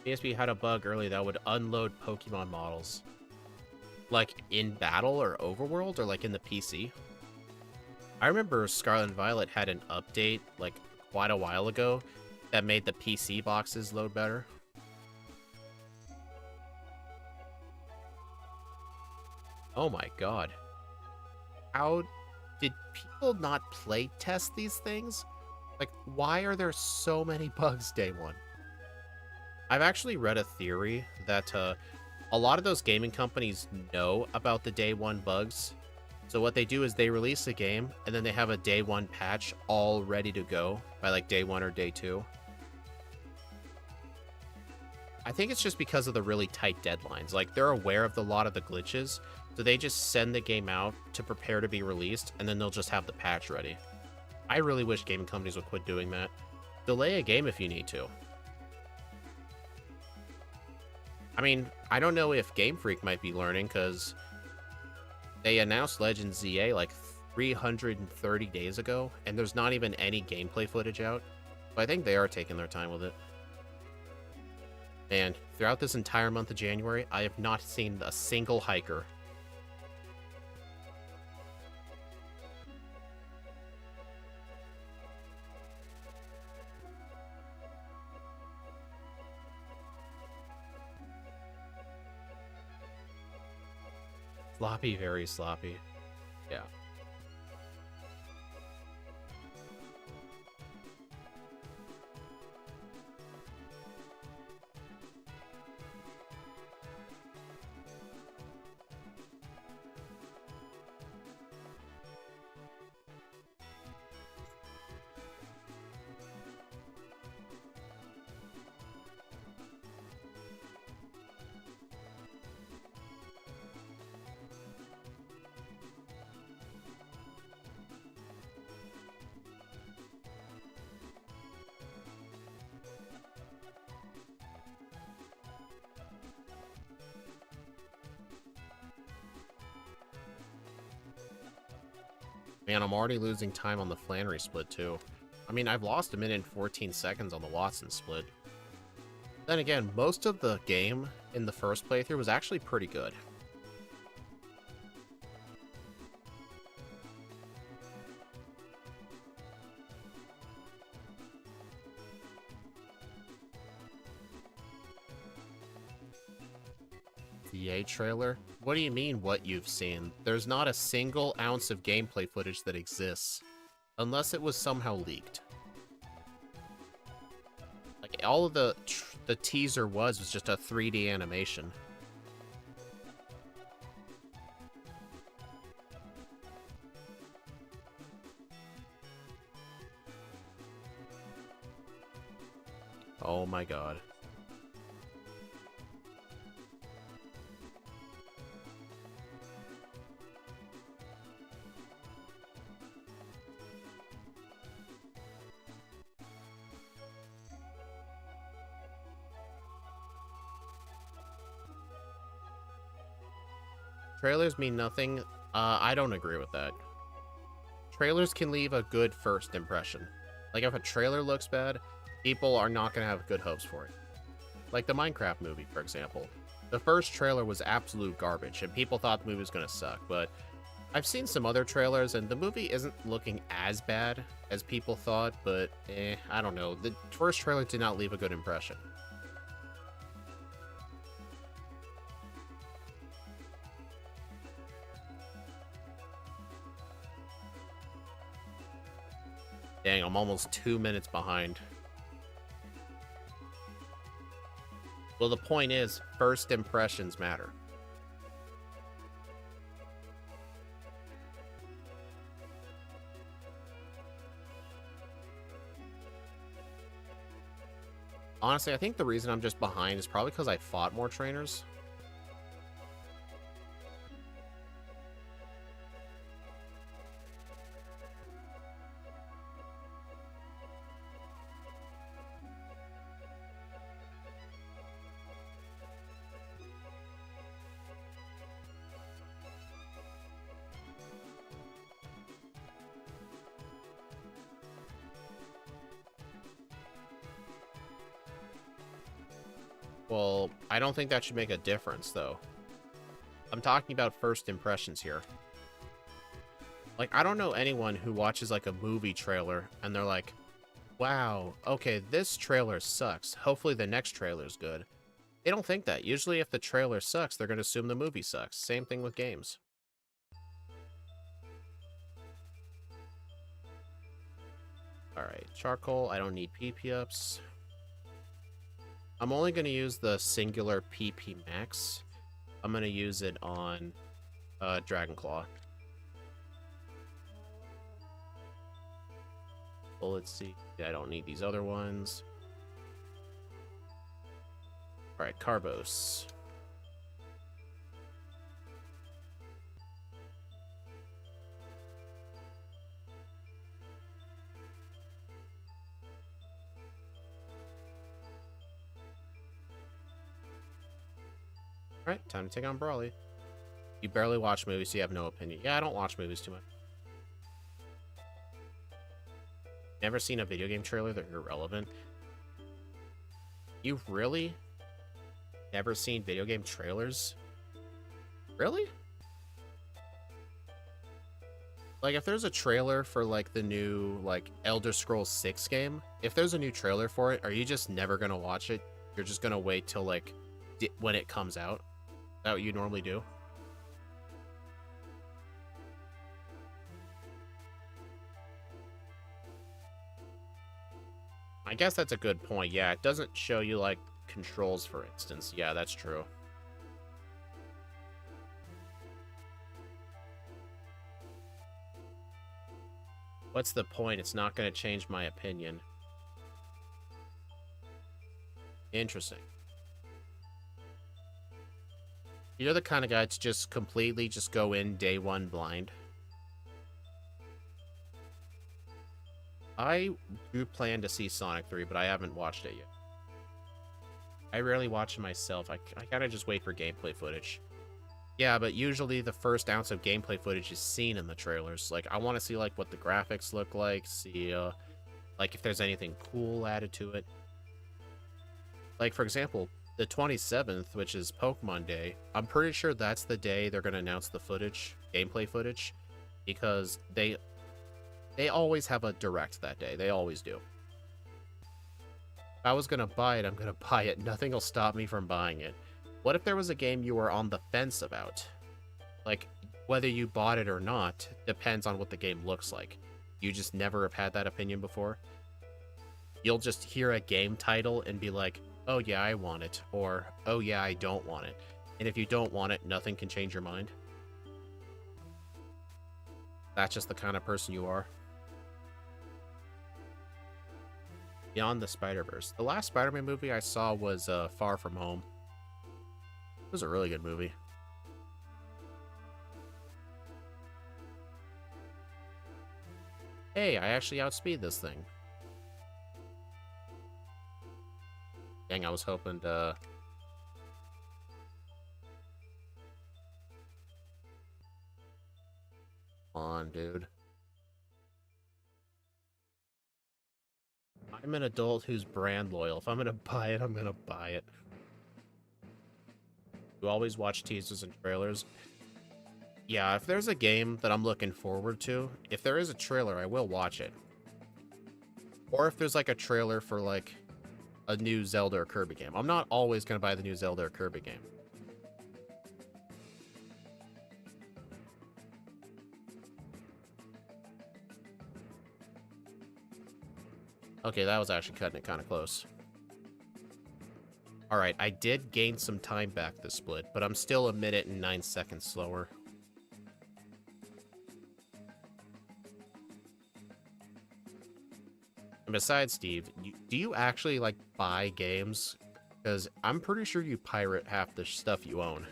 BDSP had a bug early that would unload Pokemon models. Like, in battle or overworld, or like in the PC. I remember Scarlet and Violet had an update, like, quite a while ago, that made the PC boxes load better. Oh my god. How did people not play test these things? Like, why are there so many bugs day one? I've actually read a theory that a lot of those gaming companies know about the day one bugs. So what they do is they release a game, and then they have a day one patch all ready to go by like day one or day two. I think it's just because of the really tight deadlines. Like, they're aware of a lot of the glitches, so they just send the game out to prepare to be released, and then they'll just have the patch ready. I really wish gaming companies would quit doing that. Delay a game if you need to. I mean, I don't know if Game Freak might be learning, because they announced Legends ZA like 330 days ago, and there's not even any gameplay footage out. But I think they are taking their time with it. And throughout this entire month of January, I have not seen a single hiker. Sloppy, very sloppy. Yeah. Man, I'm already losing time on the Flannery split, too. I mean, I've lost a minute and 14 seconds on the Watson split. Then again, most of the game in the first playthrough was actually pretty good. EA trailer? What do you mean, what you've seen? There's not a single ounce of gameplay footage that exists. Unless it was somehow leaked. Like, all of the teaser was just a 3D animation. Oh my god. Trailers mean nothing. I don't agree with that. Trailers can leave a good first impression. Like, if a trailer looks bad, people are not going to have good hopes for it. Like the Minecraft movie, for example. The first trailer was absolute garbage, and people thought the movie was going to suck, but I've seen some other trailers, and the movie isn't looking as bad as people thought, but I don't know. The first trailer did not leave a good impression. Dang, I'm almost 2 minutes behind. Well, the point is, first impressions matter. Honestly, I think the reason I'm just behind is probably because I fought more trainers. Well, I don't think that should make a difference, though. I'm talking about first impressions here. Like, I don't know anyone who watches, like, a movie trailer, and they're like, wow, okay, this trailer sucks. Hopefully the next trailer's good. They don't think that. Usually if the trailer sucks, they're going to assume the movie sucks. Same thing with games. Alright, charcoal. I don't need PP ups. I'm only going to use the singular PP max. I'm going to use it on Dragonclaw. Well, let's see. I don't need these other ones. Alright, Carbos. Alright, time to take on Brawly. You barely watch movies, so you have no opinion. Yeah, I don't watch movies too much. Never seen a video game trailer that are irrelevant? You really never seen video game trailers? Really? Like, if there's a trailer for, like, the new, like, Elder Scrolls 6 game, if there's a new trailer for it, are you just never gonna watch it? You're just gonna wait till, like, when it comes out? Is that what you normally do? I guess that's a good point. Yeah, it doesn't show you, like, controls, for instance. Yeah, that's true. What's the point? It's not going to change my opinion. Interesting. You're the kind of guy to just completely just go in day one blind. I do plan to see Sonic 3, but I haven't watched it yet. I rarely watch it myself. I kind of just wait for gameplay footage. Yeah, but usually the first ounce of gameplay footage is seen in the trailers. Like, I want to see, like, what the graphics look like, see, like, if there's anything cool added to it. Like, for example, the 27th, which is Pokemon Day, I'm pretty sure that's the day they're going to announce the footage, gameplay footage, because they always have a direct that day. They always do. If I was going to buy it, I'm going to buy it. Nothing will stop me from buying it. What if there was a game you were on the fence about? Like, whether you bought it or not depends on what the game looks like. You just never have had that opinion before. You'll just hear a game title and be like, oh yeah, I want it, or oh yeah, I don't want it. And if you don't want it, nothing can change your mind. That's just the kind of person you are. Beyond the Spider-Verse. The last Spider-Man movie I saw was Far From Home. It was a really good movie. Hey, I actually outspeed this thing. Dang, I was hoping to... Come on, dude. I'm an adult who's brand loyal. If I'm gonna buy it, I'm gonna buy it. You always watch teasers and trailers. Yeah, if there's a game that I'm looking forward to, if there is a trailer, I will watch it. Or if there's like a trailer for like a new Zelda or Kirby game. I'm not always gonna buy the new Zelda or Kirby game. Okay, that was actually cutting it kind of close. Alright, I did gain some time back this split, but I'm still 1 minute and 9 seconds slower. And besides, Steve, do you actually, like, buy games? Because I'm pretty sure you pirate half the stuff you own.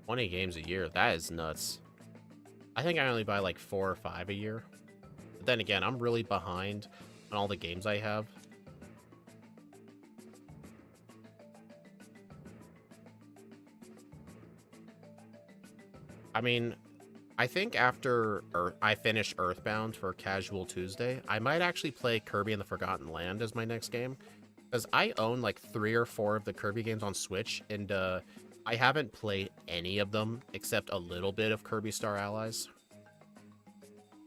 $20 games a year, that is nuts. I think I only buy like 4 or 5 a year. But then again, I'm really behind on all the games I have. I mean, I think after I finish Earthbound for Casual Tuesday, I might actually play Kirby and the Forgotten Land as my next game. Because I own like 3 or 4 of the Kirby games on Switch, and I haven't played any of them except a little bit of Kirby Star Allies.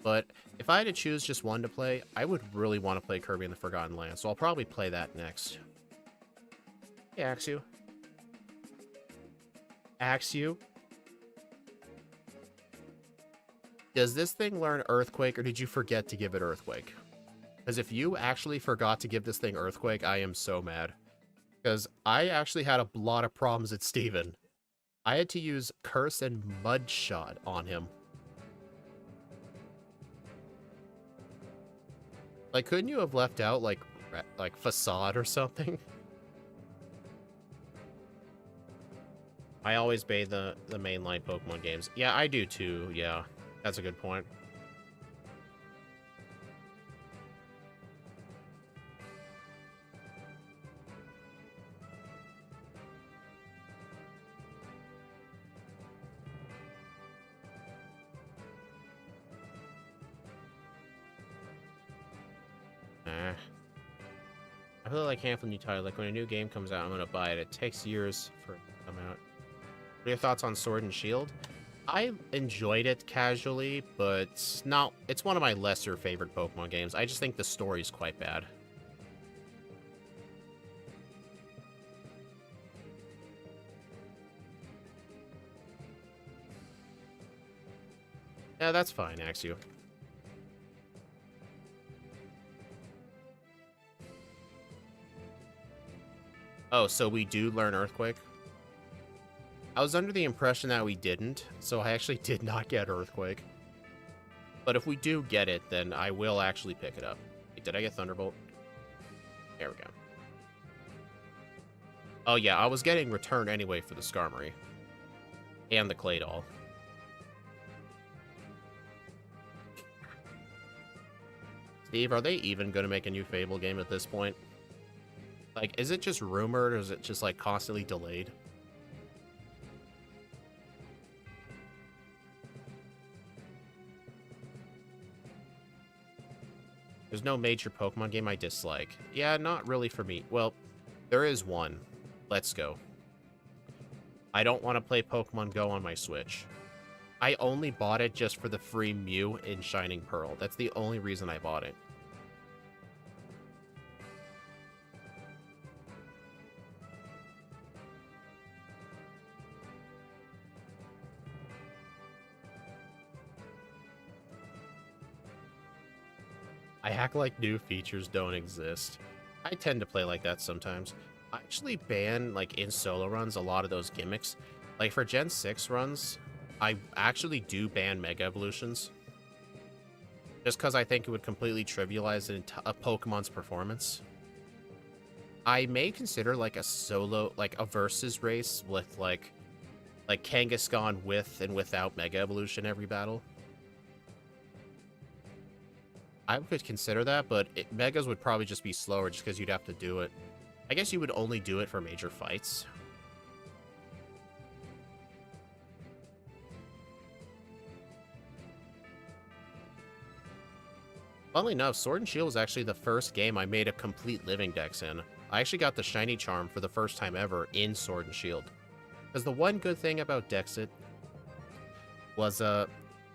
But if I had to choose just one to play, I would really want to play Kirby and the Forgotten Land, so I'll probably play that next. Hey, Axu. Axu? Does this thing learn Earthquake, or did you forget to give it Earthquake? Because if you actually forgot to give this thing Earthquake, I am so mad. Because I actually had a lot of problems at Steven. I had to use Curse and Mudshot on him. Like, couldn't you have left out, like Facade or something? I always bait the mainline Pokemon games. Yeah, I do too, yeah. That's a good point. I feel like handling new title. Like when a new game comes out, I'm gonna buy it. It takes years for it to come out. What are your thoughts on Sword and Shield? I enjoyed it casually, but it's one of my lesser favorite Pokemon games. I just think the story's quite bad. Yeah, that's fine, Axu. Oh, so we do learn Earthquake? I was under the impression that we didn't, so I actually did not get Earthquake. But if we do get it, then I will actually pick it up. Wait, did I get Thunderbolt? There we go. Oh yeah, I was getting Return anyway for the Skarmory. And the Claydol. Steve, are they even going to make a new Fable game at this point? Like, is it just rumored, or is it just, like, constantly delayed? There's no major Pokemon game I dislike. Yeah, not really for me. Well, there is one. Let's Go. I don't want to play Pokemon Go on my Switch. I only bought it just for the free Mew in Shining Pearl. That's the only reason I bought it. I act like new features don't exist. I tend to play like that sometimes. I actually ban, like, in solo runs, a lot of those gimmicks. Like, for Gen 6 runs, I actually do ban Mega Evolutions. Just because I think it would completely trivialize a Pokemon's performance. I may consider, like, a solo, like, a versus race with, like Kangaskhan with and without Mega Evolution every battle. I could consider that, but Megas would probably just be slower just because you'd have to do it. I guess you would only do it for major fights. Funnily enough, Sword and Shield was actually the first game I made a complete living dex in. I actually got the Shiny Charm for the first time ever in Sword and Shield. Because the one good thing about Dexit was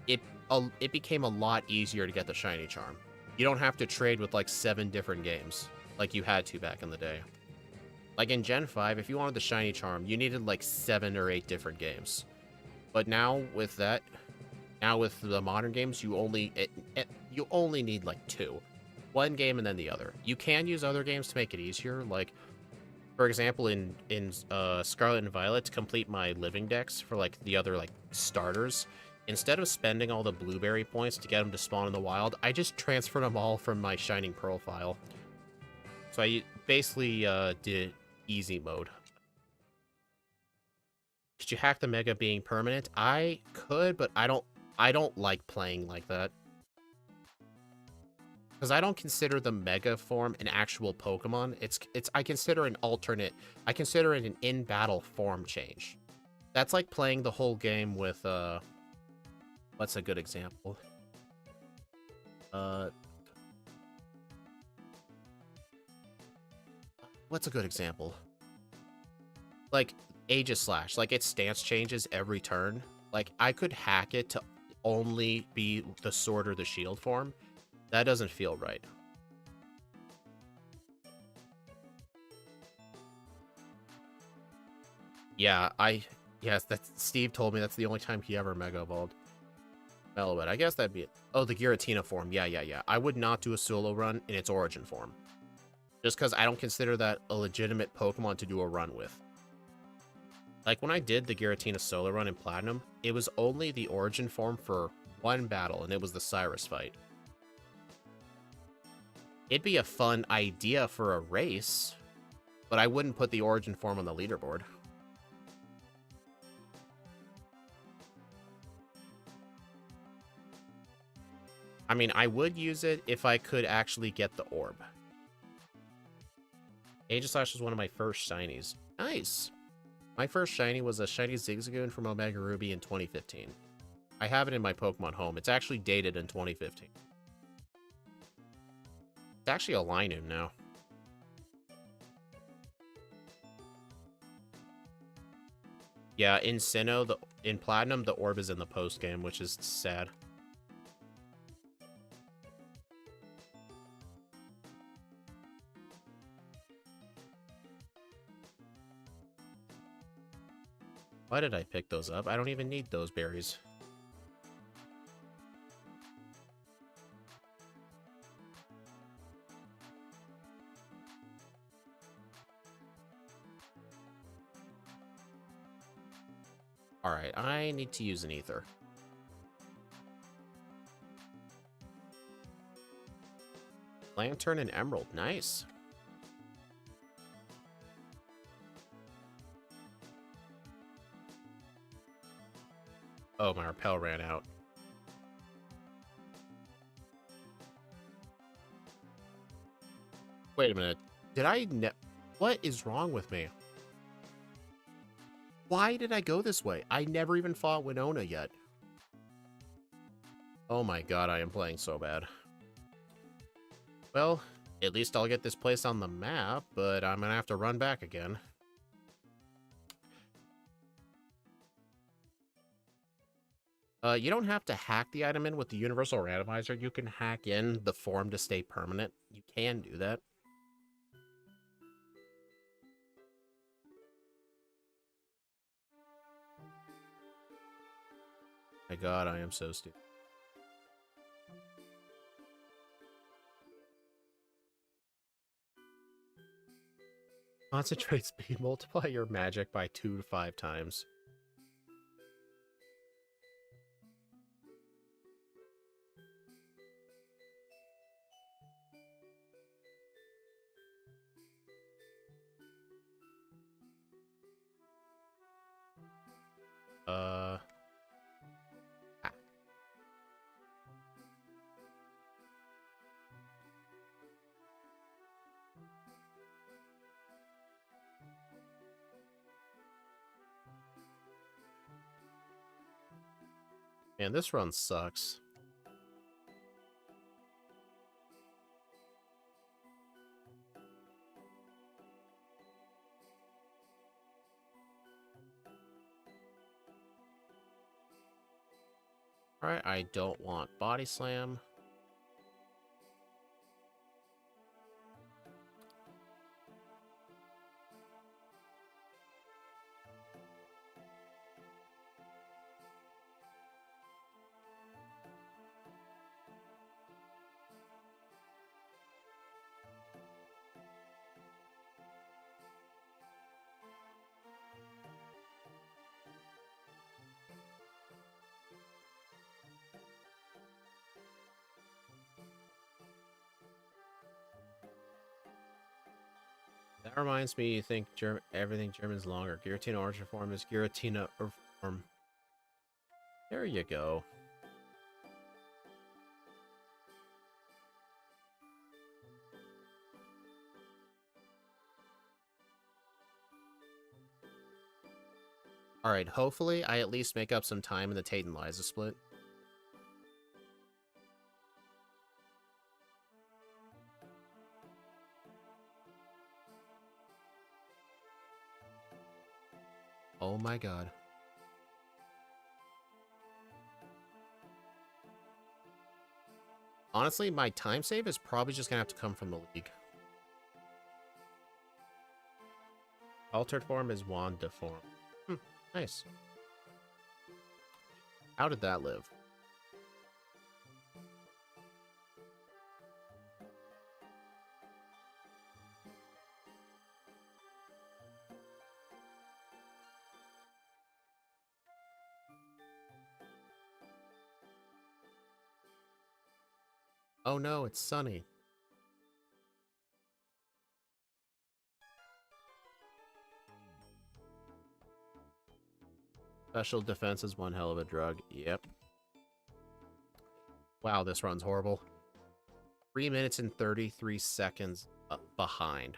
it became a lot easier to get the Shiny Charm. You don't have to trade with like 7 different games like you had to back in the day. Like in Gen 5, if you wanted the Shiny Charm, you needed like 7 or 8 different games. But now with that, now with the modern games, you only need like 2. One game and then the other. You can use other games to make it easier. Like, for example, in Scarlet and Violet, to complete my living dex for like the other like starters, instead of spending all the blueberry points to get them to spawn in the wild, I just transferred them all from my Shining Pearl file. So I basically did easy mode. Could you hack the Mega being permanent? I could, but I don't like playing like that. Because I don't consider the Mega form an actual Pokemon. I consider an alternate. I consider it an in-battle form change. That's like playing the whole game with what's a good example? What's a good example? Like Aegislash, like its stance changes every turn. Like I could hack it to only be the sword or the shield form. That doesn't feel right. Yeah, yes, that's Steve told me that's the only time he ever Mega Evolved. Melowet, I guess that'd be it. Oh, the Giratina form. Yeah. I would not do a solo run in its origin form. Just because I don't consider that a legitimate Pokemon to do a run with. Like, when I did the Giratina solo run in Platinum, it was only the origin form for one battle, and it was the Cyrus fight. It'd be a fun idea for a race, but I wouldn't put the origin form on the leaderboard. I mean, I would use it if I could actually get the orb. Aegislash was one of my first shinies. Nice! My first shiny was a shiny Zigzagoon from Omega Ruby in 2015. I have it in my Pokemon home. It's actually dated in 2015. It's actually a Linoon now. Yeah, in Sinnoh, in Platinum, the orb is in the post-game, which is sad. Why did I pick those up? I don't even need those berries. Alright, I need to use an ether. Lantern and Emerald, nice. Oh, my repel ran out. Wait a minute. Did I what is wrong with me? Why did I go this way? I never even fought Winona yet. Oh my god, I am playing so bad. Well, at least I'll get this place on the map, but I'm gonna have to run back again. You don't have to hack the item in with the universal randomizer. You can hack in the form to stay permanent. You can do that. My god, I am so stupid. Concentrate speed, multiply your magic by 2 to 5 times. Ah. Man, this run sucks. Alright, I don't want body slam. That reminds me, you think everything German's longer. Giratina origin form is Giratina form. There you go. Alright, hopefully I at least make up some time in the Tate and Liza split. Oh my god. Honestly, my time save is probably just gonna have to come from the league. Altered form is Wanda form. Nice. How did that live? Oh no, it's Sunny. Special defense is one hell of a drug. Yep. Wow, this run's horrible. 3 minutes and 33 seconds behind.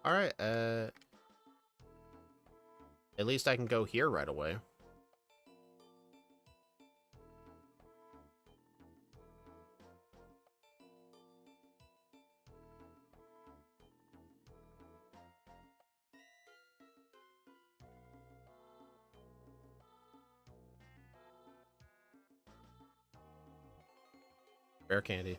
Alright, at least I can go here right away. Rare candy.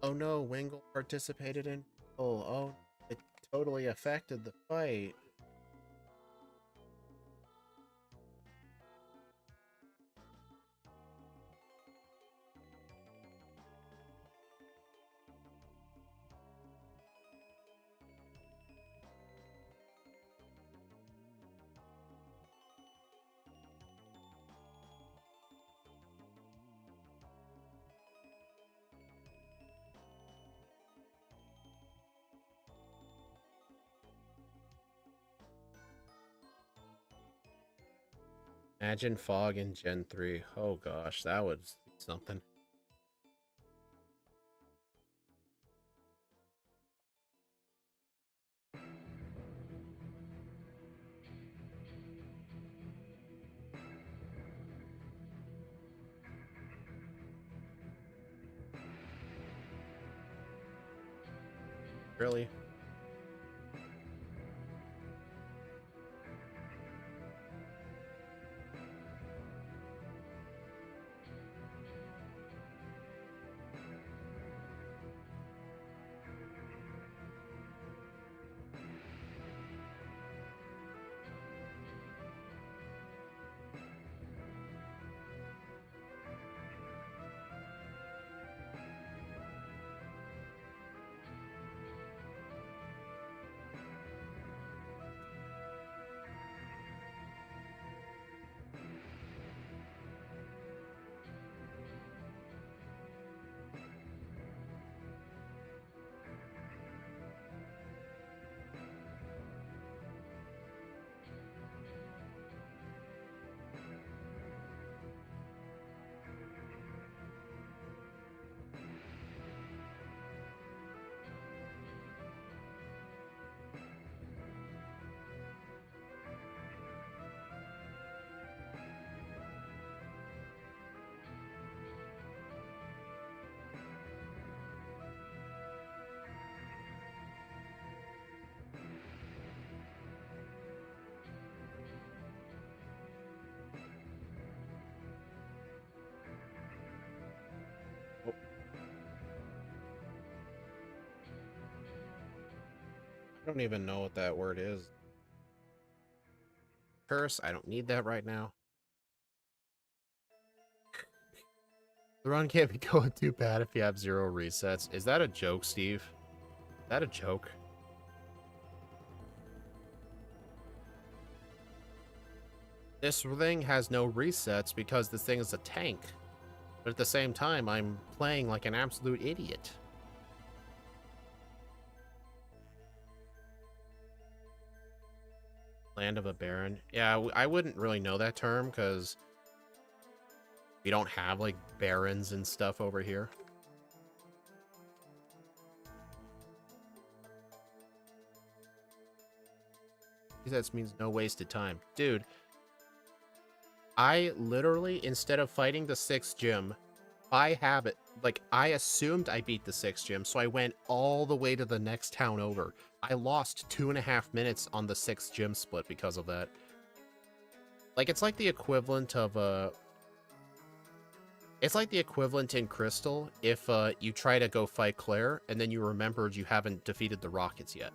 Oh no, Wingle participated in. Oh, it totally affected the fight. Imagine Fog in Gen 3. Oh gosh, that was something. Really? Oh, I don't even know what that word is. Curse, I don't need that right now. The run can't be going too bad if you have 0 resets. Is that a joke, Steve? Is that a joke? This thing has no resets because this thing is a tank. But at the same time, I'm playing like an absolute idiot. Land of a Baron. Yeah, I wouldn't really know that term because we don't have like barons and stuff over here. That means no wasted time. Dude, I literally, instead of fighting the 6th gym, by habit, like, I assumed I beat the 6th gym, so I went all the way to the next town over. I lost 2.5 minutes on the 6th gym split because of that. Like, it's like the equivalent of, it's like the equivalent in Crystal if, you try to go fight Claire, and then you remembered you haven't defeated the Rockets yet.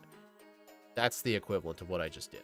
That's the equivalent of what I just did.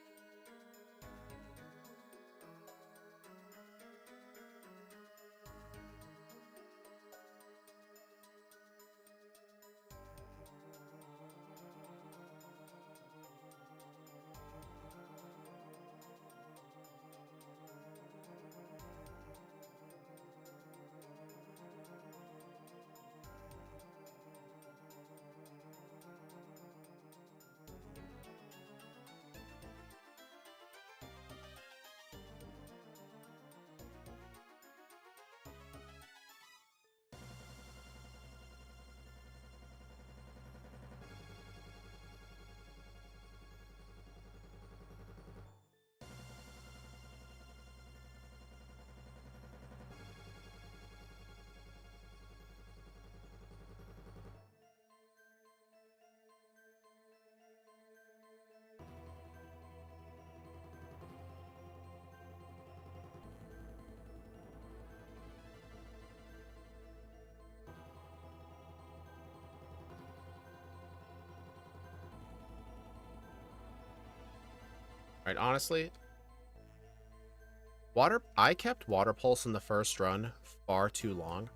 Right, honestly, I kept Water Pulse in the first run far too long.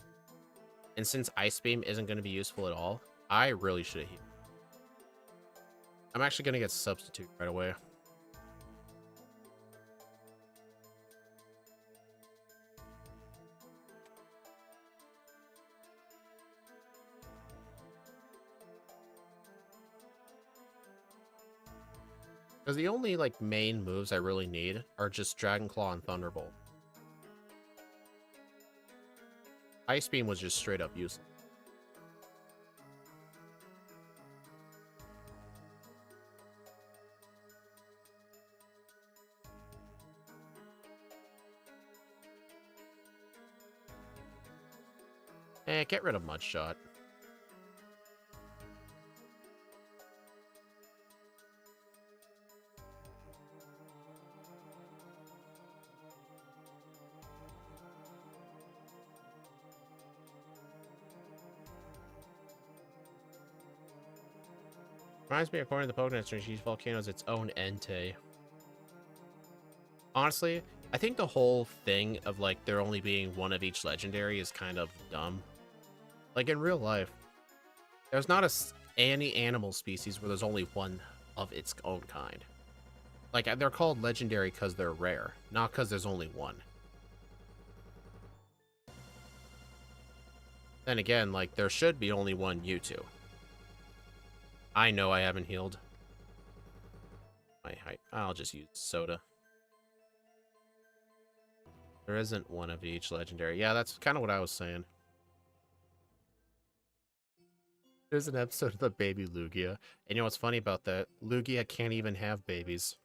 And since Ice Beam isn't going to be useful at all, I really should have healed. I'm actually going to get Substitute right away. Because the only, like, main moves I really need are just Dragon Claw and Thunderbolt. Ice Beam was just straight up useless. Get rid of Mud Shot. Reminds me, according to the Pokemon Strategies, Volcano is its own Entei. Honestly, I think the whole thing of, like, there only being one of each legendary is kind of dumb. Like, in real life, there's not any animal species where there's only one of its own kind. Like, they're called legendary because they're rare, not because there's only one. Then again, like, there should be only one Mewtwo. I know I haven't healed. I'll just use Soda. There isn't one of each legendary. Yeah, that's kind of what I was saying. There's an episode of the baby Lugia. And you know what's funny about that? Lugia can't even have babies.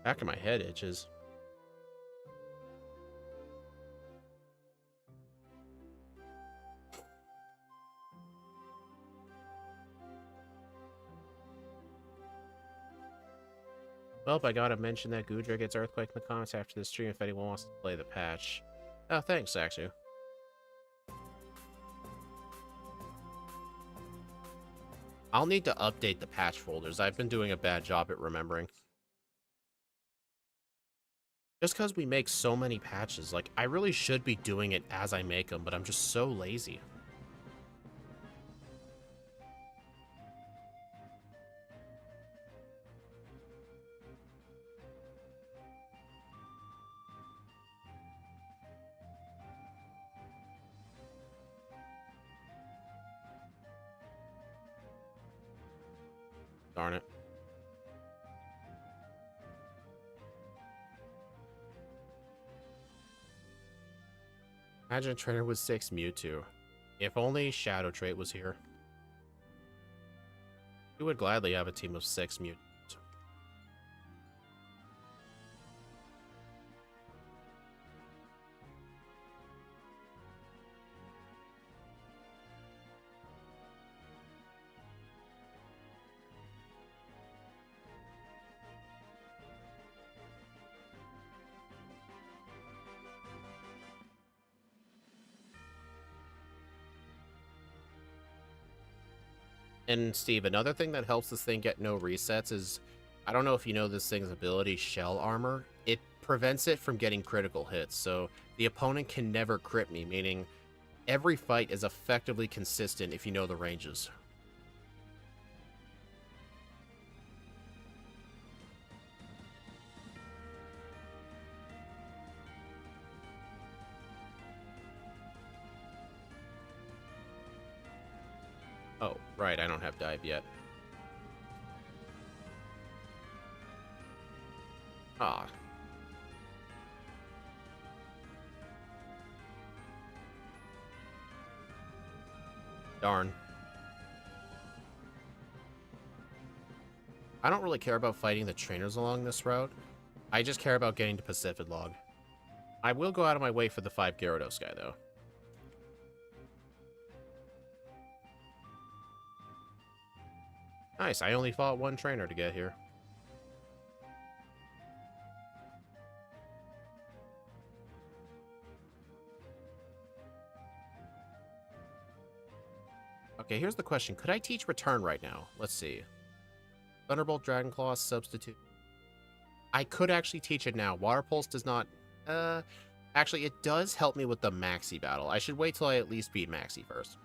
Back of my head itches. Well, I gotta mention that Goodra gets Earthquake in the comments after the stream if anyone wants to play the patch. Oh, thanks, actually. I'll need to update the patch folders. I've been doing a bad job at remembering. Just because we make so many patches, like, I really should be doing it as I make them, but I'm just so lazy. Darn it. Imagine a trainer with 6 Mewtwo. If only Shadow Trait was here. We would gladly have a team of 6 Mewtwo. And Steve, another thing that helps this thing get no resets is, I don't know if you know this thing's ability, Shell Armor. It prevents it from getting critical hits, so the opponent can never crit me, meaning every fight is effectively consistent if you know the ranges. Oh, right, I don't have dive yet. Ah. Darn. I don't really care about fighting the trainers along this route. I just care about getting to Pacific Log. I will go out of my way for the 5 Gyarados guy, though. Nice, I only fought one trainer to get here. Okay, here's the question. Could I teach Return right now? Let's see. Thunderbolt, Dragon Claw, Substitute. I could actually teach it now. Water Pulse does not... Actually, it does help me with the Maxi battle. I should wait till I at least beat Maxi first.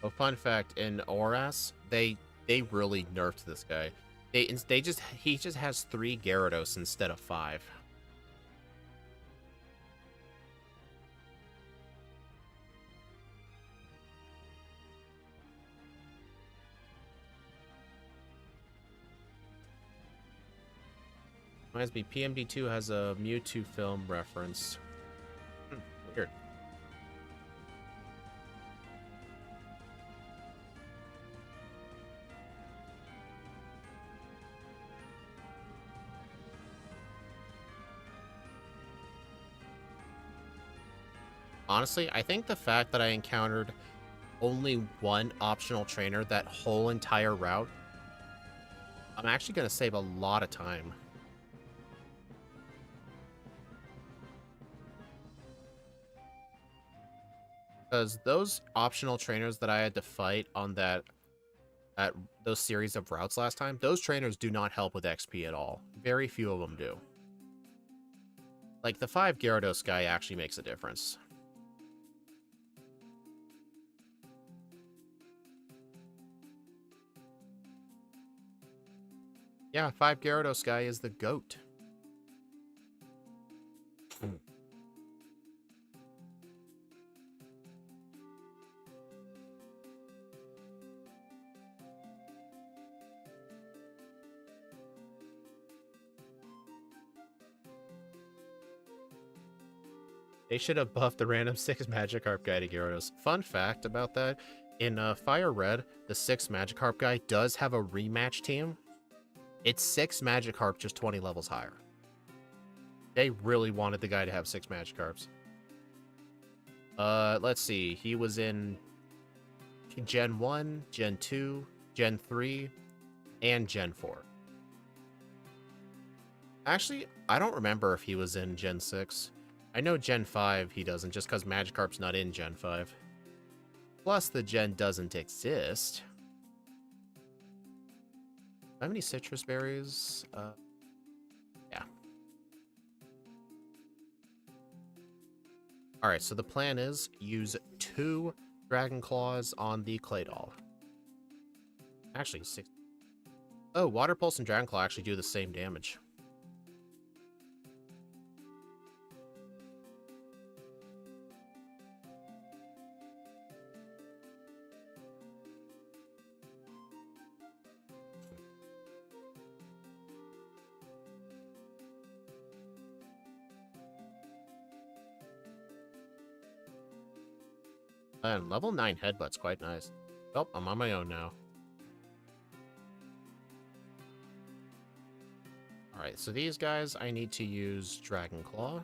Oh, fun fact, in Oras, they really nerfed this guy. He just has 3 Gyarados instead of 5. Reminds me, PMD2 has a Mewtwo film reference. Weird. Honestly, I think the fact that I encountered only one optional trainer that whole entire route, I'm actually going to save a lot of time. Because those optional trainers that I had to fight on those series of routes last time, those trainers do not help with XP at all. Very few of them do. Like, the 5 Gyarados guy actually makes a difference. Yeah, 5 Gyarados guy is the GOAT. They should have buffed the random 6 Magikarp guy to Gyarados. Fun fact about that, in Fire Red, the 6 Magikarp guy does have a rematch team. It's 6 Magikarp, just 20 levels higher. They really wanted the guy to have 6 Magikarps. Let's see. He was in Gen 1, Gen 2, Gen 3, and Gen 4. Actually, I don't remember if he was in Gen 6. I know Gen 5 he doesn't, just because Magikarp's not in Gen 5. Plus, the Gen doesn't exist. How many citrus berries? Yeah. Alright, so the plan is use 2 Dragon Claws on the Claydol. Actually, 6. Oh, Water Pulse and Dragon Claw actually do the same damage. And level 9 Headbutt's quite nice. Oh, I'm on my own now. Alright, so these guys, I need to use Dragon Claw.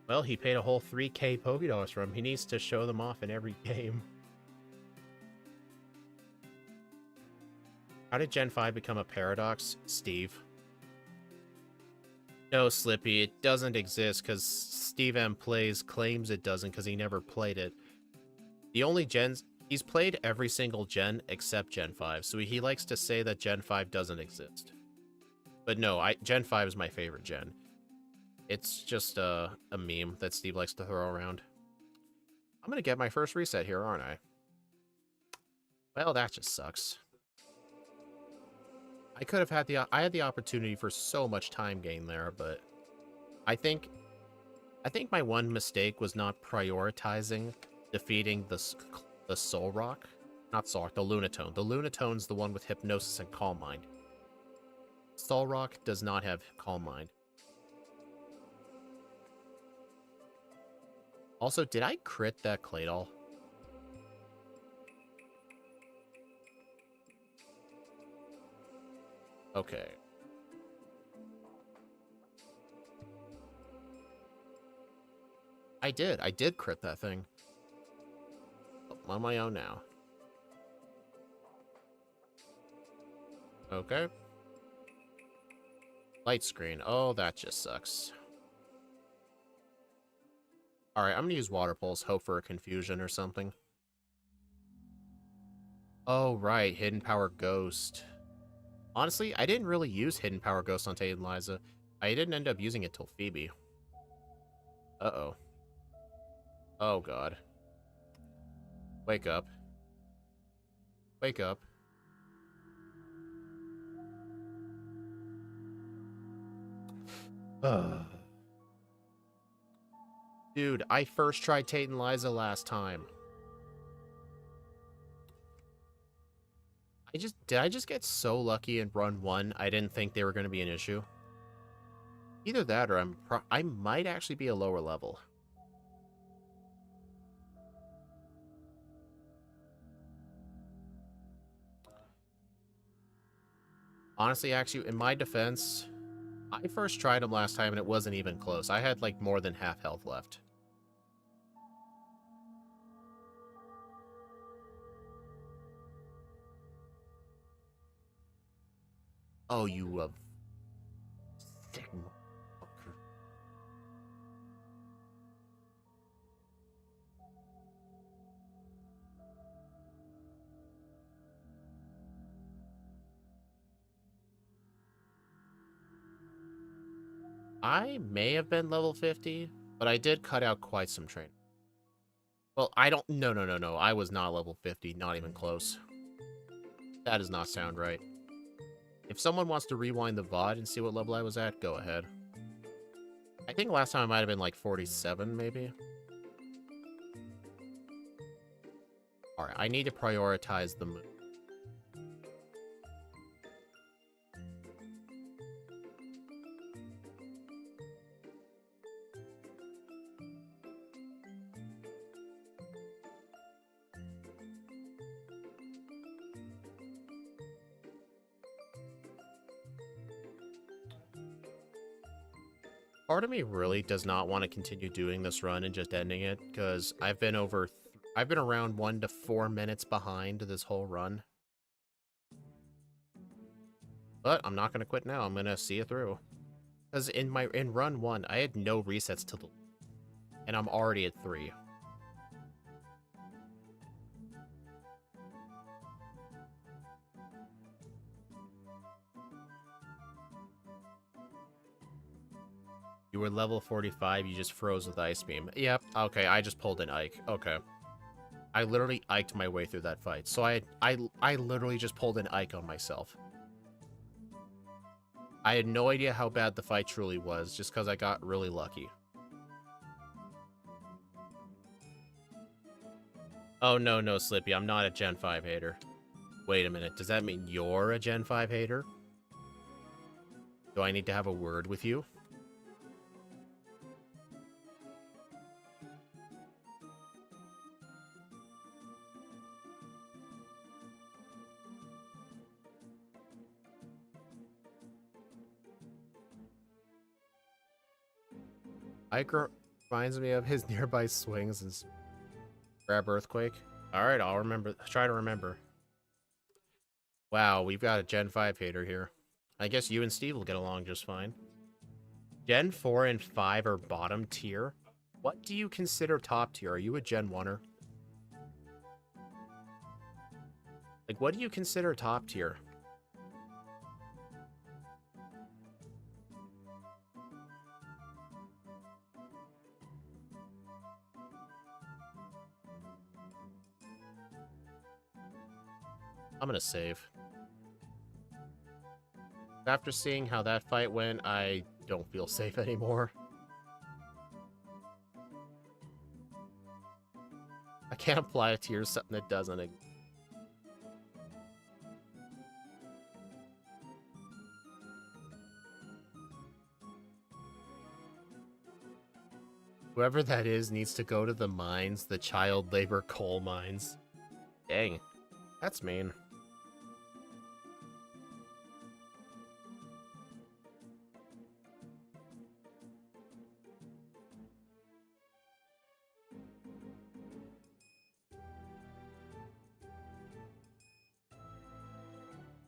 Well, he paid a whole 3k Pokedollars for him. He needs to show them off in every game. How did Gen 5 become a paradox? Steve. No, Slippy, it doesn't exist because Steve M Plays claims it doesn't because he never played it. The only gens... He's played every single gen except Gen 5, so he likes to say that Gen 5 doesn't exist. But no, Gen 5 is my favorite gen. It's just a meme that Steve likes to throw around. I'm gonna get my first reset here, aren't I? Well, that just sucks. I could have had I had the opportunity for so much time gain there, but I think my one mistake was not prioritizing defeating the Soul Rock. Not Solrock, the Lunatone. The Lunatone's the one with Hypnosis and Calm Mind. Solrock does not have Calm Mind. Also, did I crit that Claydol? Okay. I did crit that thing. Oh, I'm on my own now. Okay. Light screen. Oh, that just sucks. Alright, I'm gonna use Water Pulse, hope for a confusion or something. Oh, right, Hidden Power Ghost. Honestly, I didn't really use Hidden Power Ghost on Taydenliza. I didn't end up using it till Phoebe. Uh-oh. Oh, God. Wake up. Wake up. Dude, I first tried Taydenliza last time. Did I just get so lucky in run 1, I didn't think they were going to be an issue? Either that or I might actually be a lower level. Honestly, actually, in my defense, I first tried him last time and it wasn't even close. I had like more than half health left. Oh, you sick motherfucker. I may have been level 50, but I did cut out quite some training. Well, I don't... No. I was not level 50, not even close. That does not sound right. If someone wants to rewind the VOD and see what level I was at, go ahead. I think last time I might have been like 47, maybe. Alright, I need to prioritize the move. Part of me really does not want to continue doing this run and just ending it, because I've been around 1 to 4 minutes behind this whole run. But I'm not going to quit now. I'm going to see it through. Because in run 1, I had no resets to the... And I'm already at 3. You were level 45, you just froze with Ice Beam. Yep, okay, I just pulled an Ike. Okay. I literally Iked my way through that fight. So I literally just pulled an Ike on myself. I had no idea how bad the fight truly was, just because I got really lucky. Oh, no, Slippy, I'm not a Gen 5 hater. Wait a minute, does that mean you're a Gen 5 hater? Do I need to have a word with you? Ike reminds me of his nearby swings and grab Earthquake. Alright, I'll try to remember. Wow, we've got a Gen 5 hater here. I guess you and Steve will get along just fine. Gen 4 and 5 are bottom tier. What do you consider top tier? Are you a Gen 1er? Like, what do you consider top tier? I'm gonna save. After seeing how that fight went, I don't feel safe anymore. I can't apply a tier to something that doesn't. Whoever that is needs to go to the mines, the child labor coal mines. Dang, that's mean.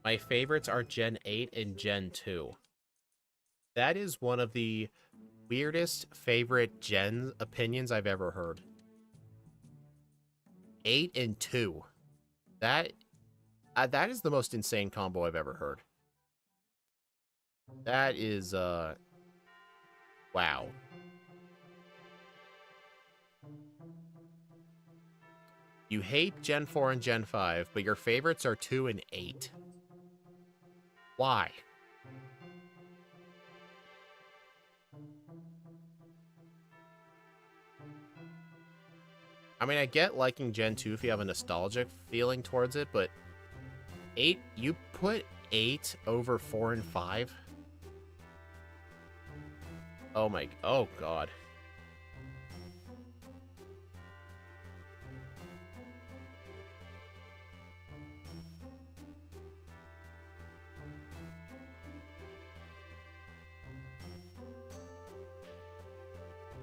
My favorites are Gen 8 and Gen 2. That is one of the weirdest favorite Gen opinions I've ever heard. 8 and 2. That is the most insane combo I've ever heard. That is, wow. You hate Gen 4 and Gen 5, but your favorites are 2 and 8. Why? I mean, I get liking Gen 2 if you have a nostalgic feeling towards it, but 8, you put 8 over 4 and 5? Oh god.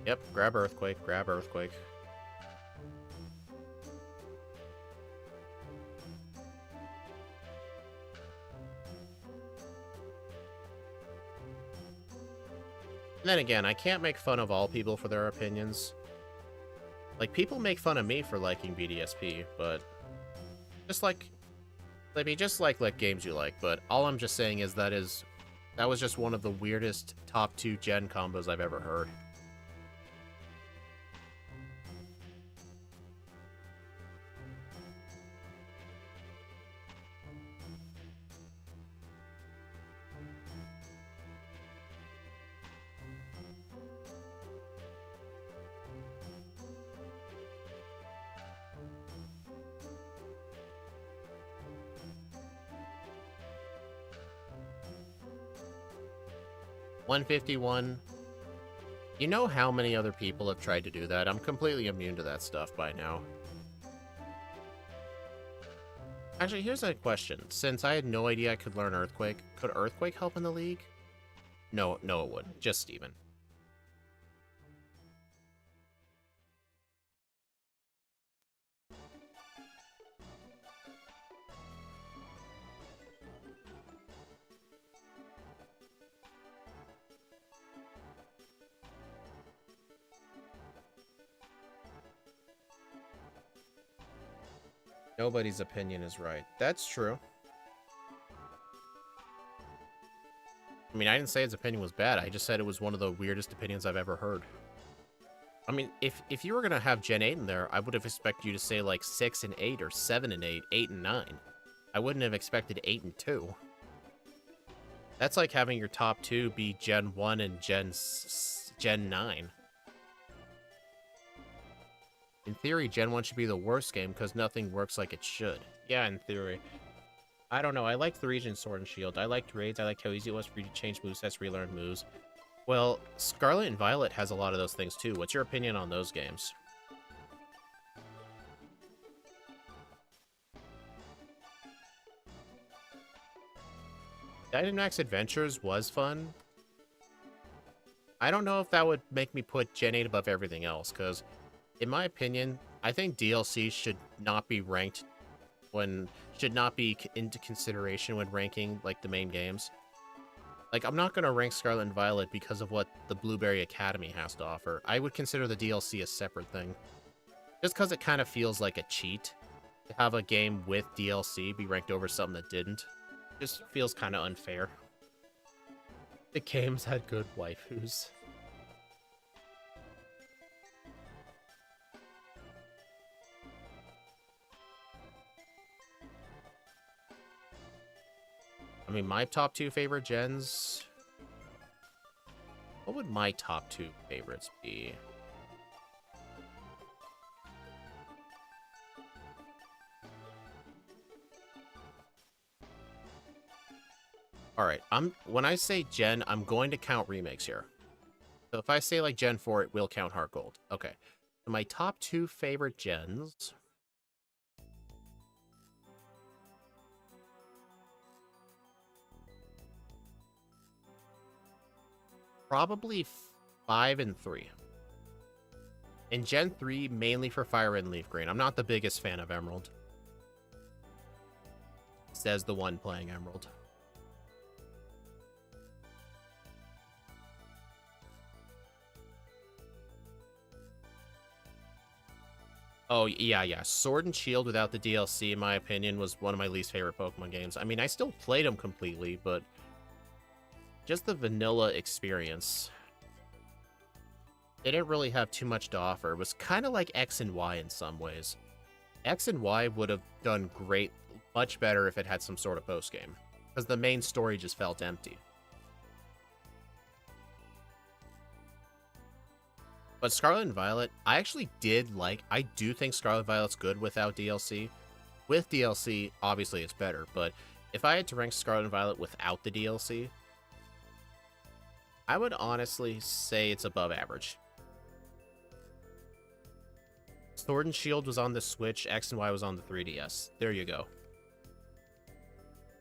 Yep, grab Earthquake, grab Earthquake. And then again, I can't make fun of all people for their opinions. Like, people make fun of me for liking BDSP, but just like games you like, but all I'm just saying is that was just one of the weirdest top 2 gen combos I've ever heard. $151. You know how many other people have tried to do that? I'm completely immune to that stuff by now. Actually, here's a question. Since I had no idea I could learn Earthquake, could Earthquake help in the league? No, it wouldn't. Just Steven. Nobody's opinion is right. That's true. I mean, I didn't say his opinion was bad. I just said it was one of the weirdest opinions I've ever heard. I mean, if you were going to have Gen 8 in there, I would have expected you to say, like, 6 and 8, or 7 and 8, 8 and 9. I wouldn't have expected 8 and 2. That's like having your top 2 be Gen 1 and Gen 9. In theory, Gen 1 should be the worst game because nothing works like it should. Yeah, in theory. I don't know. I liked the region Sword and Shield. I liked raids. I liked how easy it was for you to change movesets, relearn moves. Well, Scarlet and Violet has a lot of those things too. What's your opinion on those games? Dynamax Adventures was fun. I don't know if that would make me put Gen 8 above everything else, because in my opinion, I think DLC should not be ranked into consideration when ranking, like, the main games. Like, I'm not going to rank Scarlet and Violet because of what the Blueberry Academy has to offer. I would consider the DLC a separate thing. Just because it kind of feels like a cheat to have a game with DLC be ranked over something that didn't. Just feels kind of unfair. The games had good waifus. I mean, my top 2 favorite gens... What would my top 2 favorites be? Alright, when I say gen, I'm going to count remakes here. So if I say like Gen 4, it will count Heart Gold. Okay. So my top 2 favorite gens. Probably 5 and 3. In Gen 3, mainly for Fire Red and Leaf Green. I'm not the biggest fan of Emerald. Says the one playing Emerald. Oh, yeah. Sword and Shield without the DLC, in my opinion, was one of my least favorite Pokemon games. I mean, I still played them completely, but just the vanilla experience, they didn't really have too much to offer. It was kind of like X and Y in some ways. X and Y would have done great, much better if it had some sort of post-game, because the main story just felt empty. But Scarlet and Violet, I actually did like. I do think Scarlet Violet's good without DLC. With DLC, obviously it's better, but if I had to rank Scarlet and Violet without the DLC, I would honestly say it's above average. Sword and Shield was on the Switch, X and Y was on the 3DS. There you go.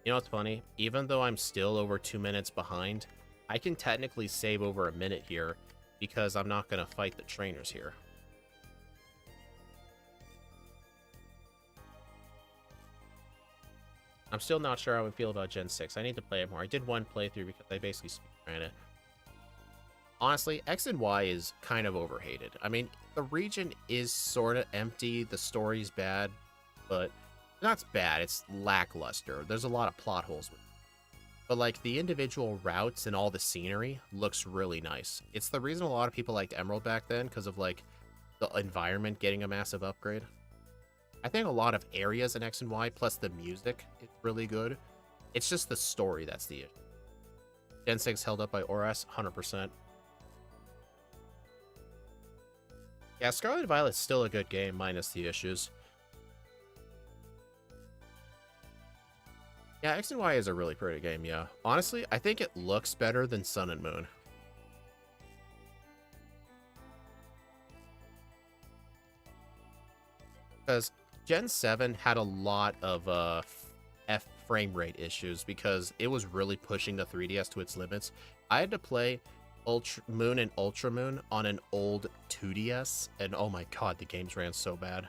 You know what's funny? Even though I'm still over 2 minutes behind, I can technically save over a minute here because I'm not going to fight the trainers here. I'm still not sure how I feel about Gen 6. I need to play it more. I did one playthrough because I basically speedran it. Honestly, X and Y is kind of overhated. I mean, the region is sort of empty, the story's bad, but not bad, it's lackluster. There's a lot of plot holes with it. But like the individual routes and all the scenery looks really nice. It's the reason a lot of people liked Emerald back then, because of like the environment getting a massive upgrade. I think a lot of areas in X and Y, plus the music, is really good. It's just the story that's the issue. Gen 6 held up by ORAS, 100%. Yeah, Scarlet and Violet's still a good game, minus the issues. Yeah, X and Y is a really pretty game, yeah. Honestly, I think it looks better than Sun and Moon. Because Gen 7 had a lot of F frame rate issues because it was really pushing the 3DS to its limits. I had to play Moon and Ultra Moon on an old 2DS, and oh my god, the games ran so bad.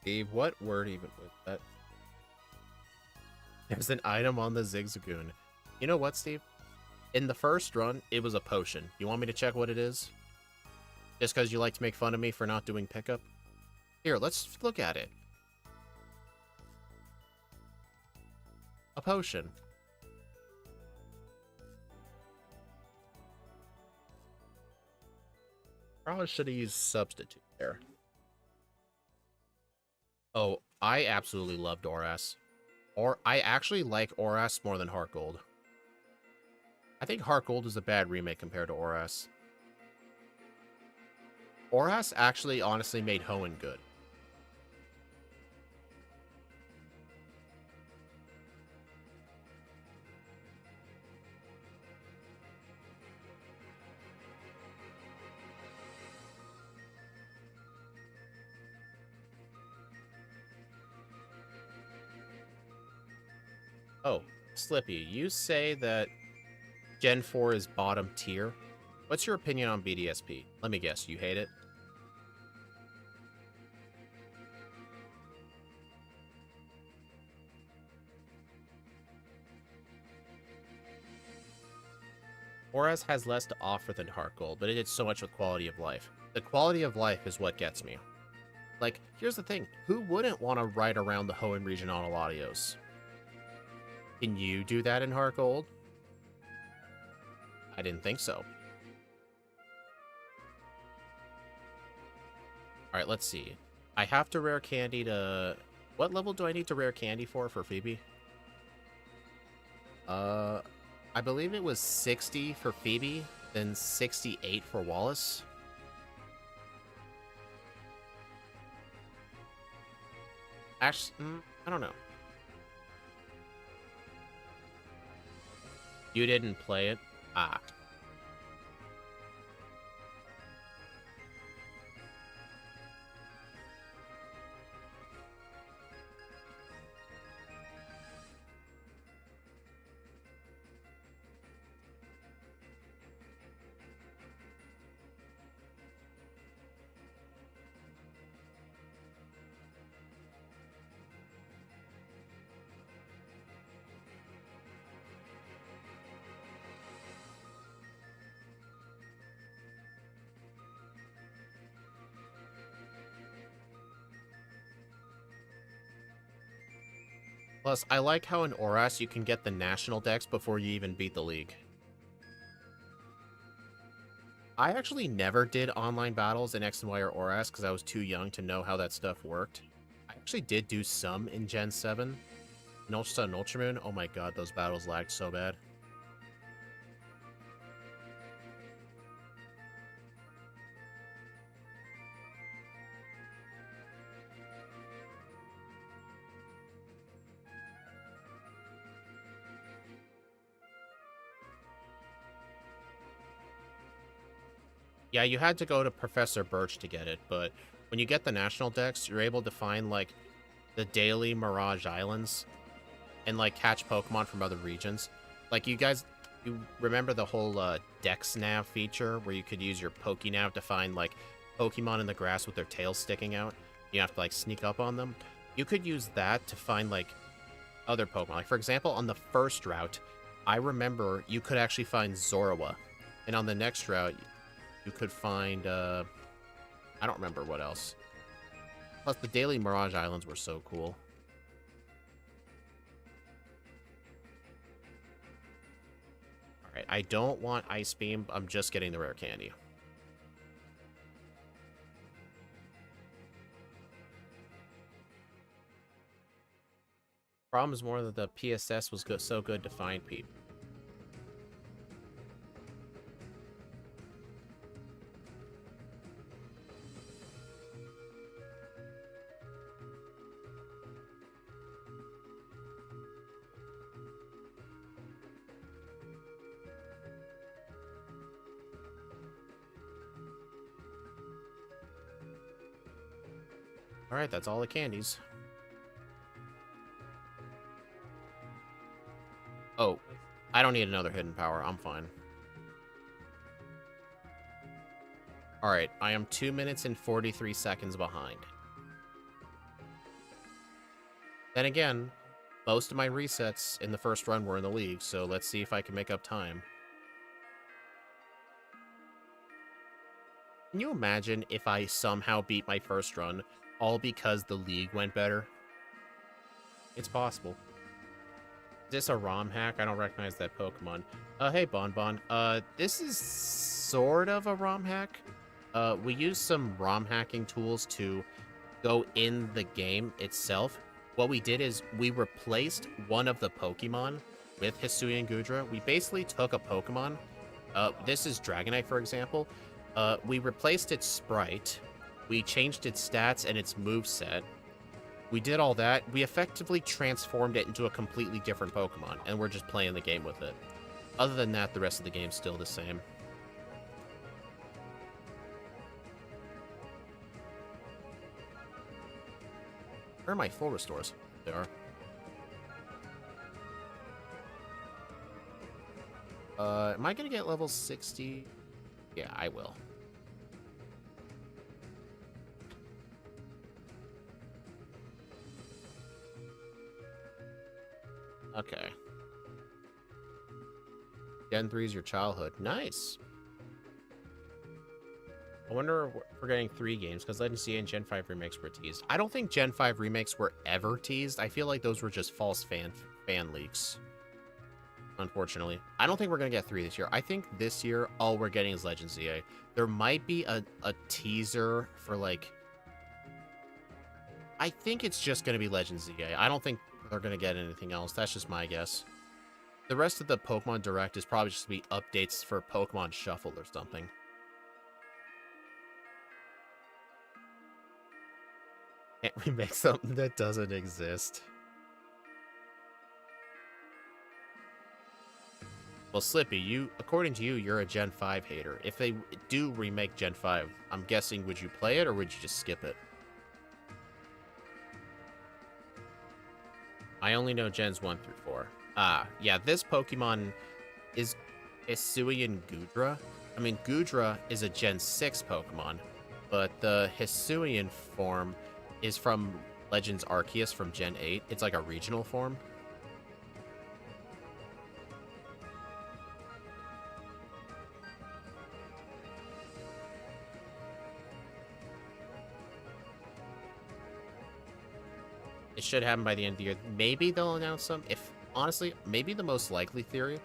Steve, what word even was that? There's an item on the Zigzagoon. You know what, Steve? In the first run, it was a potion. You want me to check what it is? Just because you like to make fun of me for not doing pickup? Here, let's look at it. A potion. Probably should have used substitute there. Oh, I absolutely loved ORAS. Or I actually like ORAS more than Heart Gold. I think Heart Gold is a bad remake compared to ORAS. ORAS actually honestly made Hoenn good. Oh, Slippy, you say that Gen 4 is bottom tier. What's your opinion on BDSP? Let me guess, you hate it? Oras has less to offer than Heart Gold, but it did so much with quality of life. The quality of life is what gets me. Like, here's the thing. Who wouldn't want to ride around the Hoenn region on Aladios? Can you do that in Heart Gold? I didn't think so. Alright, let's see. I have to rare candy to... What level do I need to rare candy for Phoebe? I believe it was 60 for Phoebe, then 68 for Wallace. Actually, I don't know. You didn't play it? Ah. Plus, I like how in Oras you can get the national decks before you even beat the league. I actually never did online battles in X and Y or Oras because I was too young to know how that stuff worked. I actually did do some in Gen 7. In Ultra Sun and Ultramoon, oh my god, those battles lagged so bad. Yeah, you had to go to Professor Birch to get it, but when you get the national decks, you're able to find, like, the daily Mirage Islands and, like, catch Pokemon from other regions. Like, you remember the whole Dex Nav feature where you could use your Pokenav to find, like, Pokemon in the grass with their tails sticking out? You have to, like, sneak up on them. You could use that to find, like, other Pokemon. Like, for example, on the first route, I remember you could actually find Zorua. And on the next route, you could find, I don't remember what else. Plus, the daily Mirage Islands were so cool. Alright, I don't want Ice Beam. I'm just getting the rare candy. Problem is more that the PSS was so good to find people. Alright, that's all the candies. Oh, I don't need another hidden power. I'm fine. Alright, I am 2 minutes and 43 seconds behind. Then again, most of my resets in the first run were in the league, so let's see if I can make up time. Can you imagine if I somehow beat my first run, all because the league went better? It's possible. Is this a ROM hack? I don't recognize that Pokemon. Hey, Bonbon. This is sort of a ROM hack. We use some ROM hacking tools to go in the game itself. What we did is we replaced one of the Pokemon with Hisuian Goodra. We basically took a Pokemon. This is Dragonite, for example. We replaced its sprite. We changed its stats and its moveset. We did all that. We effectively transformed it into a completely different Pokemon, and we're just playing the game with it. Other than that, the rest of the game's still the same. Where are my full restores? They are. Am I gonna get level 60? Yeah, I will. Okay. Gen 3 is your childhood. Nice. I wonder if we're getting 3 games, because Legend ZA and Gen 5 remakes were teased. I don't think Gen 5 remakes were ever teased. I feel like those were just false fan leaks. Unfortunately. I don't think we're going to get 3 this year. I think this year, all we're getting is Legend ZA. There might be a teaser for, like... I think it's just going to be Legend ZA. I don't think they're going to get anything else. That's just my guess. The rest of the Pokemon Direct is probably just going to be updates for Pokemon Shuffle or something. Can't remake something that doesn't exist. Well, Slippy, according to you, you're a Gen 5 hater. If they do remake Gen 5, I'm guessing, would you play it or would you just skip it? I only know Gens 1 through 4. Yeah, this Pokemon is Hisuian Goodra. I mean, Goodra is a Gen 6 Pokemon, but the Hisuian form is from Legends Arceus from Gen 8. It's like a regional form. It should happen by the end of the year. Maybe they'll announce some. Honestly, maybe the most likely theory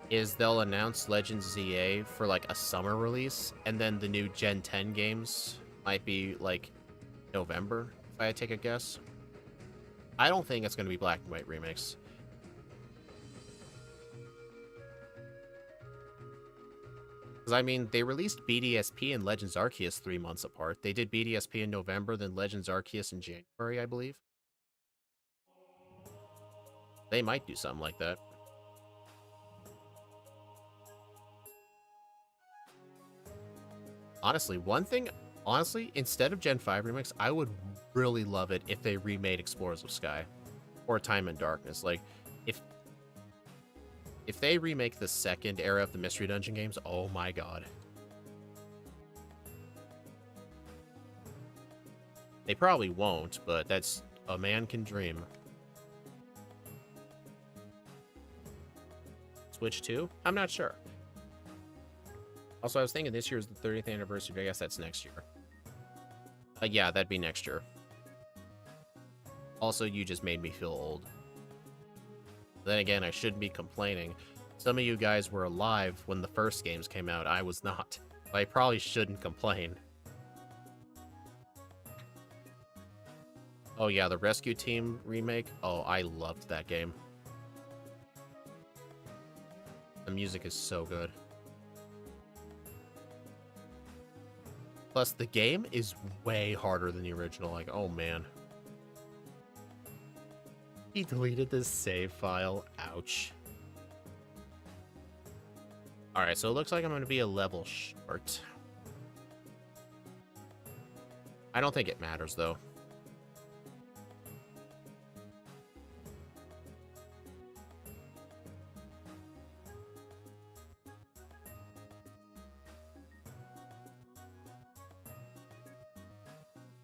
is they'll announce Legends ZA for like a summer release, and then the new Gen 10 games might be like November, if I take a guess. I don't think it's going to be Black and White remakes. Because, I mean, they released BDSP and Legends Arceus 3 months apart. They did BDSP in November, then Legends Arceus in January, I believe. They might do something like that. Honestly, instead of Gen 5 remakes, I would really love it if they remade Explorers of Sky or Time and Darkness. Like, if they remake the second era of the Mystery Dungeon games, oh my god. They probably won't, but that's a man can dream. Switch 2? I'm not sure. Also, I was thinking this year is the 30th anniversary. I guess that's next year. Yeah, that'd be next year. Also, you just made me feel old. Then again, I shouldn't be complaining. Some of you guys were alive when the first games came out. I was not. I probably shouldn't complain. Oh yeah, the Rescue Team remake. Oh, I loved that game. The music is so good. Plus, the game is way harder than the original. Like, oh man. He deleted this save file. Ouch. Alright, so it looks like I'm going to be a level short. I don't think it matters, though.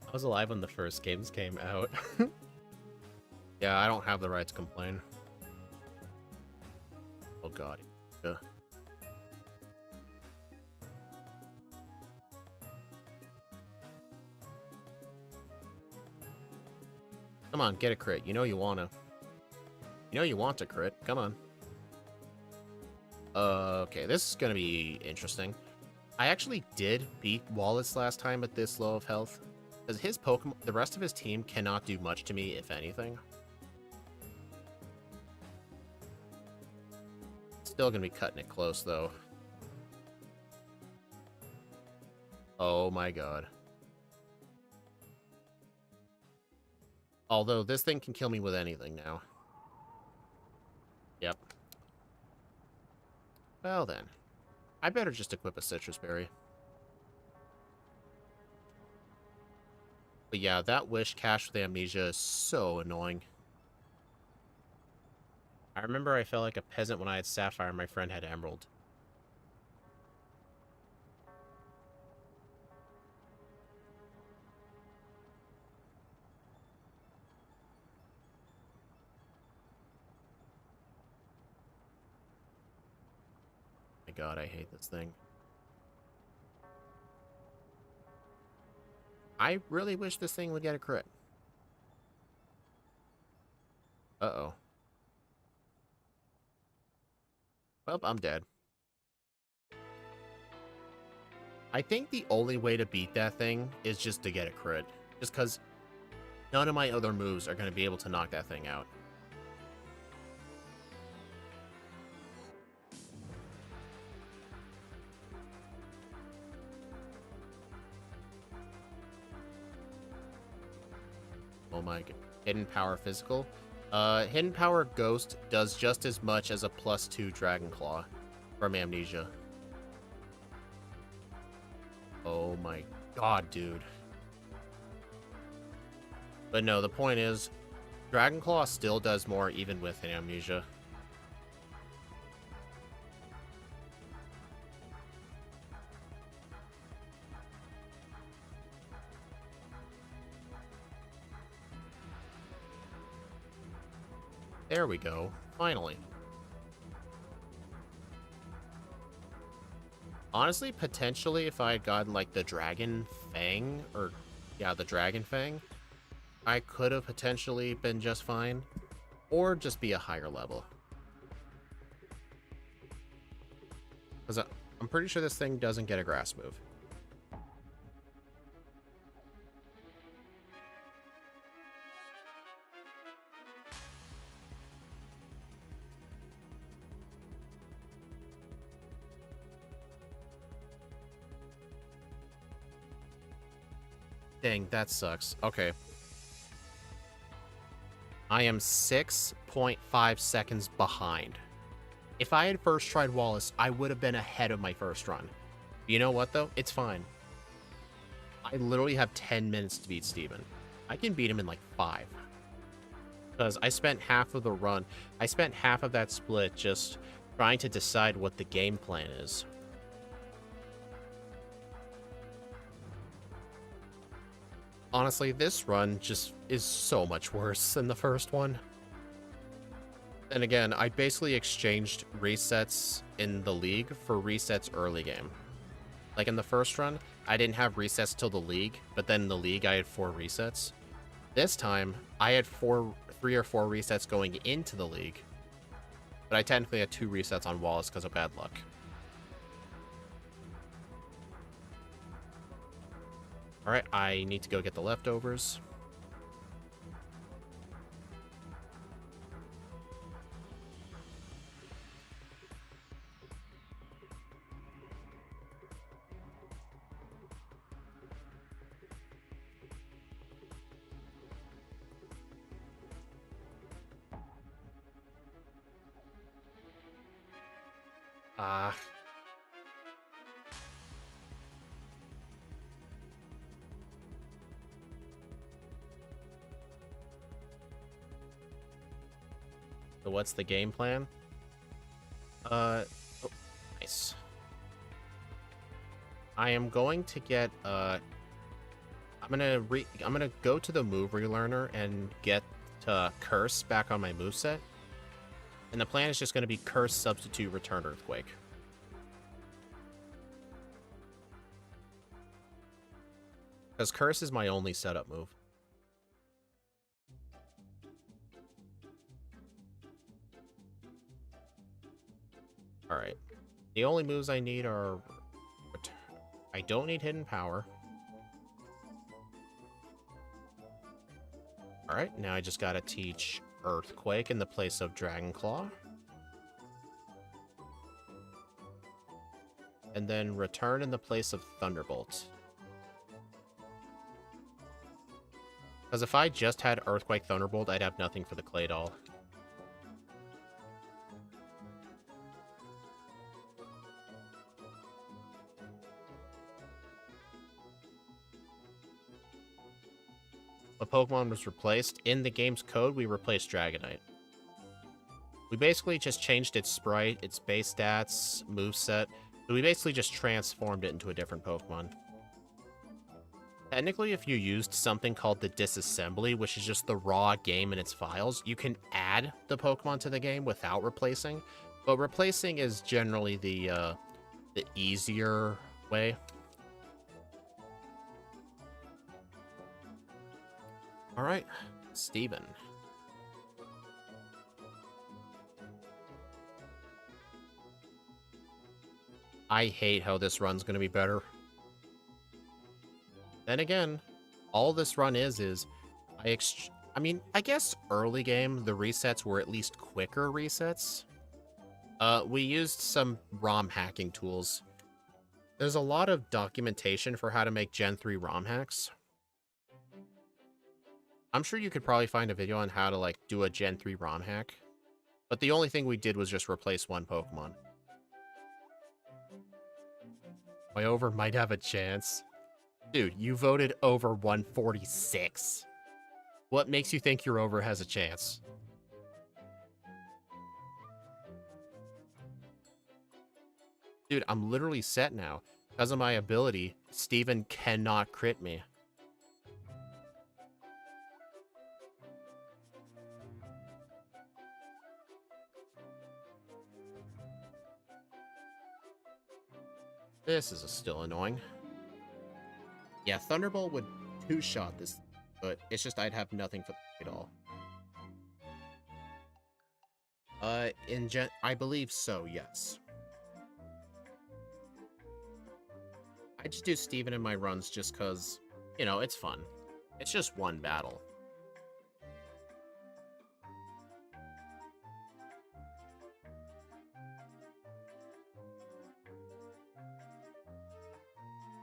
I was alive when the first games came out. Yeah, I don't have the right to complain. Oh god. Yeah. Come on, get a crit. You know you wanna. You know you want to crit. Come on. Okay, this is gonna be interesting. I actually did beat Wallace last time at this low of health. Because his Pokemon, the rest of his team cannot do much to me, if anything. Still gonna be cutting it close, though. Oh my god. Although, this thing can kill me with anything now. Yep. Well then. I better just equip a Citrus Berry. But yeah, that Wish Cash with Amnesia is so annoying. I remember I felt like a peasant when I had Sapphire and my friend had Emerald. god, I hate this thing. I really wish this thing would get a crit. Uh-oh. Well, I'm dead. I think the only way to beat that thing is just to get a crit. Just because none of my other moves are going to be able to knock that thing out. Oh my god. Hidden Power Physical. Hidden Power Ghost does just as much as a +2 Dragon Claw from Amnesia. Oh my god, dude. But no, the point is, Dragon Claw still does more even with Amnesia. There we go. Finally. Honestly, potentially, if I had gotten, like, the Dragon Fang, or, yeah, the Dragon Fang, I could have potentially been just fine, or just be a higher level. Because I'm pretty sure this thing doesn't get a grass move. Dang, that sucks. Okay. I am 6.5 seconds behind. If I had first tried Wallace, I would have been ahead of my first run. You know what, though? It's fine. I literally have 10 minutes to beat Steven. I can beat him in, like, 5. Because I spent half of the run, I spent half of that split just trying to decide what the game plan is. Honestly, this run just is so much worse than the first one. And again, I basically exchanged resets in the league for resets early game. Like in the first run, I didn't have resets till the league, but then in the league I had 4 resets. This time, I had 3 or 4 resets going into the league, but I technically had 2 resets on Wallace because of bad luck. Alright, I need to go get the leftovers. So what's the game plan? Oh, nice. I am going to get, I'm gonna go to the move relearner and get Curse back on my moveset. And the plan is just gonna be Curse, Substitute, Return Earthquake. Because Curse is my only setup move. Alright. The only moves I need are... I don't need Hidden Power. Alright, now I just gotta teach Earthquake in the place of Dragon Claw. And then Return in the place of Thunderbolt. Because if I just had Earthquake Thunderbolt, I'd have nothing for the Clay Doll. A Pokemon was replaced. In the game's code, we replaced Dragonite. We basically just changed its sprite, its base stats, moveset. So we basically just transformed it into a different Pokemon. Technically, if you used something called the disassembly, which is just the raw game and its files, you can add the Pokemon to the game without replacing. But replacing is generally the easier way. All right, Steven. I hate how this run's going to be better. Then again, all this run is I mean, I guess early game, the resets were at least quicker resets. We used some ROM hacking tools. There's a lot of documentation for how to make Gen 3 ROM hacks. I'm sure you could probably find a video on how to, like, do a Gen 3 ROM hack. But the only thing we did was just replace one Pokemon. My over might have a chance. Dude, you voted over 146. What makes you think your over has a chance? Dude, I'm literally set now. Because of my ability, Steven cannot crit me. This is still annoying. Yeah, Thunderbolt would two-shot this, but it's just I'd have nothing for it all. I believe so, yes. I just do Steven in my runs just because, you know, it's fun. It's just one battle.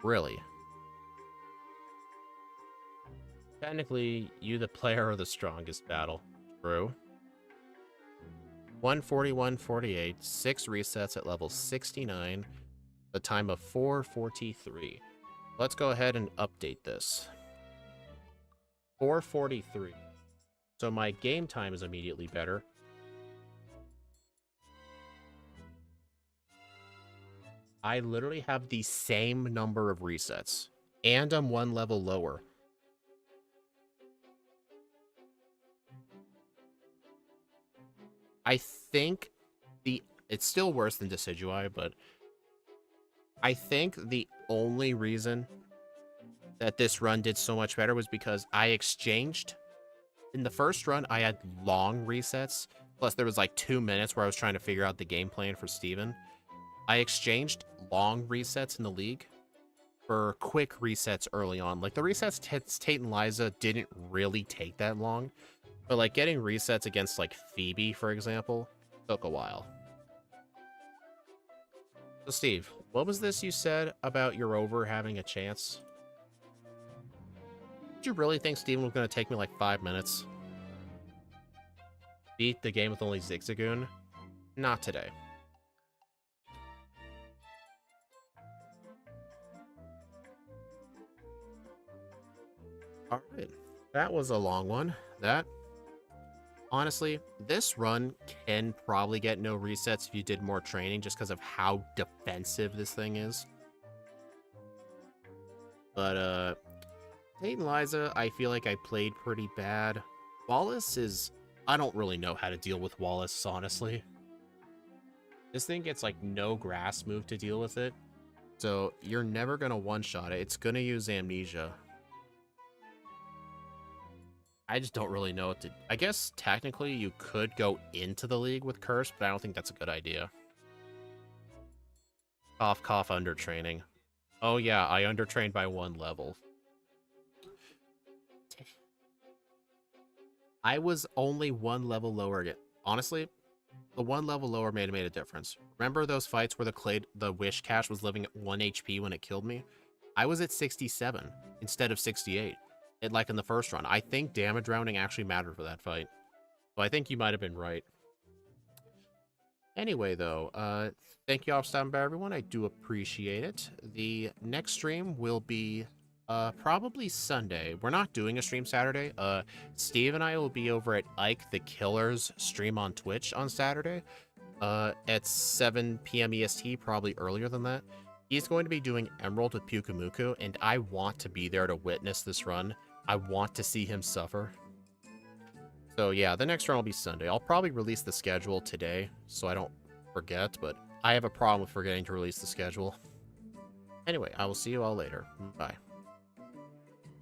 Really? Technically, you the player are the strongest battle. True. 141.48, 6 resets at level 69, the time of 4:43. Let's go ahead and update this. 4:43. So my game time is immediately better. I literally have the same number of resets, and I'm one level lower. I think it's still worse than Decidueye, but I think the only reason that this run did so much better was because I exchanged. In the first run, I had long resets, plus there was like 2 minutes where I was trying to figure out the game plan for Steven. I exchanged long resets in the league for quick resets early on. Like, the resets Tate and Liza didn't really take that long, but like getting resets against like Phoebe, for example, took a while. So Steve, what was this you said about your over having a chance? Did you really think Steven was going to take me like 5 minutes? Beat the game with only Zigzagoon? Not today. Alright, that was a long one. Honestly, this run can probably get no resets if you did more training just because of how defensive this thing is. But, Tate and Liza, I feel like I played pretty bad. Wallace is... I don't really know how to deal with Wallace, honestly. This thing gets, like, no grass move to deal with it. So, you're never going to one-shot it. It's going to use Amnesia. I just don't really know what to... I guess, technically, you could go into the league with Curse, but I don't think that's a good idea. Cough, cough, undertraining. Oh, yeah, I undertrained by 1 level. I was only 1 level lower. Honestly, the 1 level lower made a difference. Remember those fights where the Wish Cache was living at 1 HP when it killed me? I was at 67 instead of 68. Like in the first run. I think damage rounding actually mattered for that fight. So I think you might have been right. Anyway, though, thank you all for stopping by, everyone. I do appreciate it. The next stream will be probably Sunday. We're not doing a stream Saturday. Steve and I will be over at Ike the Killer's stream on Twitch on Saturday at 7 p.m. EST, probably earlier than that. He's going to be doing Emerald with Pyukumuku, and I want to be there to witness this run. I want to see him suffer. So yeah, the next run will be Sunday. I'll probably release the schedule today, so I don't forget, but I have a problem with forgetting to release the schedule. Anyway, I will see you all later. Bye.